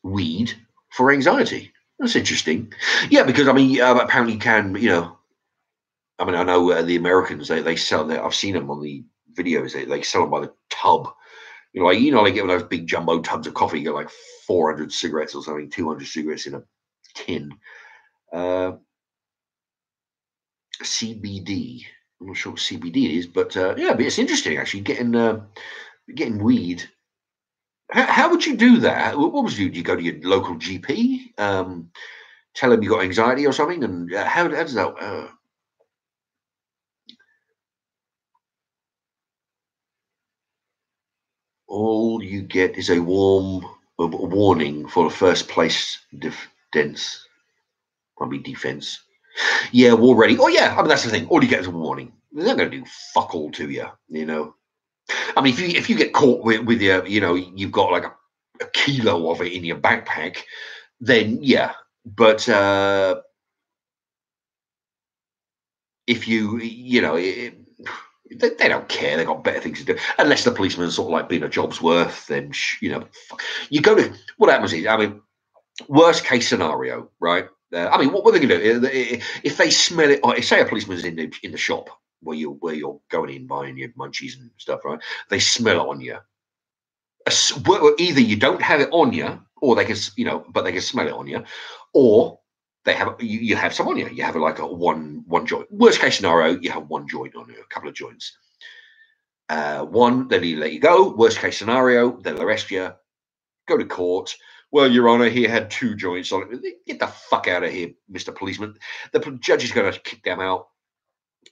weed for anxiety. That's interesting. Yeah, because I mean, apparently you can, you know, I mean, I know the Americans, they sell that. I've seen them on the videos. They sell them by the tub. You know, they get one of those big jumbo tubs of coffee. You get like 400 cigarettes or something, 200 cigarettes in a tin. Uh, CBD. I'm not sure what CBD is, but yeah, but it's interesting actually getting weed. How would you do that? What would you do? Do you go to your local GP, tell him you got anxiety or something, and how does that? All you get is a warning for the first place defense, probably defense. Yeah, War Ready. Oh yeah, I mean that's the thing. All you get is a warning. They're not going to do fuck all to you, you know. I mean, if you get caught with your, you know, you've got like a kilo of it in your backpack, then yeah. But if you know, they don't care. They got better things to do. Unless the policeman sort of like being a job's worth, then you know, you go to what happens is, I mean, worst case scenario, right? I mean, what are they going to do if they smell it? Or say a policeman's in the shop where you're going in buying your munchies and stuff, right? They smell it on you. Either you don't have it on you, or they can, you know, but they can smell it on you, or they have you have some on you. You have like a one joint. Worst case scenario, you have one joint on you, a couple of joints. One, then you let you go. Worst case scenario, they'll arrest you, go to court. Well, Your Honour, he had two joints on it. Get the fuck out of here, Mr. Policeman. The judge is going to kick them out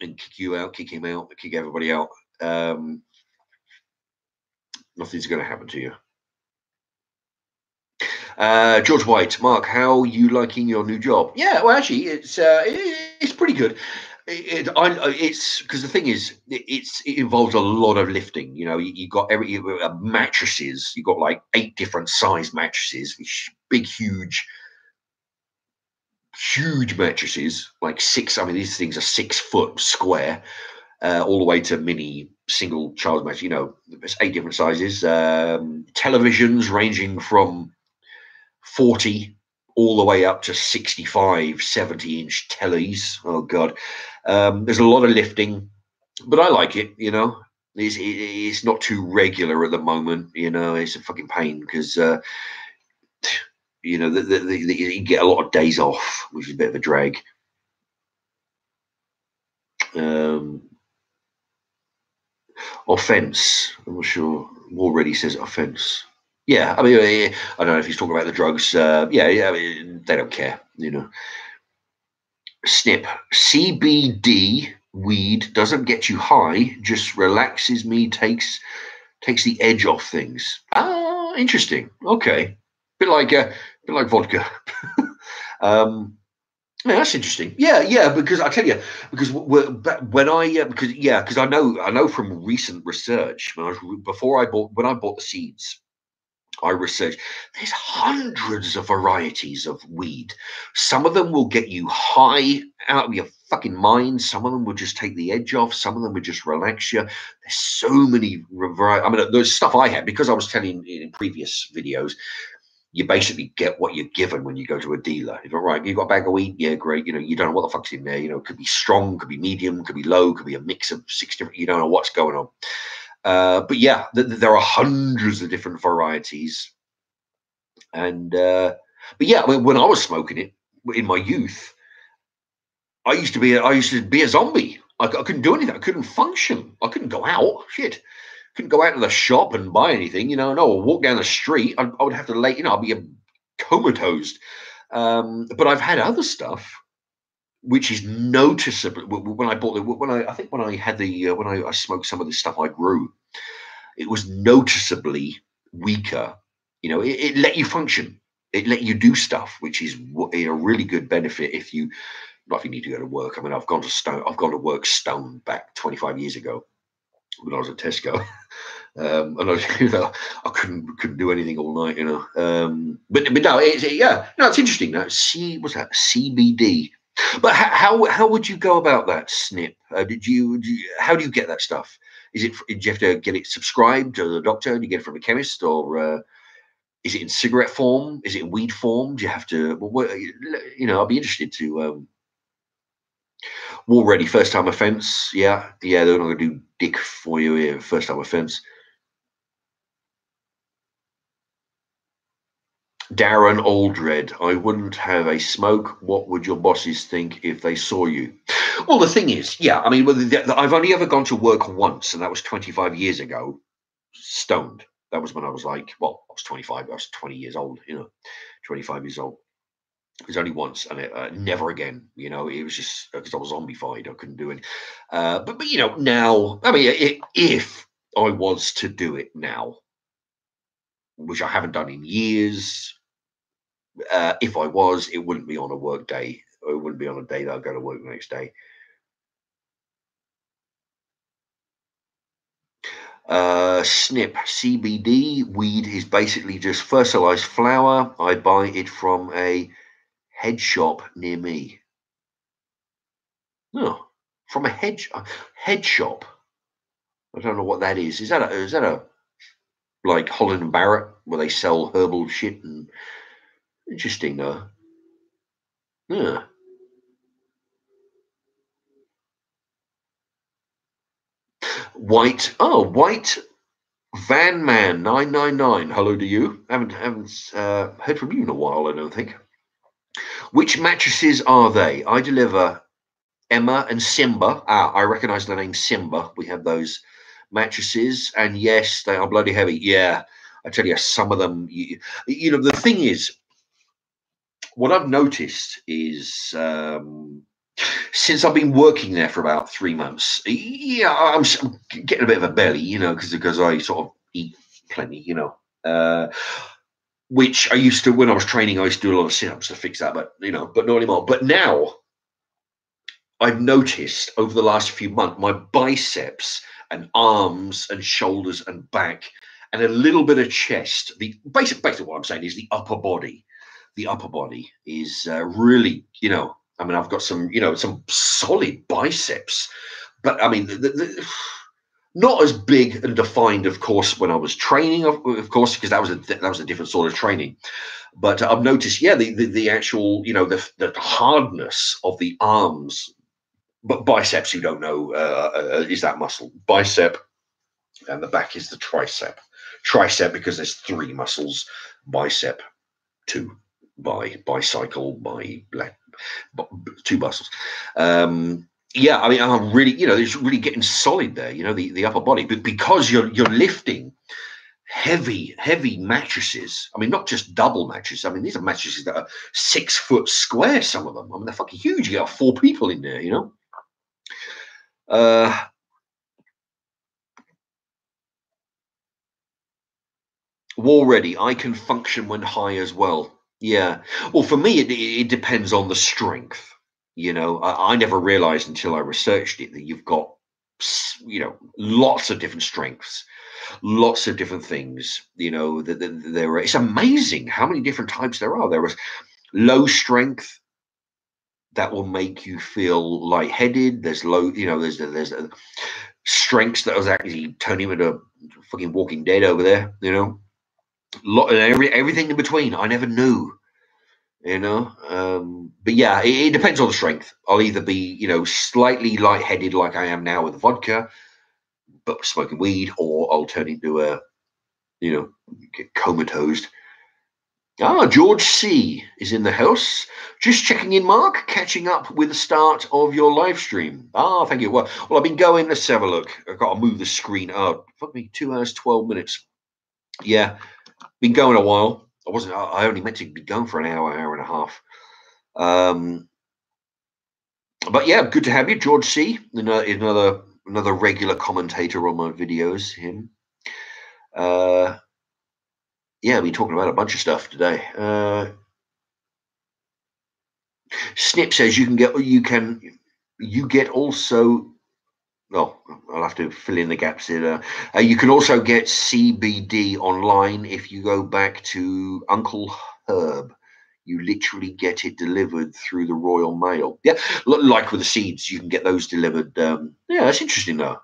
and kick you out, kick him out, kick everybody out. Nothing's going to happen to you. George White, Mark, how are you liking your new job? Yeah, well, actually, it's pretty good. It's because the thing is, it involves a lot of lifting. You know, you got mattresses. You got like 8 different size mattresses, big, huge mattresses, like 6. I mean, these things are 6 foot square, all the way to mini single child mattress. You know, there's 8 different sizes. Televisions ranging from 40 all the way up to 65, 70-inch tellies. Oh God, there's a lot of lifting, but I like it. You know, it's not too regular at the moment. You know, it's a fucking pain because you know you get a lot of days off, which is a bit of a drag. Offense. I'm not sure. Already says offense. Yeah, I mean, I don't know if he's talking about the drugs. Yeah, I mean, they don't care, you know. Snip. CBD weed doesn't get you high, just relaxes me, takes the edge off things. Ah, interesting. Okay, bit like vodka. Yeah, that's interesting. Yeah, because I tell you, because when I because I know from recent research when I bought the seeds, I researched. There's hundreds of varieties of weed. Some of them will get you high out of your fucking mind. Some of them will just take the edge off. Some of them will just relax you. There's so many varieties. I mean, there's stuff I had because I was telling in previous videos. You basically get what you're given when you go to a dealer. If you're right, you've got a bag of weed, yeah, great. You know, you don't know what the fuck's in there. You know, it could be strong, could be medium, could be low, could be a mix of 6 different. You don't know what's going on. But yeah, there are hundreds of different varieties. And but yeah, when I was smoking it in my youth, I used to be a zombie. I couldn't do anything. I couldn't function. I couldn't go out. Shit. Couldn't go out to the shop and buy anything, you know. No, or walk down the street. I would have to lay, you know, I'd be comatose. But I've had other stuff which is noticeable. When I bought when I smoked some of the stuff I grew, it was noticeably weaker. You know, it let you function. It let you do stuff, which is a really good benefit if you, not if you need to go to work. I mean, I've gone to work stoned back 25 years ago when I was at Tesco. And I, you know, I couldn't do anything all night, you know. But no, it's interesting. That what's that CBD? But how would you go about that, Snip? How do you get that stuff? Do you have to get it subscribed to the doctor? Do you get it from a chemist, or is it in cigarette form? Is it in weed form? Do you have to? Well, you know, I'll be interested to. War ready, first time offence. Yeah, they're not going to do dick for you here. First time offence. Darren Aldred, I wouldn't have a smoke. What would your bosses think if they saw you? Well, the thing is, yeah, I mean, I've only ever gone to work once, and that was 25 years ago, stoned. That was when I was like, well, I was 25, I was 20 years old, you know, 25 years old. It was only once, and never again. You know, it was just because I was zombified. I couldn't do it. But you know, now, I mean, if I was to do it now, which I haven't done in years, if I was, it wouldn't be on a work day. It wouldn't be on a day that I go to work the next day. Snip CBD weed is basically just fertilized flower. I buy it from a head shop near me. Oh, from a head shop. I don't know what that is. Is that a like Holland and Barrett where they sell herbal shit? And interesting though. Yeah. White Van Man 999. Hello to you. Haven't heard from you in a while. I don't think. Which mattresses are they? I deliver Emma and Simba. I recognise the name Simba. We have those mattresses, and yes, they are bloody heavy. Yeah, I tell you, some of them. You know, the thing is, what I've noticed is since I've been working there for about 3 months, yeah, I'm getting a bit of a belly, you know, because I sort of eat plenty, you know. Which I used to, when I was training, I used to do a lot of sit-ups to fix that, but you know, but not anymore. But now I've noticed over the last few months, my biceps and arms and shoulders and back and a little bit of chest. Basically what I'm saying is the upper body. The upper body is really, you know, I mean, I've got some, you know, some solid biceps, but I mean, not as big and defined, of course, when I was training, of course, because that was a different sort of training. But I've noticed, yeah, the actual, you know, the hardness of the arms. But biceps, you don't know, is that muscle. Bicep, and the back is the tricep. Tricep because there's 3 muscles. Bicep, 2. Bicycle, 2 muscles. Yeah, I mean, I'm really, you know, it's really getting solid there. You know, the upper body, but because you're lifting heavy mattresses. I mean, not just double mattresses. I mean, these are mattresses that are 6 foot square. Some of them. I mean, they're fucking huge. You got 4 people in there. You know. War ready. I can function when high as well. Yeah. Well, for me, it depends on the strength. You know, I never realized until I researched it that you've got, you know, lots of different strengths, lots of different things. You know, it's amazing how many different types there are. There is low strength that will make you feel lightheaded. There's low, you know, there's strengths that was actually turning into fucking Walking Dead over there. You know. Everything in between. I never knew, you know. But yeah, it depends on the strength. I'll either be, you know, slightly lightheaded like I am now with vodka, but smoking weed, or I'll turn into a, you know, get comatose. George C is in the house. Just checking in, Mark. Catching up with the start of your live stream. Thank you. Well, I've been going. Let's have a look. I've got to move the screen. Fuck me, 2 hours, 12 minutes. Yeah. Been going a while. I only meant to be going for an hour and a half. But yeah, good to have you, George C. Another regular commentator on my videos. Him. Yeah, we're talking about a bunch of stuff today. Snip says you get also. Well, I'll have to fill in the gaps here. You can also get CBD online if you go back to Uncle Herb. You literally get it delivered through the Royal Mail. Yeah, like with the seeds, you can get those delivered. Yeah, that's interesting though.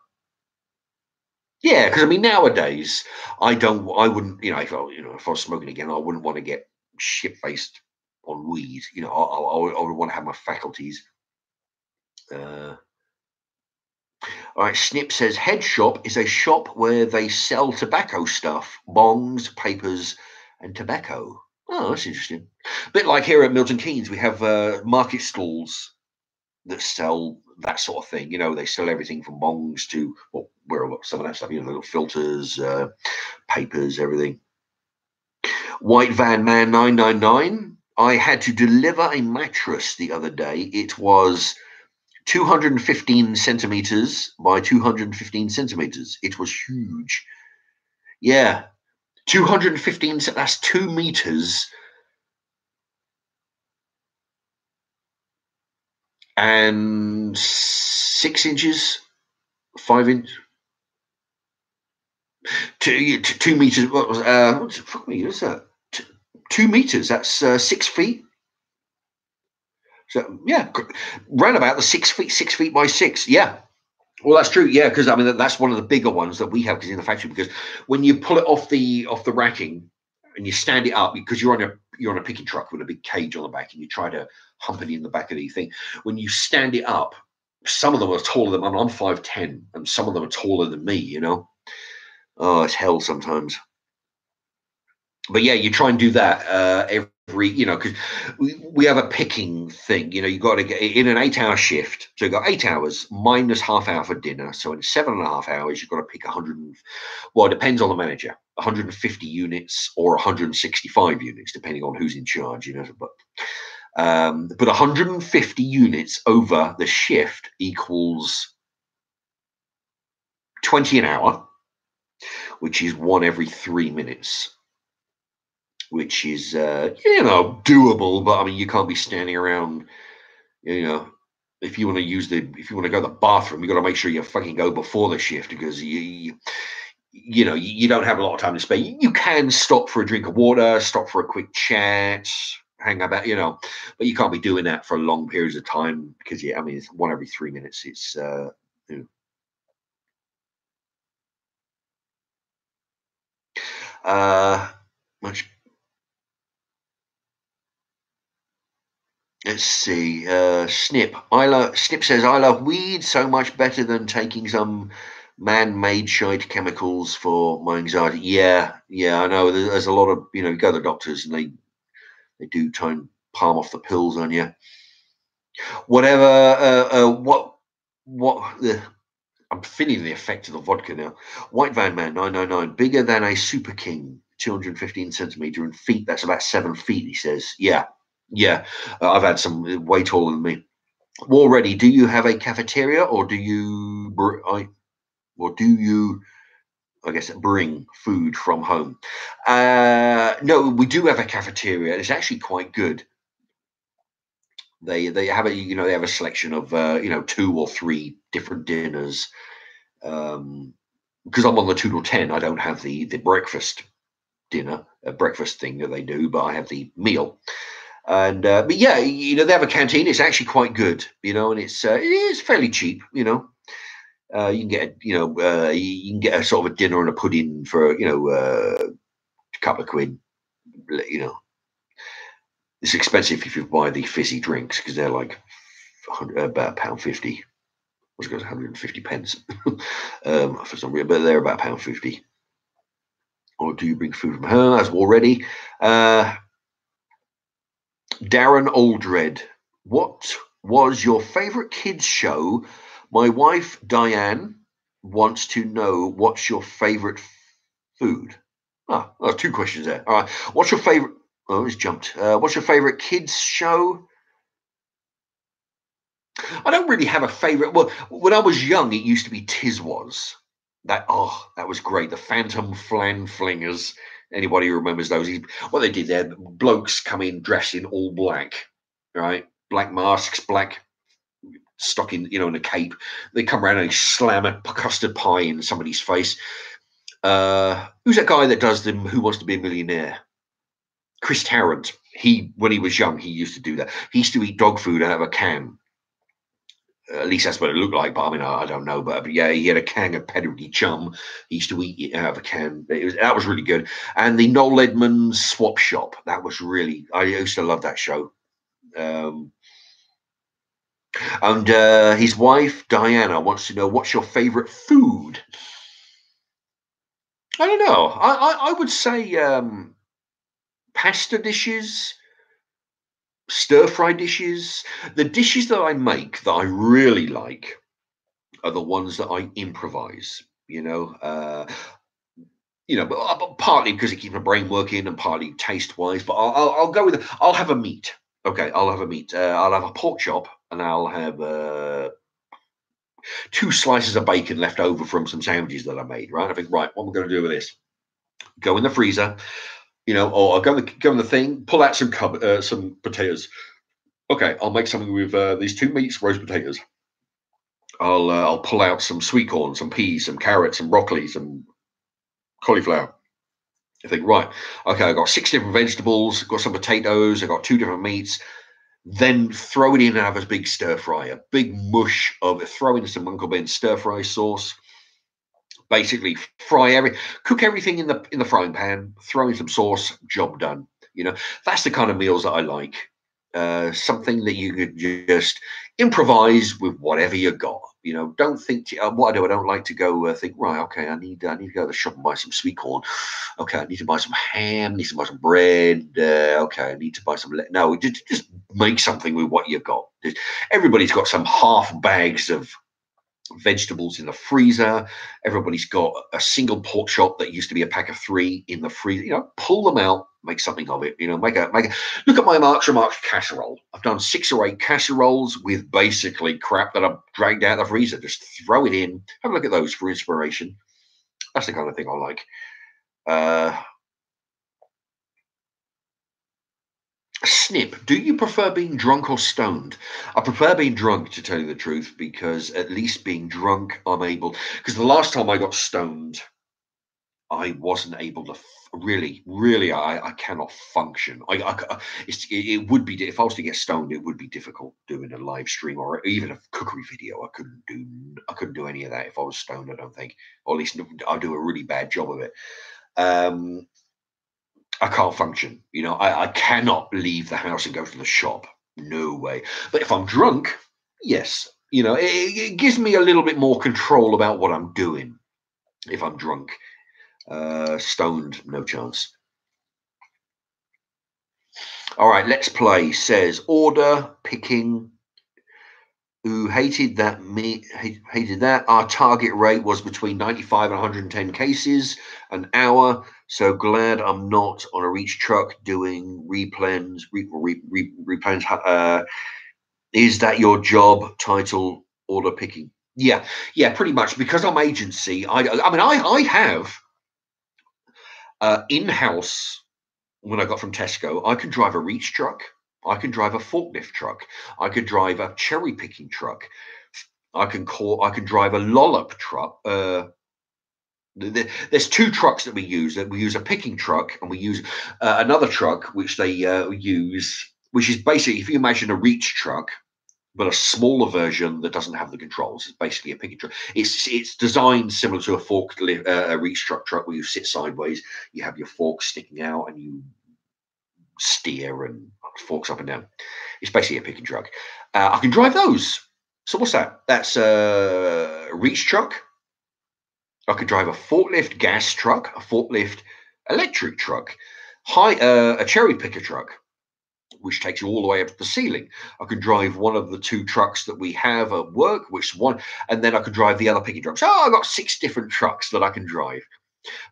Yeah, because I mean nowadays, I wouldn't, you know, if I was smoking again, I wouldn't want to get shit faced on weed. You know, I would want to have my faculties. All right, Snip says head shop is a shop where they sell tobacco stuff, bongs, papers, and tobacco. Oh, that's interesting. A bit like here at Milton Keynes, we have market stalls that sell that sort of thing. You know, they sell everything from bongs to, well, where some of that stuff, you know, little filters, papers, everything. White Van Man 999. I had to deliver a mattress the other day. It was 215 centimeters by 215 centimeters. It was huge. Yeah. 215, that's 2 meters and 6 inches, 5 inch, 2 meters. What was fuck me? What's that? 2 meters. That's 6 feet. So yeah, round about the 6 feet by 6. Yeah. Well, that's true. Yeah, because I mean that's one of the bigger ones that we have because in the factory. Because when you pull it off the racking and you stand it up, because you're on a picking truck with a big cage on the back, and you try to hump it in the back of the thing. When you stand it up, some of them are taller than I'm 5'10", and some of them are taller than me. You know, oh, it's hell sometimes. But yeah, you try and do that every, because we have a picking thing. You got to get in an 8-hour shift. So you've got 8 hours minus half hour for dinner. So in 7.5 hours, you've got to pick 100. Well, it depends on the manager. 150 units or 165 units, depending on who's in charge. But 150 units over the shift equals 20 an hour, which is one every 3 minutes. Which is doable, but I mean you can't be standing around. If you want to go to the bathroom, you got to make sure you fucking go before the shift because you don't have a lot of time to spare. You can stop for a drink of water, stop for a quick chat, hang about, but you can't be doing that for long periods of time because it's one every 3 minutes. It's much. Let's see. Snip says, I love weed so much better than taking some man-made shite chemicals for my anxiety. Yeah, I know. There's a lot of, you go to the doctors and they do try and palm off the pills on you. Whatever. I'm feeling the effect of the vodka now. White Van Man 999, bigger than a Super King, 215 centimeter, and feet. That's about 7 feet. He says, yeah. I've had some way taller than me. War Ready, do you have a cafeteria or do you I guess bring food from home? No, we do have a cafeteria. It's actually quite good. They have they have a selection of 2 or 3 different dinners. Because I'm on the 2 to 10, I don't have the breakfast dinner, breakfast thing that they do, but I have the meal. And but yeah, they have a canteen. It's actually quite good, and it's fairly cheap. You can get you can get a sort of a dinner and a pudding for a couple of quid. It's expensive if you buy the fizzy drinks because they're like about £1.50. I was going to 150 pence for some reason, but they're about £1.50. Or do you bring food from home? That's already. Darren Aldred, what was your favorite kids show? My wife Diane wants to know what's your favorite food. Oh, 2 questions there. All right. What's your favorite? Oh, it's jumped. What's your favorite kids show? I don't really have a favorite. Well, when I was young, it used to be Tiswas. That was great. The Phantom Flan Flingers. Anybody who remembers those? What they did there, blokes come in dressed in all black, right? Black masks, black stocking, in a cape. They come around and they slam a custard pie in somebody's face. Who's that guy that does them? Who Wants to Be a Millionaire? Chris Tarrant. When he was young, he used to do that. He used to eat dog food out of a can. At least that's what it looked like, but I mean, I don't know. But yeah, he had a can of pedigree chum. He used to eat it out of a can. That was really good. And the Noel Edmonds Swap Shop. That was I used to love that show. And his wife, Diana, wants to know, what's your favorite food? I don't know. I would say pasta dishes, stir-fry dishes. The dishes that I make that I really like are the ones that I improvise, but partly because it keeps my brain working and partly taste-wise. But I'll go with I'll have a meat. Okay, I'll have a meat. I'll have a pork chop and I'll have 2 slices of bacon left over from some sandwiches that I made. Right, I think, right, what am I going to do with this? Go in the freezer, or I'll go in the thing, pull out some potatoes. Okay, I'll make something with these 2 meats, roast potatoes. I'll pull out some sweet corn, some peas, some carrots, some broccoli, some cauliflower. I think, right, okay, I've got 6 different vegetables, got some potatoes, I've got 2 different meats. then throw it in and have a big stir fry, a big mush of it. Throw in some Uncle Ben's stir fry sauce. Basically, cook everything in the frying pan. Throw in some sauce. Job done. You know, that's the kind of meals that I like. Something that you could just improvise with whatever you got. You know, don't think what I do. I don't like to go think right. Okay, I need to go to the shop and buy some sweet corn. Okay, I need to buy some ham. I need to buy some bread. Okay, I need to buy some. No, just make something with what you got. Everybody's got some half bags of vegetables in the freezer. Everybody's got a single pork chop that used to be a pack of 3 in the freezer. You know, pull them out, make something of it. You know, make a look at my Mark's Remarks casserole. I've done 6 or 8 casseroles with basically crap that I've dragged out of the freezer. Just throw it in. Have a look at those for inspiration. That's the kind of thing I like. Snip, do you prefer being drunk or stoned? I prefer being drunk, to tell you the truth, because at least being drunk, I'm able. Because the last time I got stoned, I wasn't able to really. I cannot function. It would be if I was to get stoned, it would be difficult doing a live stream or even a cookery video. I couldn't do any of that if I was stoned. I don't think, or at least I'll do a really bad job of it. I can't function. You know, I cannot leave the house and go to the shop. No way. But if I'm drunk, yes. You know, it gives me a little bit more control about what I'm doing if I'm drunk. Stoned, no chance. All right, let's play. Says order picking. Who hated that? Hated that. Our target rate was between 95 and 110 cases an hour. So glad I'm not on a reach truck doing replens. Replens. Is that your job title? Order picking. Yeah, pretty much. Because I'm agency. I have in-house. When I got from Tesco, I could drive a reach truck. I can drive a forklift truck. I could drive a cherry picking truck. I can drive a lollop truck. There's 2 trucks that we use. We use a picking truck and we use another truck which they use, which is basically, if you imagine a reach truck, but a smaller version that doesn't have the controls. It's basically a picking truck. It's designed similar to a forklift, a reach truck where you sit sideways. You have your forks sticking out and you steer and forks up and down. It's basically a picking truck. I can drive those. So what's that? That's a reach truck. I could drive a forklift gas truck, a forklift electric truck, a cherry picker truck, which takes you all the way up to the ceiling. I could drive one of the 2 trucks that we have at work, and then I could drive the other picking trucks. So I've got 6 different trucks that I can drive.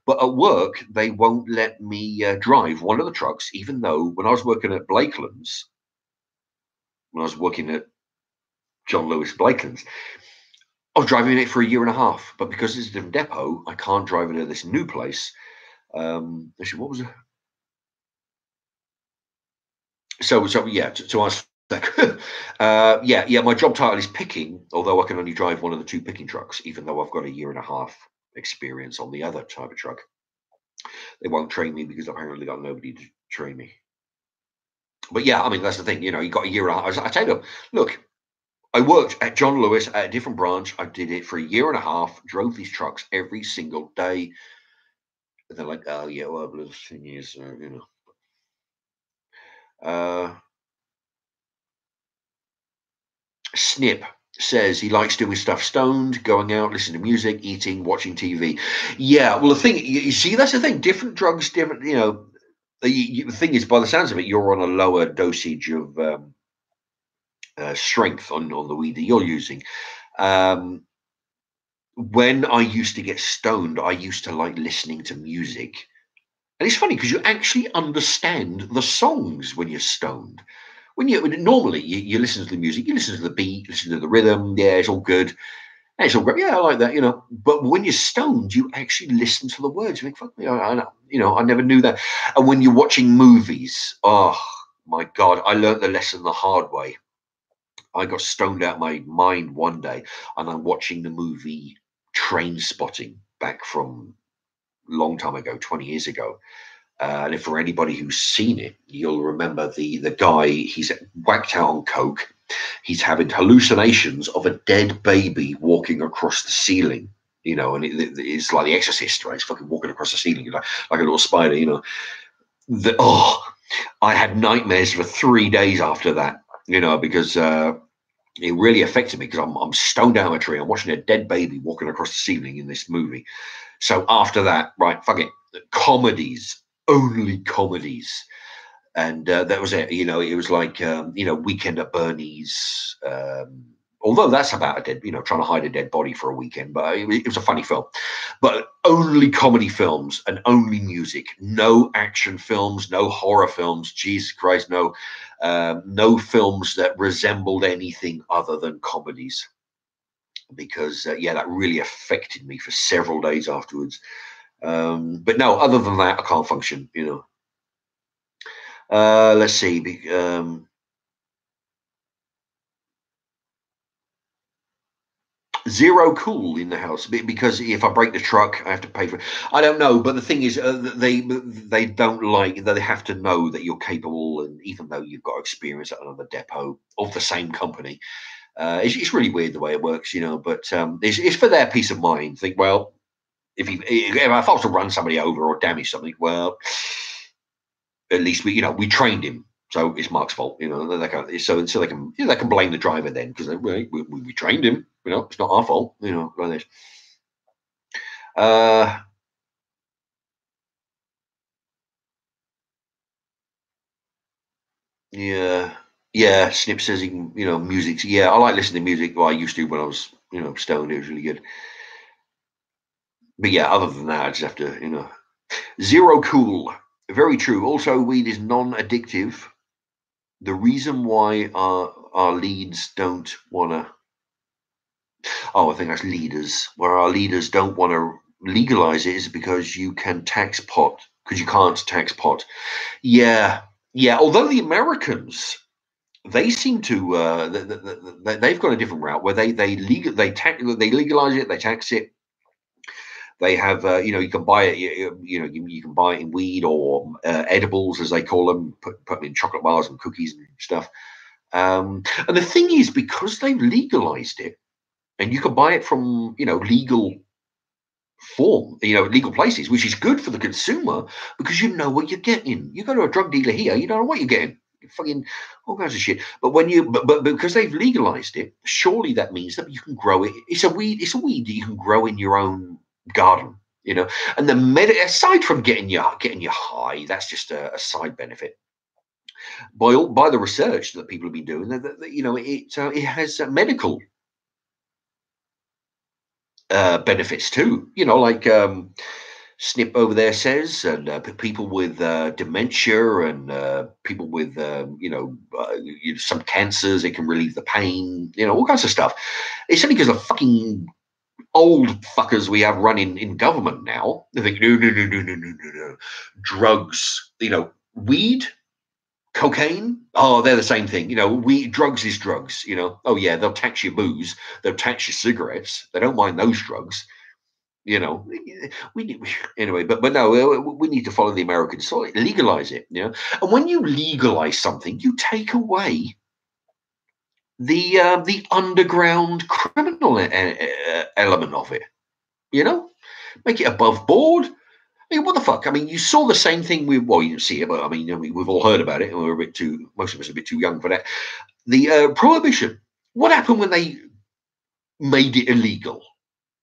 But at work, they won't let me drive one of the trucks, even though when I was working at Blakelands, when I was working at John Lewis Blakelands, I was driving it for a year and a half. But because it's a different depot, I can't drive it at this new place. Actually, what was it? So yeah, to answer that, my job title is picking, although I can only drive one of the 2 picking trucks, even though I've got a year and a half experience on the other type of truck. They won't train me because I've apparently got nobody to train me. But yeah, I mean, that's the thing. You know, you got a year and a half. I tell them, look, I worked at John Lewis at a different branch. I did it for a year and a half, drove these trucks every single day. And they're like, oh, yeah, well, the thing is, you know. Snip says he likes doing stuff stoned, going out, listening to music, eating, watching TV. Yeah, well, the thing, you see, that's the thing. Different drugs, different, you know. The thing is, by the sounds of it, you're on a lower dosage of strength on the weed that you're using. When I used to get stoned, I used to like listening to music. And it's funny because you actually understand the songs when you're stoned. When normally you listen to the music, you listen to the beat, listen to the rhythm. Yeah, it's all good. And it's all great. Yeah, I like that, you know. But when you're stoned, you actually listen to the words. You think, fuck me, I never knew that. And when you're watching movies, oh my God, I learned the lesson the hard way. I got stoned out of my mind one day, and I'm watching the movie Train Spotting back from a long time ago, 20 years ago. And if for anybody who's seen it, you'll remember the guy, he's whacked out on coke. He's having hallucinations of a dead baby walking across the ceiling, and it's like The Exorcist, right? It's fucking walking across the ceiling like a little spider, I had nightmares for 3 days after that, because it really affected me because I'm stoned out of a tree. I'm watching a dead baby walking across the ceiling in this movie. So after that, right, fuck it, comedies, only comedies. And that was it. It was like, Weekend at Bernie's. Although that's about a dead, trying to hide a dead body for a weekend, but it was a funny film. But only comedy films and only music. No action films, no horror films. Jesus Christ, no, no films that resembled anything other than comedies. Because that really affected me for several days afterwards. But no, other than that, I can't function. Let's see. Zero cool in the house because if I break the truck, I have to pay for it. I don't know, but the thing is, they don't like that. They have to know that you're capable, and even though you've got experience at another depot of the same company, it's really weird the way it works, But it's for their peace of mind. Think, well, if I was to run somebody over or damage something, well, at least we trained him. So it's Mark's fault, so they can blame the driver then because we trained him, it's not our fault, like this. Yeah, Snip says he can, music. Yeah, I like listening to music. Well, I used to when I was, stoned. It was really good. But yeah, other than that, I just have to, zero cool. Very true. Also, weed is non-addictive. The reason why our leads don't want to, I think that's leaders, where our leaders don't want to legalize it is because you can tax pot, because you can't tax pot. Yeah. Although the Americans, they seem to, they've got a different route where they legalize it, they tax it. They have, you can buy it, you can buy it in weed or edibles, as they call them, put them in chocolate bars and cookies and stuff. And the thing is, because they've legalized it, and you can buy it from, legal form, legal places, which is good for the consumer because you know what you're getting. You go to a drug dealer here, you don't know what you're getting. Fucking all kinds of shit. But but because they've legalized it, surely that means that you can grow it. It's a weed that you can grow in your own garden, and aside from getting you high, that's just a side benefit by the research that people have been doing. It has medical benefits too, like Snip over there says, and people with dementia and people with some cancers, it can relieve the pain, all kinds of stuff. It's only because of fucking old fuckers we have running in government now. They think, no. Drugs, weed, cocaine, oh, they're the same thing. Drugs is drugs, Oh, yeah, they'll tax your booze, they'll tax your cigarettes. They don't mind those drugs. We need anyway, but no, we need to follow the Americans. So legalize it, And when you legalize something, you take away the underground criminal element of it. Make it above board. I mean, what the fuck? I mean, you saw the same thing with, well, you didn't see it, but I mean, we've all heard about it, and most of us are a bit too young for that. The prohibition. What happened when they made it illegal?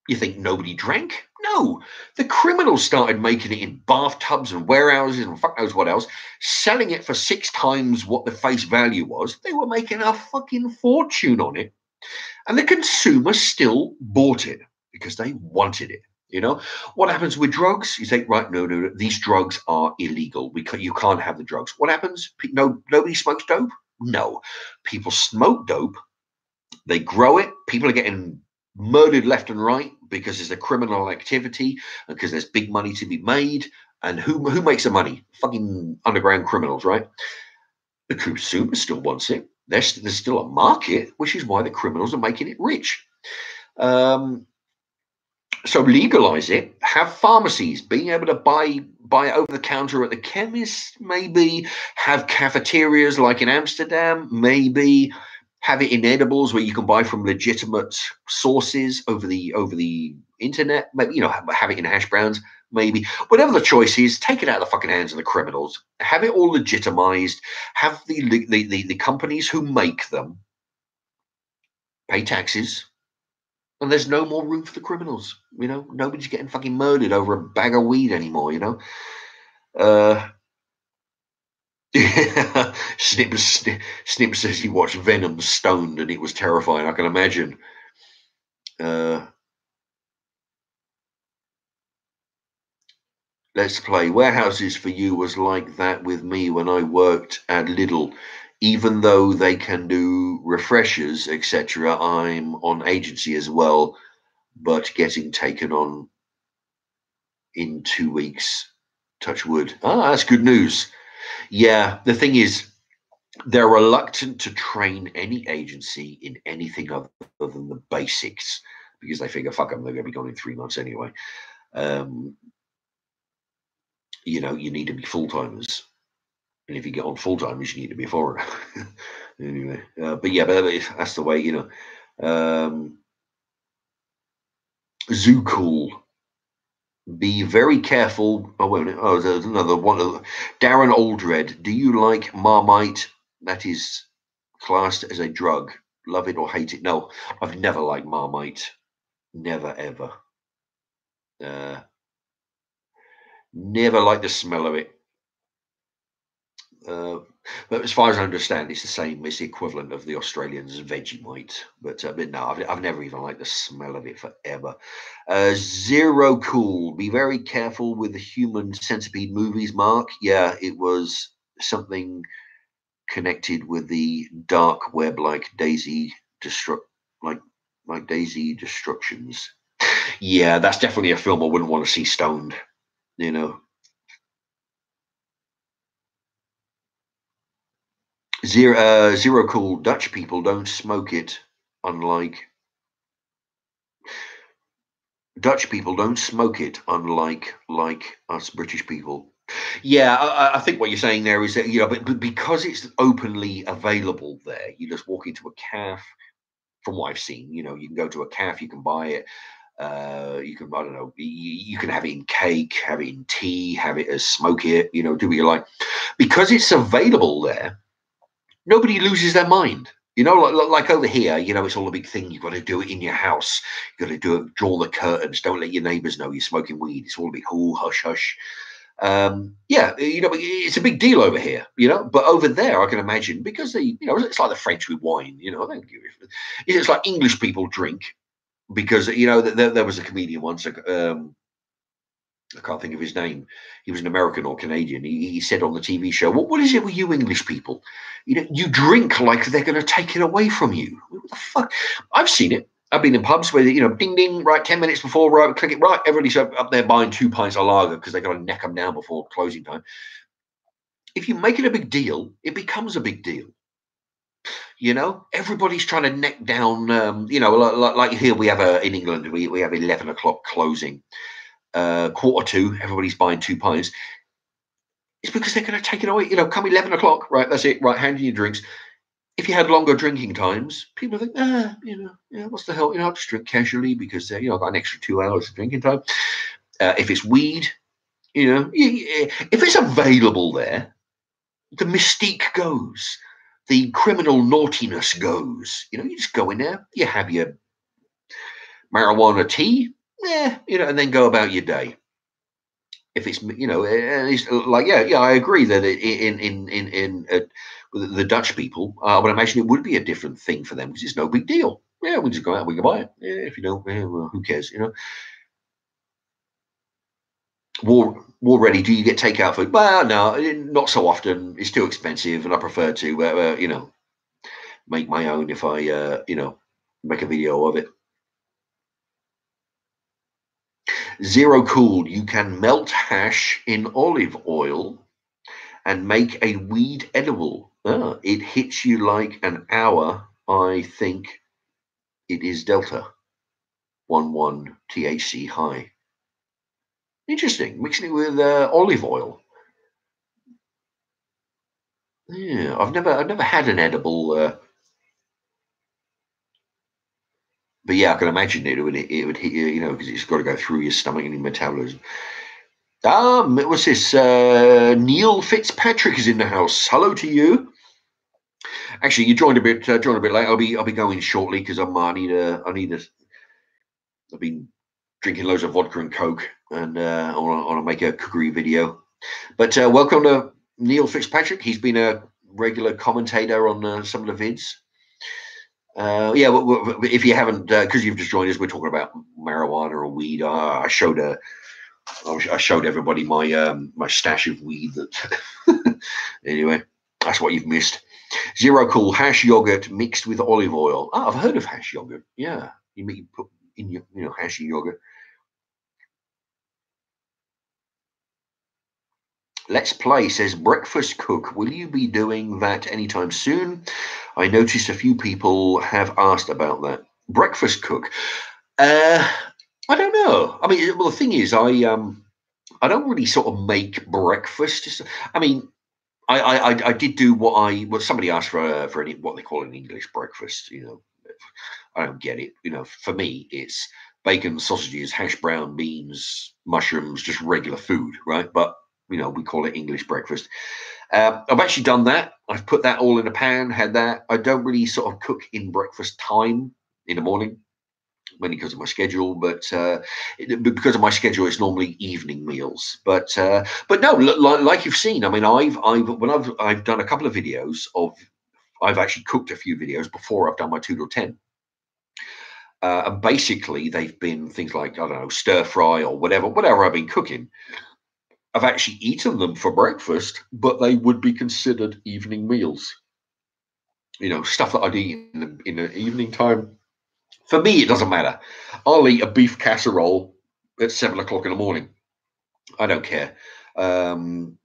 You think nobody drank? No. The criminals started making it in bathtubs and warehouses and fuck knows what else, selling it for 6 times what the face value was. They were making a fucking fortune on it. And the consumer still bought it because they wanted it. What happens with drugs? You think, right, no, these drugs are illegal. You can't have the drugs. What happens? Nobody smokes dope? No. People smoke dope. They grow it. People are getting murdered left and right because there's a criminal activity and because there's big money to be made. And who makes the money? Fucking underground criminals, right? The consumer still wants it. There's still a market, which is why the criminals are making it rich. So legalize it. Have pharmacies being able to buy it over the counter at the chemist. Maybe have cafeterias like in Amsterdam. Maybe have it in edibles where you can buy from legitimate sources over the internet. Maybe have it in hash browns. Maybe whatever the choice is, take it out of the fucking hands of the criminals. Have it all legitimized. Have the companies who make them pay taxes, and there's no more room for the criminals. Nobody's getting fucking murdered over a bag of weed anymore. Uh, Snip says he watched Venom stoned and it was terrifying. I can imagine. Let's play. Warehouses for you was like that with me when I worked at Lidl. Even though they can do refreshers, etc., I'm on agency as well, but getting taken on in 2 weeks. Touch wood. Ah, that's good news. Yeah, the thing is, they're reluctant to train any agency in anything other than the basics because they figure, fuck them, they're going to be gone in 3 months anyway. You need to be full timers. And if you get on full timers, you need to be a foreigner. Anyway, but that's the way, Zoo Cool. Be very careful. Oh, wait a minute. Oh, there's another one. Darren Aldred. Do you like Marmite? That is classed as a drug. Love it or hate it? No, I've never liked Marmite. Never, ever. Never liked the smell of it. But as far as I understand, it's the same. It's the equivalent of the Australians' Vegemite. But no, I've never even liked the smell of it forever. Zero Cool. Be very careful with the human centipede movies, Mark. Yeah, it was something connected with the dark web, like Daisy Daisy Destructions. Yeah, that's definitely a film I wouldn't want to see stoned. Zero Cool. Dutch people don't smoke it, unlike unlike us British people. Yeah, I think what you're saying there is that but because it's openly available there, you just walk into a calf. From what I've seen, you can go to a calf, you can buy it. You can, I don't know, you can have it in cake, have it in tea, have it as smoke it. Do what you like, because it's available there. Nobody loses their mind. Like over here, it's all a big thing. You've got to do it in your house. You've got to do it, draw the curtains. Don't let your neighbors know you're smoking weed. It's all a big, oh, hush, hush. Yeah, it's a big deal over here, but over there, I can imagine, because it's like the French with wine, I don't give it. It's like English people drink because, there was a comedian once, I can't think of his name. He was an American or Canadian. He said on the TV show, what is it with you English people? You drink like they're going to take it away from you. What the fuck? I've seen it. I've been in pubs where, ding, ding, right, 10 minutes before, right, click it, right, everybody's up there buying 2 pints of lager because they got to neck them down before closing time. If you make it a big deal, it becomes a big deal. Everybody's trying to neck down, like here we have in England, we have 11 o'clock closing. 1:45, everybody's buying 2 pints. It's because they're going to take it away. Come 11 o'clock, right? That's it, right? Hand you your drinks. If you had longer drinking times, people think, what's the hell? I'll just drink casually because, I've got an extra 2 hours of drinking time. If it's weed, if it's available there, the mystique goes, the criminal naughtiness goes. You just go in there, you have your marijuana tea, and then go about your day. If it's it's like I agree that in with the Dutch people, I would imagine it would be a different thing for them because it's no big deal. Yeah, we just go out, we can buy it. Yeah, if you don't, well, who cares? War ready. Do you get takeout food? Well, no, not so often. It's too expensive, and I prefer to make my own if I make a video of it. Zero Cool. You can melt hash in olive oil and make a weed edible. It hits you like an hour. I think it is Delta. 1 THC high. Interesting. Mixing it with olive oil. Yeah, I've never had an edible, but yeah, I can imagine it would hit you, because it's got to go through your stomach and your metabolism. What's this? Neil Fitzpatrick is in the house. Hello to you. Actually, you joined a bit late. I'll be going shortly because I need a. I've been drinking loads of vodka and coke, and I want to make a cookery video. But welcome to Neil Fitzpatrick. He's been a regular commentator on some of the vids. Yeah, if you haven't, because you've just joined us, we're talking about marijuana or weed. I showed everybody my stash of weed. That anyway, that's what you've missed. Zero Cool hash yogurt mixed with olive oil. Oh, I've heard of hash yogurt. Yeah, you put in your hash yogurt. Let's Play says, breakfast cook, will you be doing that anytime soon? I noticed a few people have asked about that. Breakfast cook. I don't know. I mean, well, the thing is, I don't really sort of make breakfast. I mean, I did do what somebody asked for any what they call an English breakfast. I don't get it. For me, it's bacon, sausages, hash brown, beans, mushrooms, just regular food, right? But we call it English breakfast. I've actually done that. I've put that all in a pan, had that. I don't really sort of cook in breakfast time in the morning, mainly because of my schedule. But because of my schedule, it's normally evening meals. But no, like you've seen. I mean, I've done a couple of videos of. I've actually cooked a few videos before I've done my 2 to 10. And basically, they've been things like, I don't know, stir fry or whatever I've been cooking. I've actually eaten them for breakfast, but they would be considered evening meals. Stuff that I'd eat in the evening time. For me, it doesn't matter. I'll eat a beef casserole at 7 o'clock in the morning. I don't care. I'll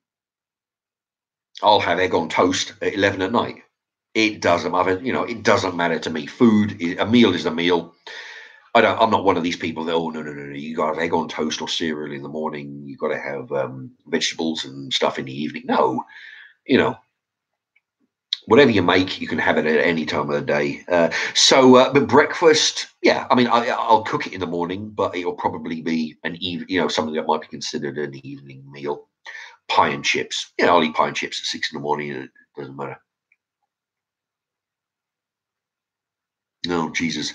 have egg on toast at 11 at night. It doesn't matter. It doesn't matter to me. A meal is a meal. I'm not one of these people that, oh, no. You got to have egg on toast or cereal in the morning. You got to have vegetables and stuff in the evening. No, whatever you make, you can have it at any time of the day. But breakfast, yeah, I mean, I'll cook it in the morning, but it'll probably be something that might be considered an evening meal. Pie and chips. Yeah, I'll eat pie and chips at 6 in the morning. It doesn't matter. No, Jesus.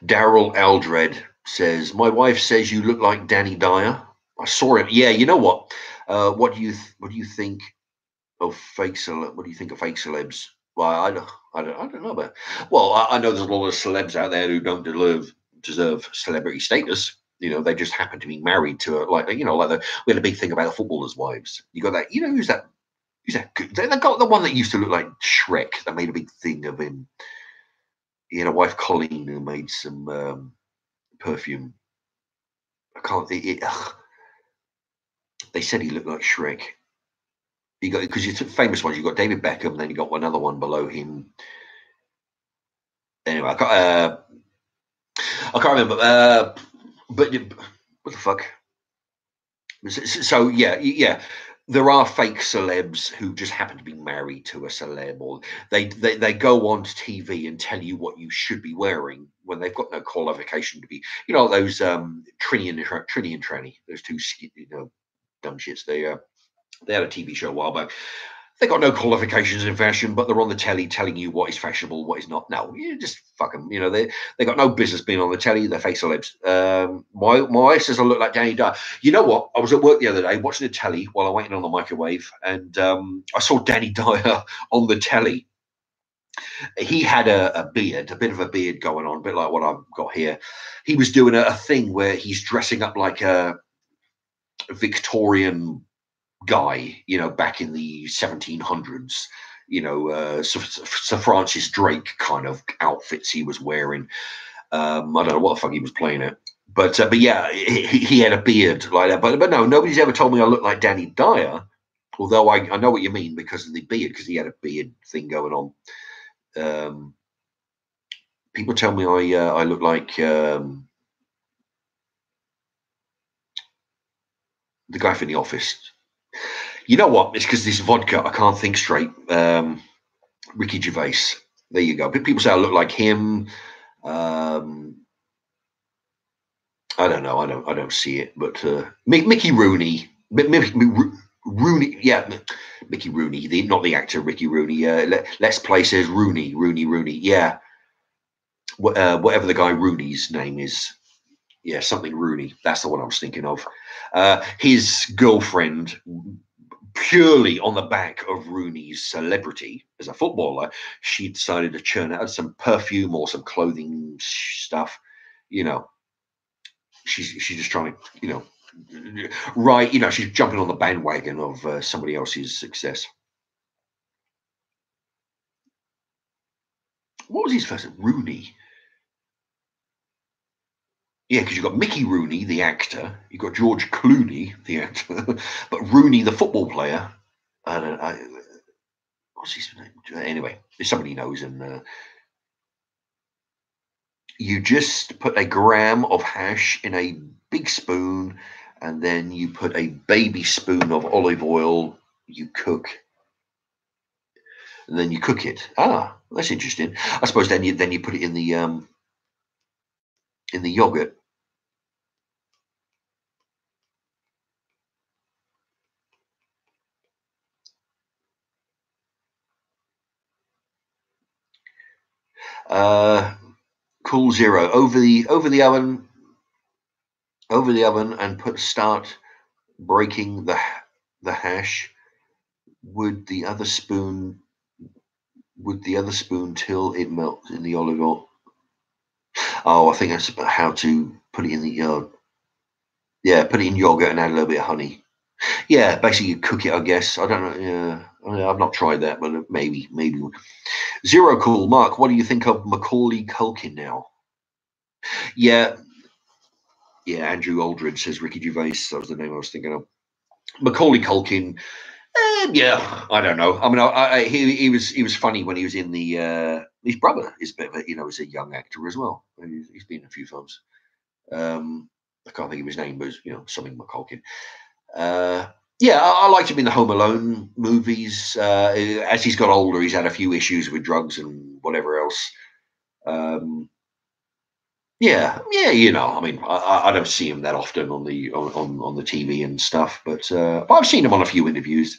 Daryl Aldred says, my wife says you look like Danny Dyer. I saw him. Yeah, you know what? What do you think of fake celeb? What do you think of fake celebs? Well, I don't know about. Well, I know there's a lot of celebs out there who don't deserve celebrity status. They just happen to be married to we had a big thing about the footballers' wives. You got that? Who's that? Who's that? They got the one that used to look like Shrek. That made a big thing of him. He had a wife, Colleen, who made some perfume. I can't think it. They said he looked like Shrek. You got because you took famous ones. You got David Beckham, then you got another one below him. Anyway, I can't remember. But what the fuck? So yeah. There are fake celebs who just happen to be married to a celeb, or they go on to TV and tell you what you should be wearing when they've got no qualification to be. Those Trini and Tranny, those two dumb shits. They had a TV show a while back. They got no qualifications in fashion, but they're on the telly telling you what is fashionable, what is not. No, you just fuck them. They got no business being on the telly. They're fake celebs. My wife says I look like Danny Dyer. You know what? I was at work the other day watching the telly while I'm waiting on the microwave, and I saw Danny Dyer on the telly. He had a beard, a bit of a beard going on, a bit like what I've got here. He was doing a thing where he's dressing up like a Victorian guy, back in the 1700s, Sir Francis Drake kind of outfits he was wearing. I don't know what the fuck he was playing at, but yeah, he had a beard like that. But no, nobody's ever told me I look like Danny Dyer. Although I know what you mean because of the beard, because he had a beard thing going on. People tell me I look like the guy from The Office. You know what? It's because this vodka, I can't think straight. Ricky Gervais. There you go. People say I look like him. Um, I don't know. I don't see it. But Mickey Rooney. Rooney. Yeah, Mickey Rooney. Not the actor Ricky Rooney. Let's Play says Rooney. Rooney. Yeah. Whatever the guy Rooney's name is. Yeah, something Rooney. That's the one I was thinking of. His girlfriend, purely on the back of Rooney's celebrity as a footballer, she decided to churn out some perfume or some clothing stuff. You know, she's just trying to, right. She's jumping on the bandwagon of somebody else's success. What was his first name? Rooney. Yeah, because you've got Mickey Rooney, the actor. You've got George Clooney, the actor. But Rooney, the football player, I don't know. What's his name? Anyway, if somebody knows, and you just put a gram of hash in a big spoon, and then you put a baby spoon of olive oil. You cook, and then you cook it. Ah, that's interesting. I suppose then you put it in the yogurt. Cool zero over the oven, and start breaking the hash. Would the other spoon till it melts in the olive oil? Oh, I think that's about how to put it in the yeah, put it in yogurt and add a little bit of honey. Yeah, basically you cook it, I guess. I don't know. Yeah, I've not tried that, but maybe. Zero cool. Mark, what do you think of Macaulay Culkin now? Yeah, Andrew Aldridge says Ricky Gervais. That was the name I was thinking of. Macaulay Culkin. Yeah, I don't know. I mean, he was funny when he was in the. His brother is a bit of a, is a young actor as well. He's been in a few films. I can't think of his name, but something McCulkin. Yeah, I liked him in the Home Alone movies. As he's got older, he's had a few issues with drugs and whatever else. Yeah. I mean, I don't see him that often on the TV and stuff, but I've seen him on a few interviews.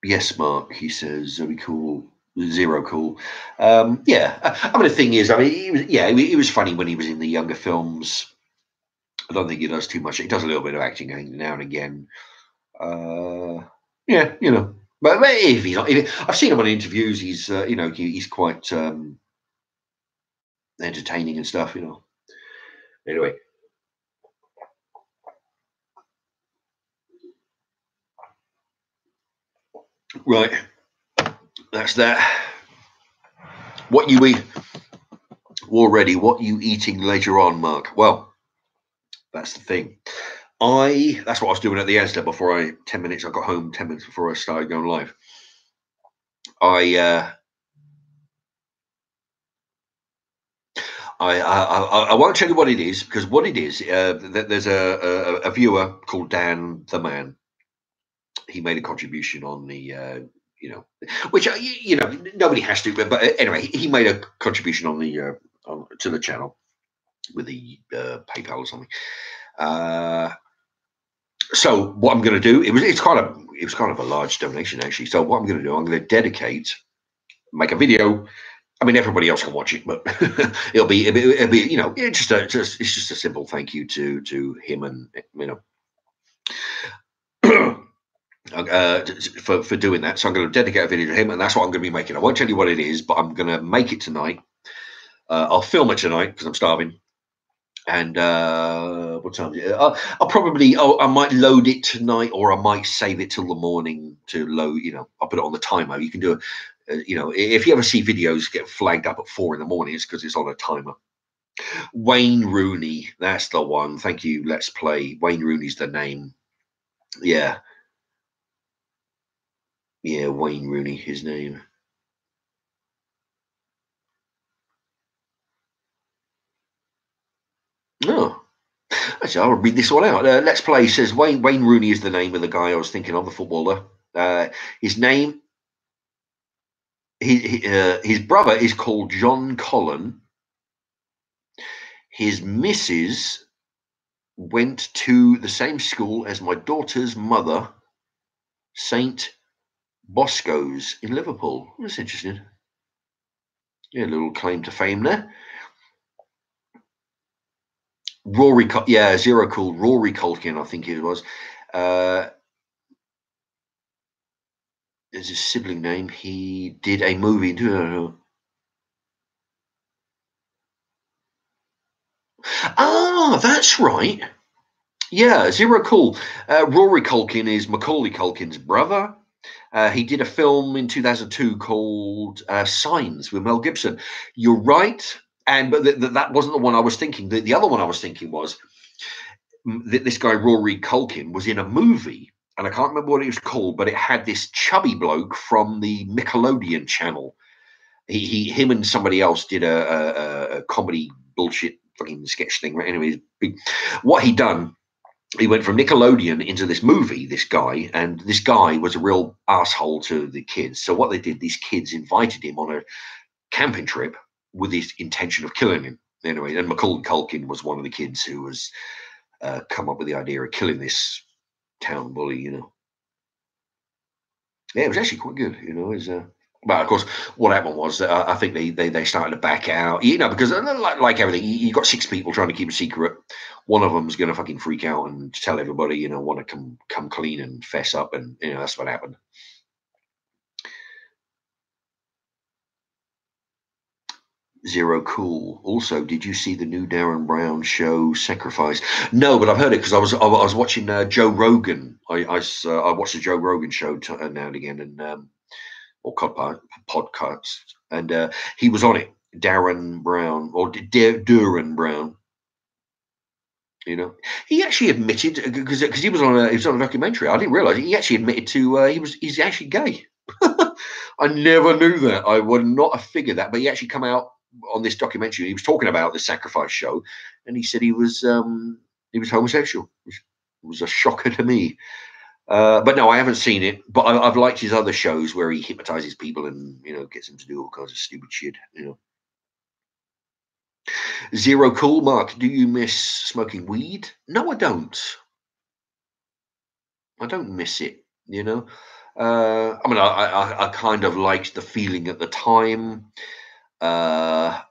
Yes, Mark. He says very cool. Zero cool. Yeah, I mean the thing is, I mean, he was funny when he was in the younger films. I don't think he does too much. He does a little bit of acting now and again. Yeah, but if he's not, I've seen him on interviews. He's he's quite entertaining and stuff. Anyway, right, that's that. What you eat already? What you eating later on, Mark? Well, that's the thing. That's what I was doing at the Asda before I got home 10 minutes before I started going live. I won't tell you what it is, because what it is, there's a viewer called Dan the Man. He made a contribution on the which nobody has to, but anyway, he made a contribution on the to the channel with the PayPal or something. So what I'm going to do, it was kind of a large donation actually. So what I'm going to do, I'm going to make a video. I mean, everybody else can watch it, but it'll be it's just a simple thank you to him, and for doing that. So I'm going to dedicate a video to him, and that's what I'm going to be making. I won't tell you what it is, but I'm going to make it tonight. I'll film it tonight because I'm starving. And what time is it? I might load it tonight, or I might save it till the morning to load. I'll put it on the timer. You can do it. If you ever see videos get flagged up at 4 a.m, it's because it's on a timer. Wayne Rooney, that's the one. Thank you. Let's Play. Wayne Rooney's the name. Yeah. Wayne Rooney, his name. Oh, actually, I'll read this one out. Let's Play says Wayne Rooney is the name of the guy I was thinking of, the footballer. His name, his brother is called John Collin. His missus went to the same school as my daughter's mother, St. Bosco's in Liverpool. That's interesting. Yeah, a little claim to fame there. Zero Cool, Rory Culkin, I think it was. Is his sibling name. He did a movie. Ah, that's right. Yeah, Zero Cool. Rory Culkin is Macaulay Culkin's brother. He did a film in 2002 called Signs with Mel Gibson. You're right. But that wasn't the one I was thinking. The other one I was thinking was this guy, Rory Culkin, was in a movie, and I can't remember what it was called, but it had this chubby bloke from the Nickelodeon channel. Him and somebody else did a comedy bullshit fucking sketch thing. Right? Anyway, what he done, he went from Nickelodeon into this movie, this guy, and this guy was a real asshole to the kids. So what they did, these kids invited him on a camping trip with the intention of killing him. Anyway, and Macaulay Culkin was one of the kids who was come up with the idea of killing this town bully, Yeah, it was actually quite good, but of course, what happened was I think they started to back out, because like everything, you got six people trying to keep a secret. One of them's going to fucking freak out and tell everybody, want to come clean and fess up, and that's what happened. Zero Cool. Also, did you see the new Darren Brown show, Sacrifice? No, but I've heard it because I was watching Joe Rogan. I watched the Joe Rogan show now and again, and or podcast, and he was on it. Darren Brown or Duran Brown. He actually admitted because he was on a documentary. I didn't realize he actually admitted to he's actually gay. I never knew that. I would not have figured that, but he actually come out on this documentary. He was talking about the Sacrifice show, and he said he was homosexual, which was a shocker to me. But no, I haven't seen it. But I've liked his other shows where he hypnotizes people and gets them to do all kinds of stupid shit. Zero Cool, Mark. Do you miss smoking weed? No, I don't. I don't miss it. I mean, I kind of liked the feeling at the time. But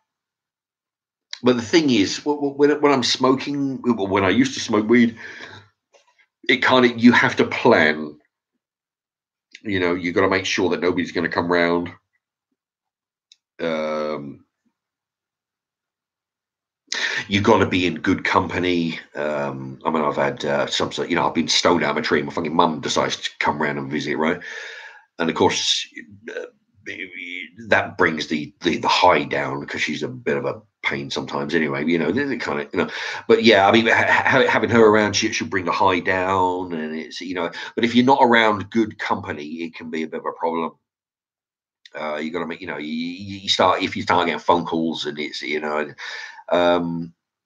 the thing is, when I'm smoking, when I used to smoke weed, you have to plan. You got to make sure that nobody's going to come round. You got to be in good company. I mean, I've had I've been stoned out of a tree. My fucking mum decides to come round and visit, right? And of course, that brings the high down because she's a bit of a pain sometimes. Anyway, they kind of, But yeah, I mean, having her around, she'll bring the high down, and it's But if you're not around good company, it can be a bit of a problem. You got to make, you start if you start getting phone calls, and it's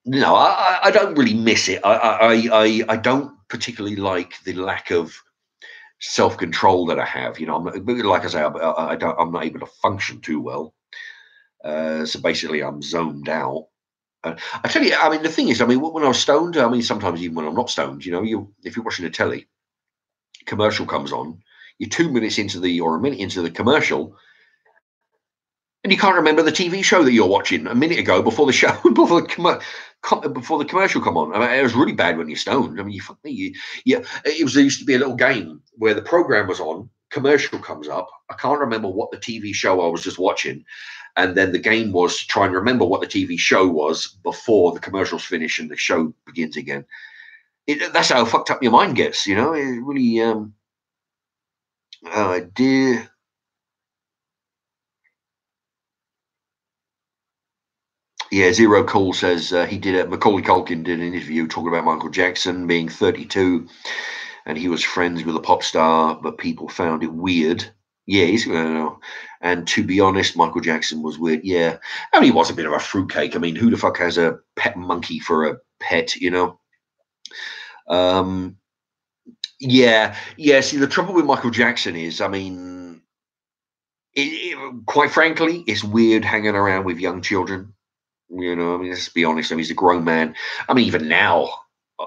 no, I don't really miss it. I don't particularly like the lack of self-control that I have. Like I say, I'm not able to function too well. So basically, I'm zoned out. I tell you, I mean, the thing is, I mean, when I was stoned, I mean, sometimes even when I'm not stoned, if you're watching the telly, commercial comes on, you're 2 minutes or a minute into the commercial, and you can't remember the TV show that you're watching a minute ago before the show, before the commercial come on. I mean, it was really bad when you're stoned. I mean, there used to be a little game where the program was on, commercial comes up. I can't remember what the TV show I was just watching, and then the game was to try and remember what the TV show was before the commercials finish and the show begins again. That's how fucked up your mind gets, It really, dear. Yeah, Zero Cool says he did it. Macaulay Culkin did an interview talking about Michael Jackson being 32, and he was friends with a pop star, but people found it weird. Yeah, and to be honest, Michael Jackson was weird. Yeah, I mean, he was a bit of a fruitcake. I mean, who the fuck has a pet monkey for a pet, you know. Yeah. See, the trouble with Michael Jackson is, I mean, quite frankly, it's weird hanging around with young children. You know, I mean, let's be honest. I mean, he's a grown man. I mean, even now,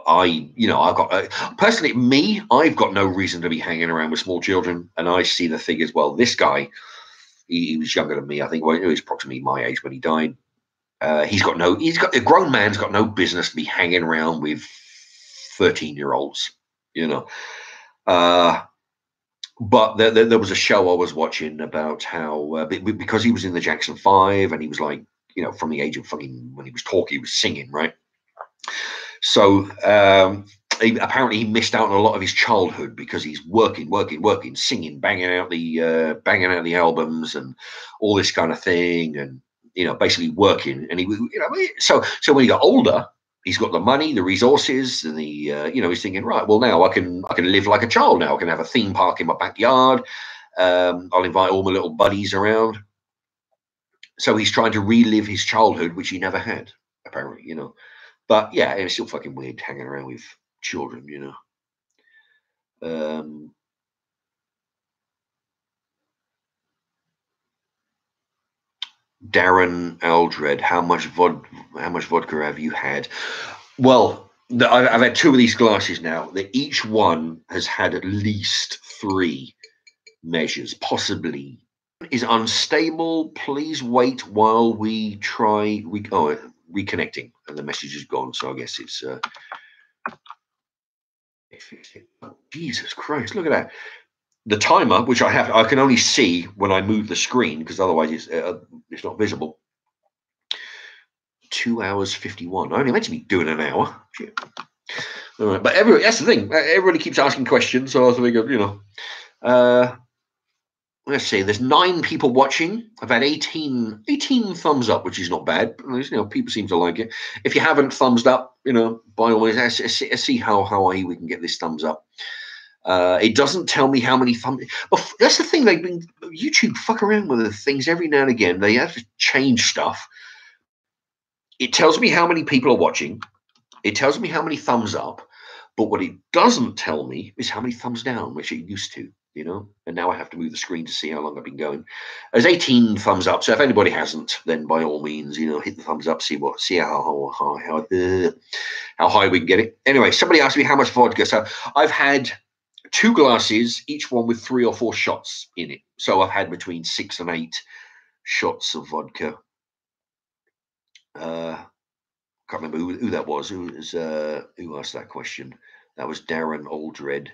I've got personally, me, I've got no reason to be hanging around with small children, and I see the thing as well. This guy, he was younger than me. I think, well, he was approximately my age when he died. A grown man's got no business to be hanging around with 13-year-olds. You know, but there was a show I was watching about how because he was in the Jackson 5 and he was like, you know, from the age of fucking when he was talking, he was singing, right? So apparently he missed out on a lot of his childhood because he's working, singing, banging out the albums and all this kind of thing, and you know, basically working. And he, you know, so when he got older, he's got the money, the resources, and the you know, he's thinking, right, well, now I can live like a child. Now I can have a theme park in my backyard. I'll invite all my little buddies around. So he's trying to relive his childhood, which he never had, apparently, you know. But yeah, it's still fucking weird hanging around with children, you know. Darren Eldred, how much vodka have you had? Well, I've had 2 of these glasses now. Each one has had at least 3 measures, possibly. Is unstable. Please wait while we try reconnecting, and the message is gone. So I guess it's Jesus Christ! Look at that. The timer, which I can only see when I move the screen because otherwise it's not visible. 2 hours 51. I only meant to be doing an hour. Shit. All right, but that's the thing. Everybody keeps asking questions, so I think, you know. Let's see. There's 9 people watching. I've had 18 thumbs up, which is not bad. You know, people seem to like it. If you haven't thumbs up, you know, by all means, let's see how high we can get this thumbs up. It doesn't tell me how many thumbs. But that's the thing. YouTube fuck around with the things every now and again. They have to change stuff. It tells me how many people are watching. It tells me how many thumbs up. But what it doesn't tell me is how many thumbs down, which it used to, you know. And now I have to move the screen to see how long I've been going. There's 18 thumbs up. So if anybody hasn't, then by all means, you know, hit the thumbs up. See how high we can get it. Anyway, somebody asked me how much vodka. So I've had 2 glasses, each one with 3 or 4 shots in it. So I've had between 6 and 8 shots of vodka. Can't remember who that was. Who asked that question? That was Darren Aldred.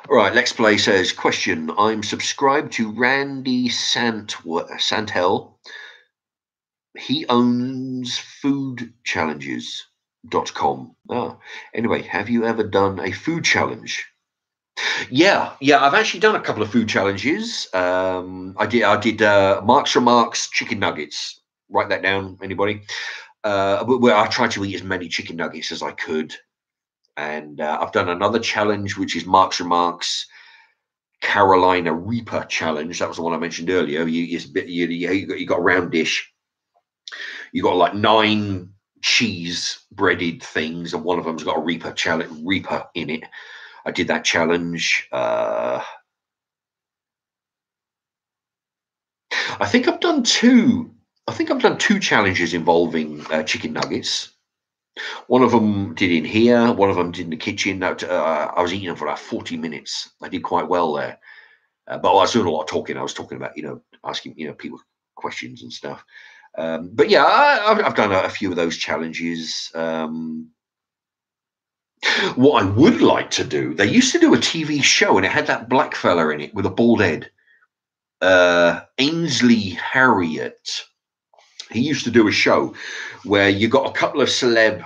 All right, Lex Play says, question. I'm subscribed to Randy Santel. He owns foodchallenges.com. Anyway, have you ever done a food challenge? Yeah, I've actually done a couple of food challenges. I did Mark's Remarks chicken nuggets. Write that down, anybody. Where I tried to eat as many chicken nuggets as I could. And I've done another challenge, which is Mark's Remarks Carolina Reaper challenge. That was the one I mentioned earlier. You got a round dish. You got like 9 cheese breaded things, and one of them's got a Reaper in it. I did that challenge. I think I've done 2. I think I've done 2 challenges involving chicken nuggets. One of them did in here. One of them did in the kitchen. I was eating them for about 40 minutes. I did quite well there. But I was doing a lot of talking. I was talking about, you know, asking, you know, people questions and stuff. But yeah, I've done a few of those challenges. What I would like to do, they used to do a TV show and it had that black fella in it with a bald head. Ainsley Harriott. He used to do a show where you got a couple of celeb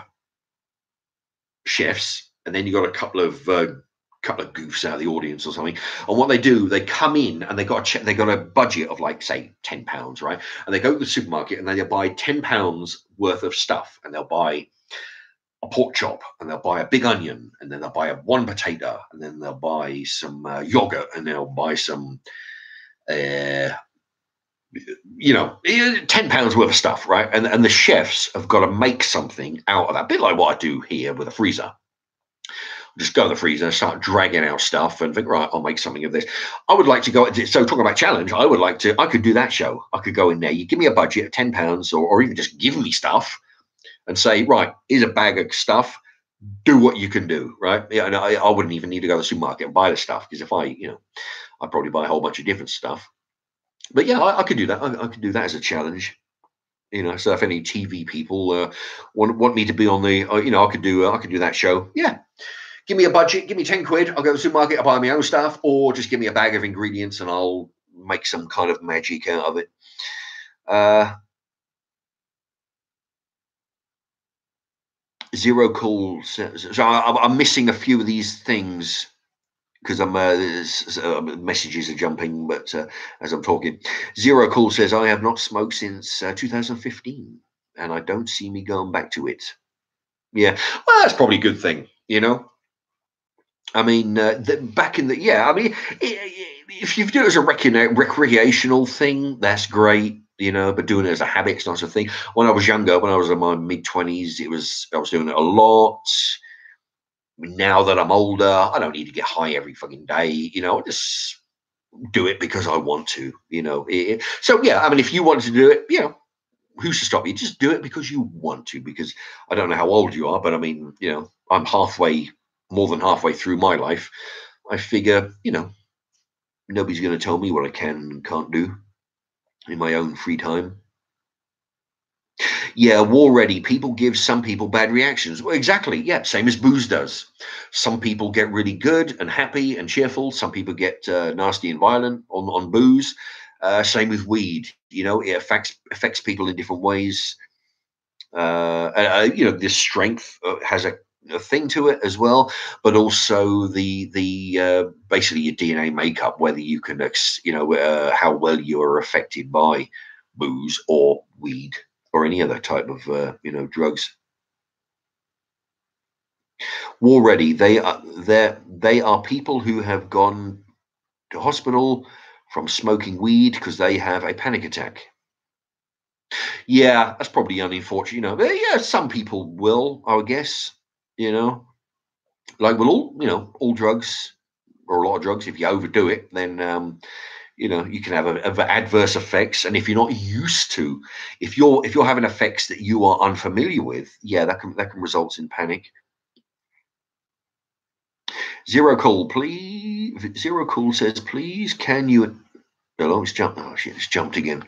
chefs and then you got a couple of goofs out of the audience or something. And what they do, they come in and they got a budget of like, say, £10, right? And they go to the supermarket and they'll buy £10 worth of stuff, and they'll buy a pork chop, and they'll buy a big onion, and then they'll buy 1 potato, and then they'll buy some yogurt, and they'll buy some £10 worth of stuff, right? And the chefs have got to make something out of that. A bit like what I do here with a freezer. Just go to the freezer, start dragging out stuff, and think, right, I'll make something of this. I would like to go. So talking about challenge, I could do that show. I could go in there. You give me a budget of £10, or even just give me stuff, and say, right, here's a bag of stuff. Do what you can do, right? Yeah, and I wouldn't even need to go to the supermarket and buy the stuff, because if I'd probably buy a whole bunch of different stuff. But yeah, I could do that. I could do that as a challenge. So if any TV people want me to be on the, I could do that show. Yeah, give me a budget, give me 10 quid. I'll go to the supermarket, I'll buy my own stuff, or just give me a bag of ingredients and I'll make some kind of magic out of it. Zero calls. So I'm missing a few of these things because messages are jumping, but as I'm talking, Zero Cool says, I have not smoked since 2015 and I don't see me going back to it. Yeah, well, that's probably a good thing, I mean, back in the, yeah, I mean, if you do it as a recreational thing, that's great, but doing it as a habit, it's not a thing. When I was younger, when I was in my mid-20s, I was doing it a lot. Now that I'm older, I don't need to get high every fucking day, I just do it because I want to, So, yeah, I mean, if you want to do it, who's to stop you? Just do it because you want to, because I don't know how old you are, but I mean, I'm more than halfway through my life. I figure, nobody's going to tell me what I can and can't do in my own free time. Yeah, war ready. People give some people bad reactions. Well, exactly. Yeah, same as booze does. Some people get really good and happy and cheerful. Some people get nasty and violent on booze. Same with weed. It affects people in different ways. This strength has a thing to it as well, but also the basically your DNA makeup, whether you can, how well you are affected by booze or weed or any other type of drugs. War ready. They are people who have gone to hospital from smoking weed because they have a panic attack. Yeah, that's probably unfortunate. But yeah, some people will, I would guess. Like with all drugs or a lot of drugs. If you overdo it, then you can have adverse effects. And if you're not used to, if you're having effects that you are unfamiliar with, yeah, that can result in panic. Zero Cool, please. Zero Cool says, please, can you? Hello, it's jumped. Oh shit, it's jumped again.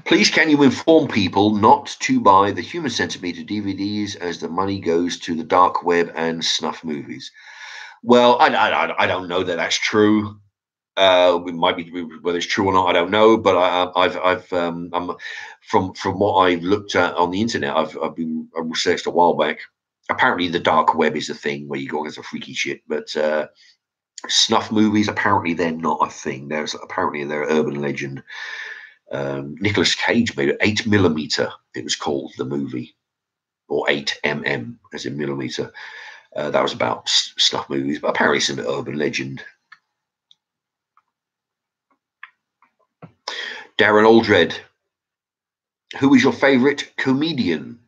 Please, can you inform people not to buy the Human Centimeter DVDs as the money goes to the dark web and snuff movies? Well, I don't know that that's true. It might be whether it's true or not. I don't know, but I'm from what I looked at on the internet. I researched a while back. Apparently, the dark web is a thing where you go into freaky shit, but snuff movies apparently they're not a thing. They're urban legend. Nicolas Cage made it 8mm. It was called the movie, or 8mm as in millimeter. That was about snuff movies, but apparently it's an urban legend. Darren Aldred, who is your favorite comedian?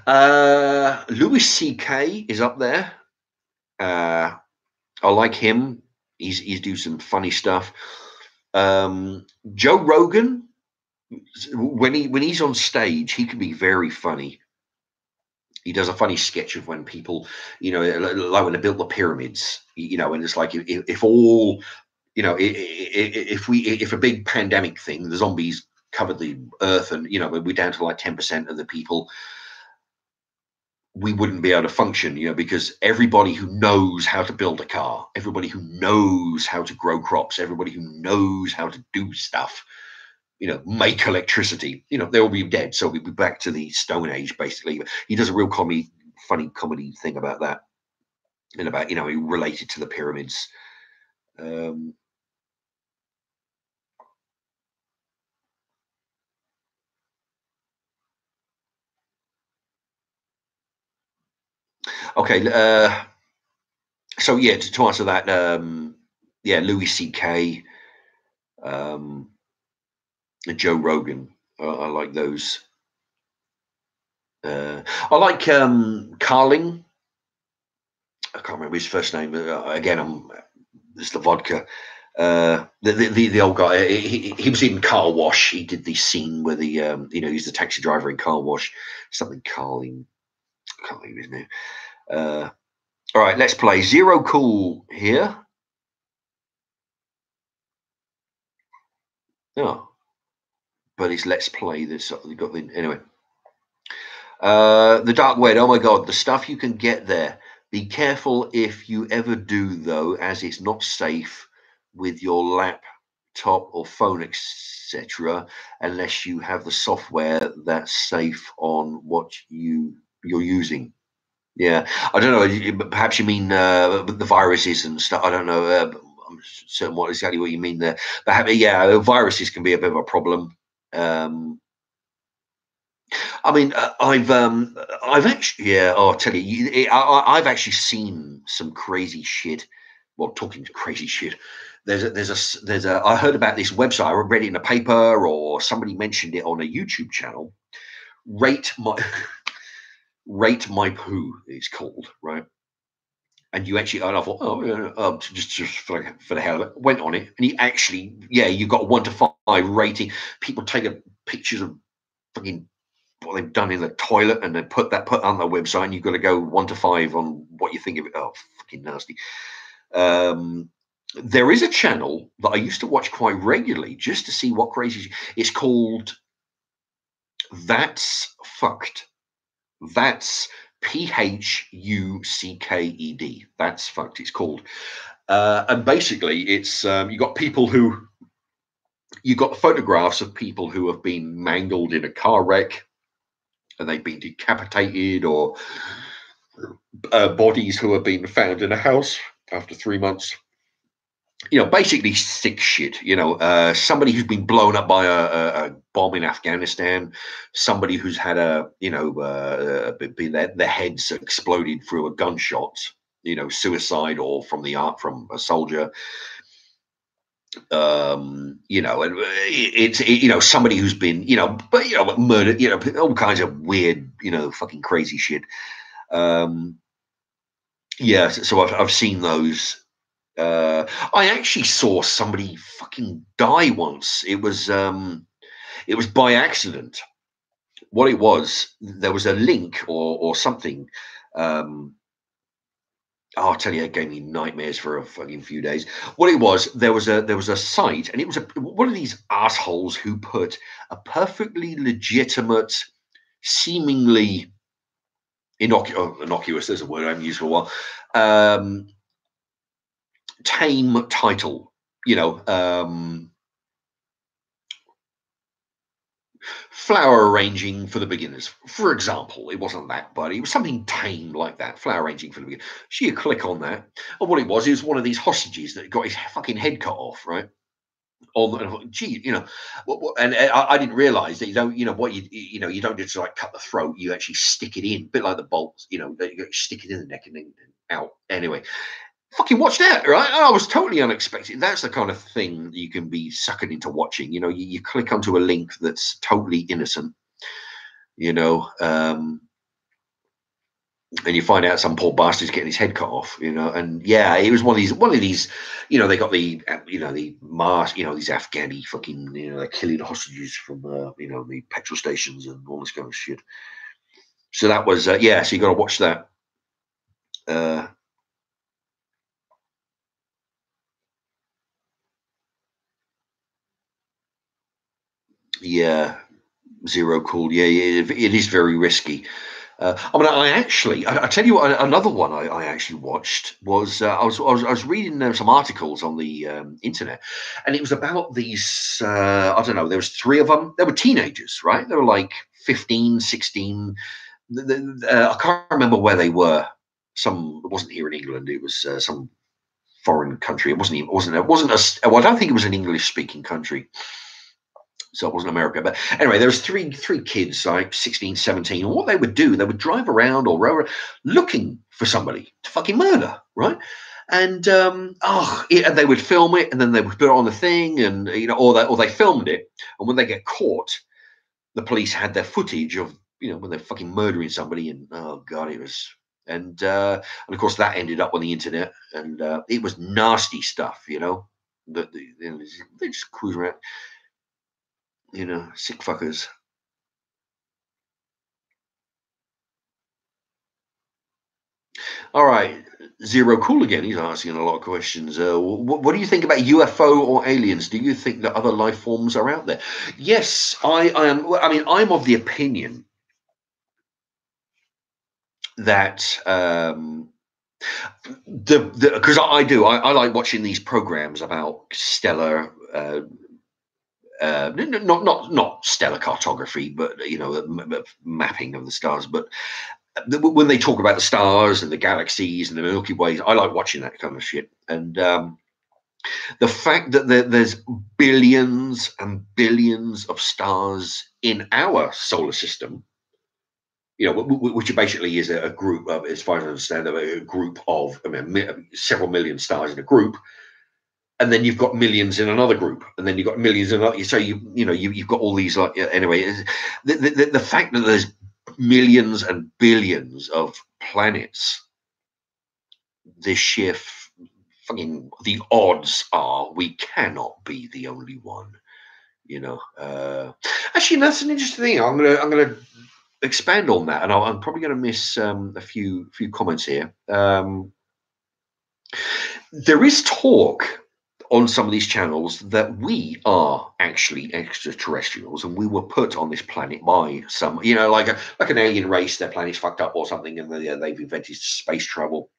Louis C.K. is up there. I like him. He's do some funny stuff. Joe Rogan, when he's on stage, he can be very funny. He does a funny sketch of when people, like when they built the pyramids, and it's like if all, if a big pandemic thing, the zombies covered the earth, and we're down to like 10% of the people, we wouldn't be able to function, because everybody who knows how to build a car, everybody who knows how to grow crops, everybody who knows how to do stuff, make electricity, they'll be dead. So we'll be back to the Stone Age, basically. He does a real funny comedy thing about that, and about, related to the pyramids. Okay, so yeah, to answer that, yeah, Louis C.K. and Joe Rogan. I like those. I like Carling. I can't remember his first name. Again, it's the vodka. The old guy. He was in Car Wash. He did the scene where he's the taxi driver in Car Wash. Something Carling. I can't think of his name. All right, let's play Zero Cool here. Oh, but it's let's play this. We got the anyway. The dark web. Oh my god, the stuff you can get there. Be careful if you ever do, though, as it's not safe with your laptop or phone, etc., unless you have the software that's safe on what you're using. Yeah, I don't know. Perhaps you mean the viruses and stuff. I don't know. I'm certain what exactly what you mean there. But yeah, viruses can be a bit of a problem. I mean, I've actually, yeah. Oh, I'll tell you, I've actually seen some crazy shit. Well, talking crazy shit. I heard about this website. I read it in a paper, or somebody mentioned it on a YouTube channel. Rate my Rate My Poo. It's called, right? And you actually, and I thought, oh, yeah, just for the hell of it, went on it, and you actually, yeah, you got 1 to 5 rating. People taking pictures of fucking what they've done in the toilet, and then put on their website, and you've got to go 1 to 5 on what you think of it. Oh, fucking nasty. There is a channel that I used to watch quite regularly just to see what crazy. It's called That's Fucked. That's PHUCKED. That's Fucked. It's called, and basically, it's you got people who. You got photographs of people who have been mangled in a car wreck, and they've been decapitated, or bodies who have been found in a house after 3 months. Basically sick shit. Somebody who's been blown up by a bomb in Afghanistan, somebody who's had their heads exploded through a gunshot. Suicide, or from a soldier. And it's somebody who's been murdered. All kinds of weird, fucking crazy shit. Yeah, so I've seen those. I actually saw somebody fucking die once. It was by accident. What it was, there was a link or something. I'll tell you, it gave me nightmares for a fucking few days. What it was, there was a site, and it was one of these assholes who put a perfectly legitimate, seemingly innocuous. There's a word I haven't used for a while. Tame title, flower arranging for the beginners, for example. It wasn't that, but it was something tame like that. Flower arranging for the beginners. So you click on that, and what it was one of these hostages that got his fucking head cut off, right? Gee, and I didn't realize that you don't, you don't just like cut the throat. You actually stick it in, a bit like the bolts, you stick it in the neck and then out. Anyway, fucking watch that, right? I was totally unexpected. That's the kind of thing that you can be suckered into watching. You click onto a link that's totally innocent, and you find out some poor bastard's getting his head cut off, and yeah, it was one of these, they got the mask, these Afghani fucking, they're killing hostages from, the petrol stations and all this kind of shit. So that was, yeah, so you got to watch that. Yeah, Zero Cool. Yeah, it is very risky. I tell you what, another one I actually watched was I was reading some articles on the internet, and it was about these. I don't know. There was 3 of them. They were teenagers, right? They were like 15, 16. I can't remember where they were. It wasn't here in England. It was some foreign country. It wasn't. Well, I don't think it was an English-speaking country. So it wasn't America. But anyway, there was three kids, like 16, 17. And what they would do, they would drive around or row around looking for somebody to fucking murder, right? And and they would film it, and then they would put it on the thing, and or they filmed it, and when they get caught, the police had their footage of when they're fucking murdering somebody, and oh god, it was. And of course that ended up on the internet, and it was nasty stuff, that they just cruise around, sick fuckers. All right, Zero Cool again. He's asking a lot of questions. What do you think about UFO or aliens? Do you think that other life forms are out there? Yes, I am. Well, I mean, I'm of the opinion that because I like watching these programs about stellar. Not stellar cartography, but mapping of the stars. But when they talk about the stars and the galaxies and the Milky Ways, I like watching that kind of shit. And the fact that there's billions and billions of stars in our solar system, which basically is a group of, as far as I understand, a group of several million stars in a group, and then you've got millions in another group, and then you've got millions in another. So you've got all these anyway. The fact that there's millions and billions of planets, this shift, fucking the odds are we cannot be the only one. Actually, that's an interesting thing. I'm gonna expand on that, and I'm probably going to miss a few comments here. There is talk on some of these channels that we are actually extraterrestrials, and we were put on this planet by some, like an alien race. Their planet's fucked up or something, and they've invented space travel.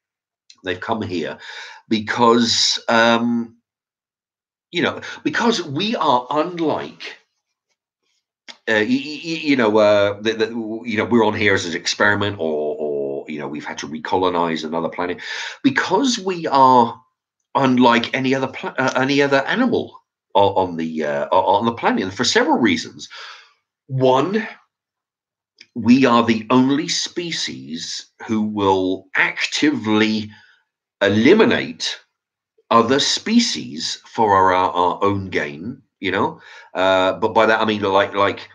They've come here because because we are unlike. We're on here as an experiment, or we've had to recolonize another planet because we are unlike any other animal on the planet, and for several reasons. One, we are the only species who will actively eliminate other species for our own gain. But by that I mean like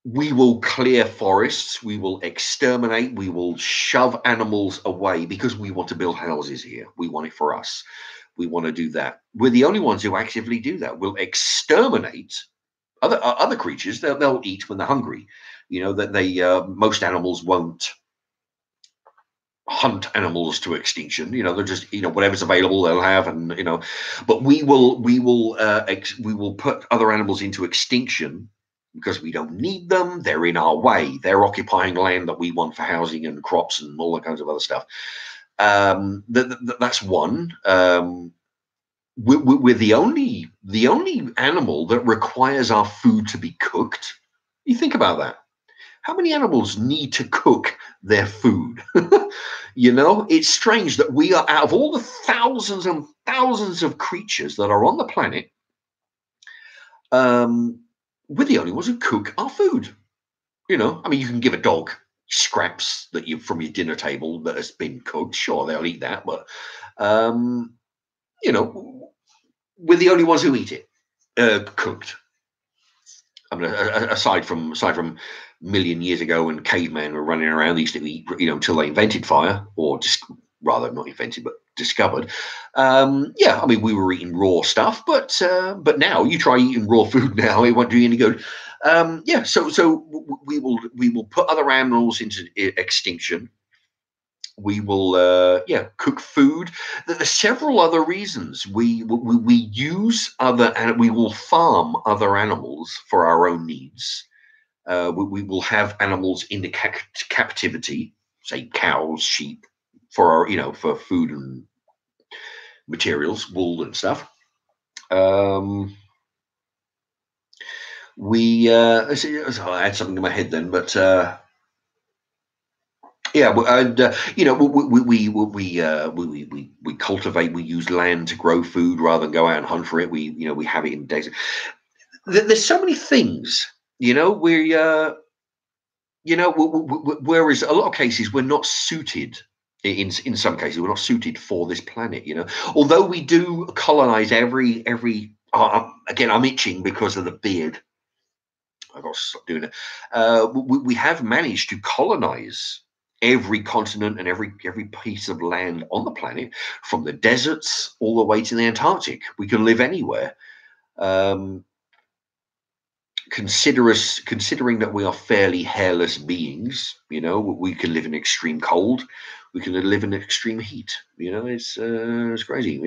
we will clear forests, we will exterminate, we will shove animals away because we want to build houses here. We want it for us. We want to do that. We're the only ones who actively do that. We'll exterminate other creatures. They'll eat when they're hungry. That they most animals won't hunt animals to extinction. They're just whatever's available they'll have, and but we will put other animals into extinction because we don't need them. They're in our way. They're occupying land that we want for housing and crops and all that kinds of other stuff. That's one. We're the only animal that requires our food to be cooked. You think about that. How many animals need to cook their food? It's strange that we are, out of all the thousands and thousands of creatures that are on the planet, we're the only ones who cook our food. I mean, you can give a dog scraps from your dinner table that has been cooked. Sure, they'll eat that, but we're the only ones who eat it cooked. I mean, aside from a million years ago when cavemen were running around, they used to eat, until they invented fire, or just rather not invented, but discovered. I mean, we were eating raw stuff, but now you try eating raw food now, it won't do you any good. So we will put other animals into extinction. We will cook food. There's several other reasons. We use other, and we will farm other animals for our own needs. We will have animals into captivity, say cows, sheep, for our, for food and materials, wool and stuff. I had something in my head then, but and we cultivate. We use land to grow food rather than go out and hunt for it. We have it in desert. There's so many things, whereas a lot of cases we're not suited In some cases, we're not suited for this planet. Although we do colonize every. Again, I'm itching because of the beard. I've got to stop doing it. We have managed to colonize every continent and every piece of land on the planet, from the deserts all the way to the Antarctic. We can live anywhere. Um, considering that we are fairly hairless beings, we can live in extreme cold, we can live in extreme heat. It's crazy.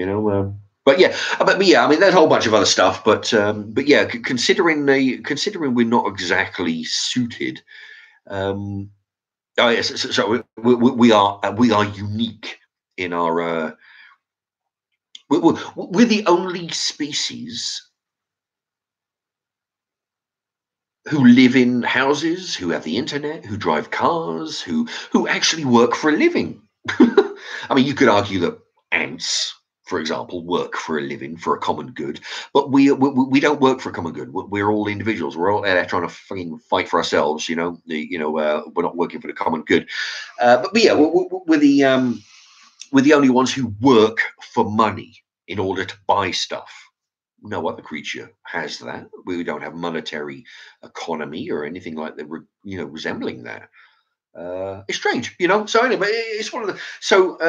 But yeah, I mean, there's a whole bunch of other stuff. But yeah, considering we're not exactly suited. Oh yes, so we are unique in our. We're the only species who live in houses, who have the internet, who drive cars, who actually work for a living. I mean, you could argue that ants, for example, work for a living, for a common good, but we don't work for a common good. We're all individuals. We're all there trying to fucking fight for ourselves. We're not working for the common good. But yeah, we're the only ones who work for money in order to buy stuff. No other creature has that. We don't have monetary economy or anything like that, resembling that. It's strange. So anyway, it's one of the. So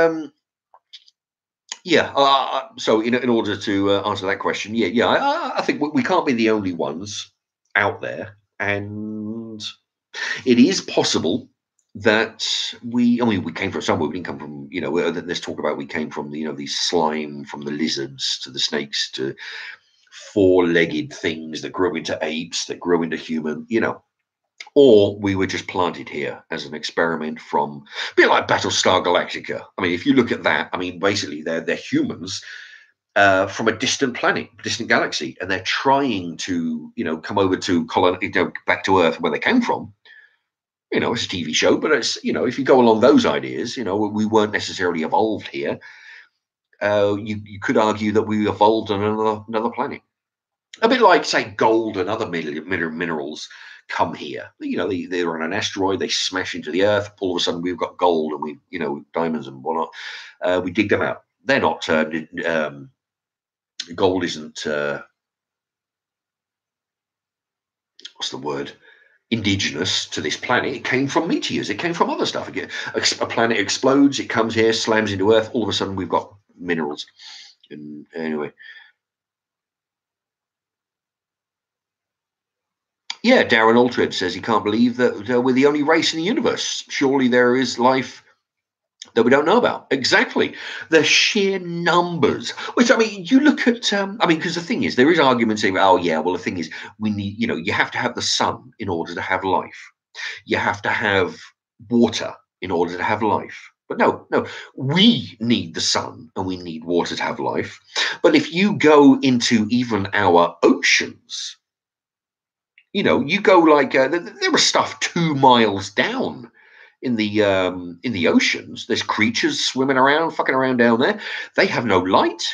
yeah. So in order to answer that question, yeah, I think we can't be the only ones out there, and it is possible that I mean, we came from somewhere. We didn't come from. There's talk about we came from these slime, from the lizards to the snakes to four-legged things that grew into apes, that grew into human, or we were just planted here as an experiment from a bit like Battlestar Galactica. I mean, if you look at that, I mean, basically they're humans from a distant planet, distant galaxy, and they're trying to, come over to back to Earth where they came from. It's a TV show, but it's, if you go along those ideas, we weren't necessarily evolved here. You could argue that we evolved on another planet. A bit like, say, gold and other minerals come here. They're on an asteroid, they smash into the Earth. All of a sudden, we've got gold and diamonds and whatnot. We dig them out. They're not. Gold isn't. What's the word? Indigenous to this planet. It came from meteors. It came from other stuff. Again, a planet explodes. It comes here, slams into Earth. All of a sudden, we've got minerals. And anyway. Yeah, Darren Aldred says he can't believe that we're the only race in the universe. Surely there is life that we don't know about. Exactly. The sheer numbers. Which, I mean, you look at, because the thing is, there is argument saying, oh, yeah, well, the thing is, we need, you have to have the sun in order to have life. You have to have water in order to have life. But no, we need the sun and we need water to have life. But if you go into even our oceans, you go like there was stuff 2 miles down in the oceans. There's creatures swimming around, fucking around down there. They have no light.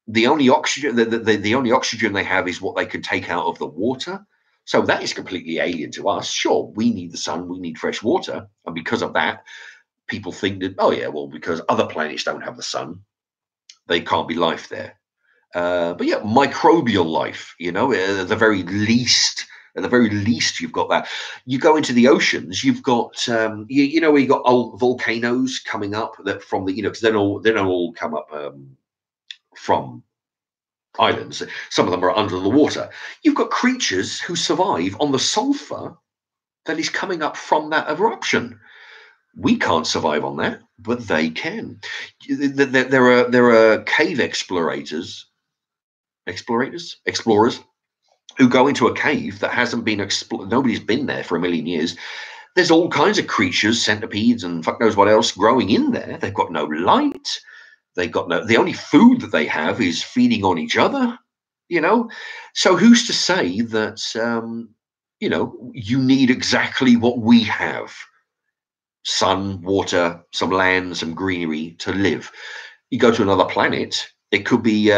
The only oxygen, the only oxygen they have is what they can take out of the water. So that is completely alien to us. Sure, we need the sun, we need fresh water, and because of that, people think that, oh yeah, well, because other planets don't have the sun, they can't be life there. But yeah, microbial life. At the very least. At the very least, you've got that. You go into the oceans, you've got, where you got old volcanoes coming up that from the, because they don't all come up from islands. Some of them are under the water. You've got creatures who survive on the sulfur that is coming up from that eruption. We can't survive on that, but they can. There are cave explorers who go into a cave that hasn't been explored. Nobody's been there for 1 million years. There's all kinds of creatures, centipedes and fuck knows what else, growing in there. They've got no light. They've got the only food that they have is feeding on each other. So who's to say that you need exactly what we have: sun, water, some land, some greenery to live. You go to another planet, it could be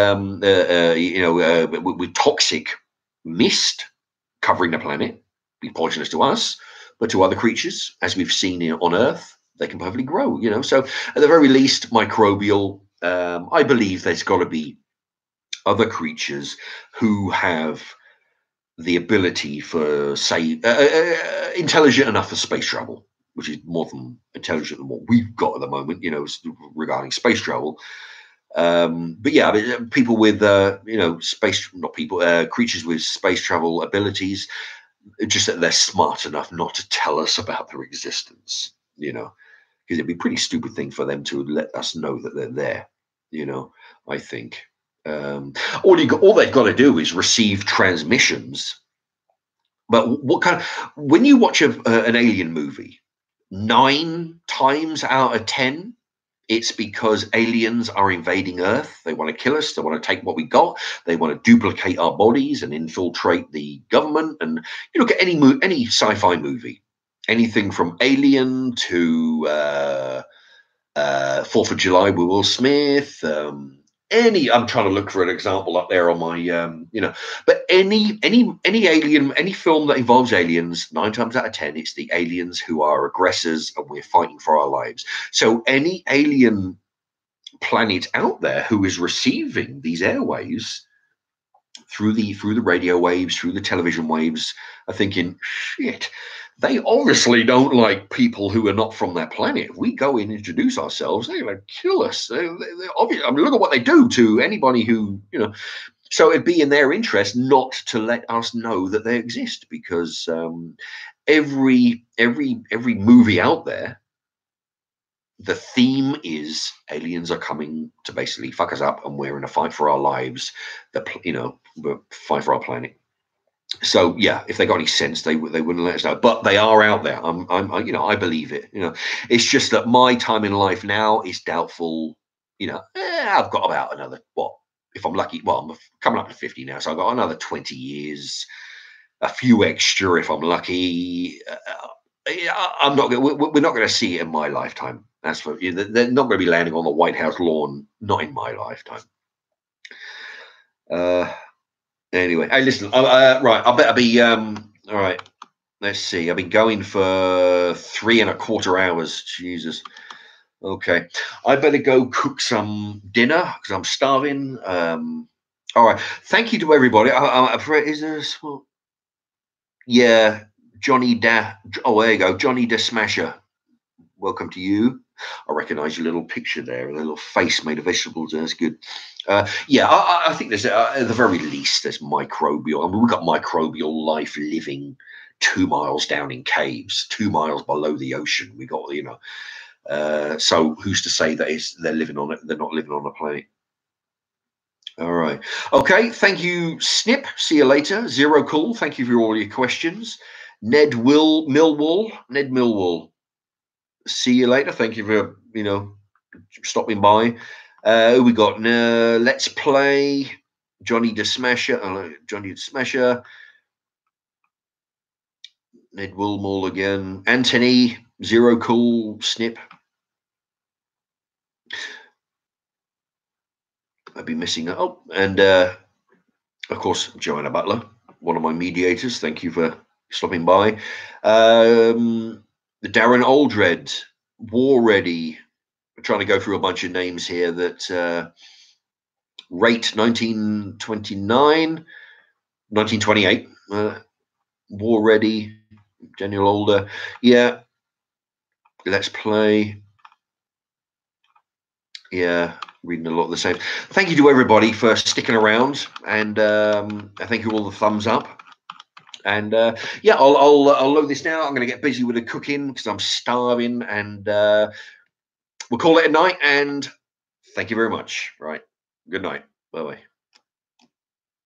with toxic mist covering the planet, be poisonous to us, but to other creatures, as we've seen on Earth, they can perfectly grow. So at the very least, microbial. I believe there's got to be other creatures who have the ability for, say, intelligent enough for space travel, which is more than intelligent than what we've got at the moment, regarding space travel. But yeah, people with, space, not people, creatures with space travel abilities, just that they're smart enough not to tell us about their existence, because it'd be a pretty stupid thing for them to let us know that they're there, I think. All they've got to do is receive transmissions. But when you watch an alien movie, 9 times out of 10, it's because aliens are invading Earth. They want to kill us. They want to take what we got. They want to duplicate our bodies and infiltrate the government. And you look at any sci-fi movie, anything from Alien to 4th of July with Will Smith. I'm trying to look for an example up there on my, but any alien, any film that involves aliens, 9 times out of 10, it's the aliens who are aggressors and we're fighting for our lives. So any alien planet out there who is receiving these airwaves through the radio waves, through the television waves, are thinking, shit, they obviously don't like people who are not from their planet. If we go in and introduce ourselves, they're going to kill us. They're obviously, I mean, look at what they do to anybody who, So it'd be in their interest not to let us know that they exist, because every movie out there, the theme is aliens are coming to basically fuck us up, and we're in a fight for our lives. We're fight for our planet. So yeah, if they got any sense, they wouldn't let us know. But they are out there. I believe it. It's just that my time in life now is doubtful. I've got about another, what, if I'm lucky. Well, I'm coming up to 50 now, so I've got another 20 years, a few extra if I'm lucky. I'm not. We're not going to see it in my lifetime. That's for you. They're not going to be landing on the White House lawn. Not in my lifetime. Anyway, hey, listen. Right, I better be. All right. Let's see. I've been going for 3.25 hours. Jesus. Okay. I better go cook some dinner because I'm starving. All right. Thank you to everybody. I'm afraid, is there a small? Yeah. Johnny Da. Oh, there you go. Johnny Da Smasher. Welcome to you. I recognise your little picture there, a little face made of vegetables. That's good. Yeah, I think there's, at the very least, there's microbial. I mean, we've got microbial life living 2 miles down in caves, 2 miles below the ocean. We got, so who's to say that they're living on it? They're not living on the planet. All right. Okay. Thank you, Snip. See you later. Zero Cool. Thank you for all your questions. Ned Millwall. See you later. Thank you for stopping by. We got Let's Play, Johnny Da Smasher, Ned Wilmore again, Anthony, Zero Cool, Snip. I'd be missing it. Oh, and of course Joanna Butler, one of my mediators. Thank you for stopping by. The Darren Aldred, War Ready. We're trying to go through a bunch of names here that Rate 1929, 1928, War Ready, Daniel Older. Yeah. Let's Play. Yeah, reading a lot of the same. Thank you to everybody for sticking around, and I thank you all the thumbs up. And yeah, I'll load this now. I'm going to get busy with the cooking because I'm starving, and we'll call it a night. And thank you very much. Right. Good night. Bye bye.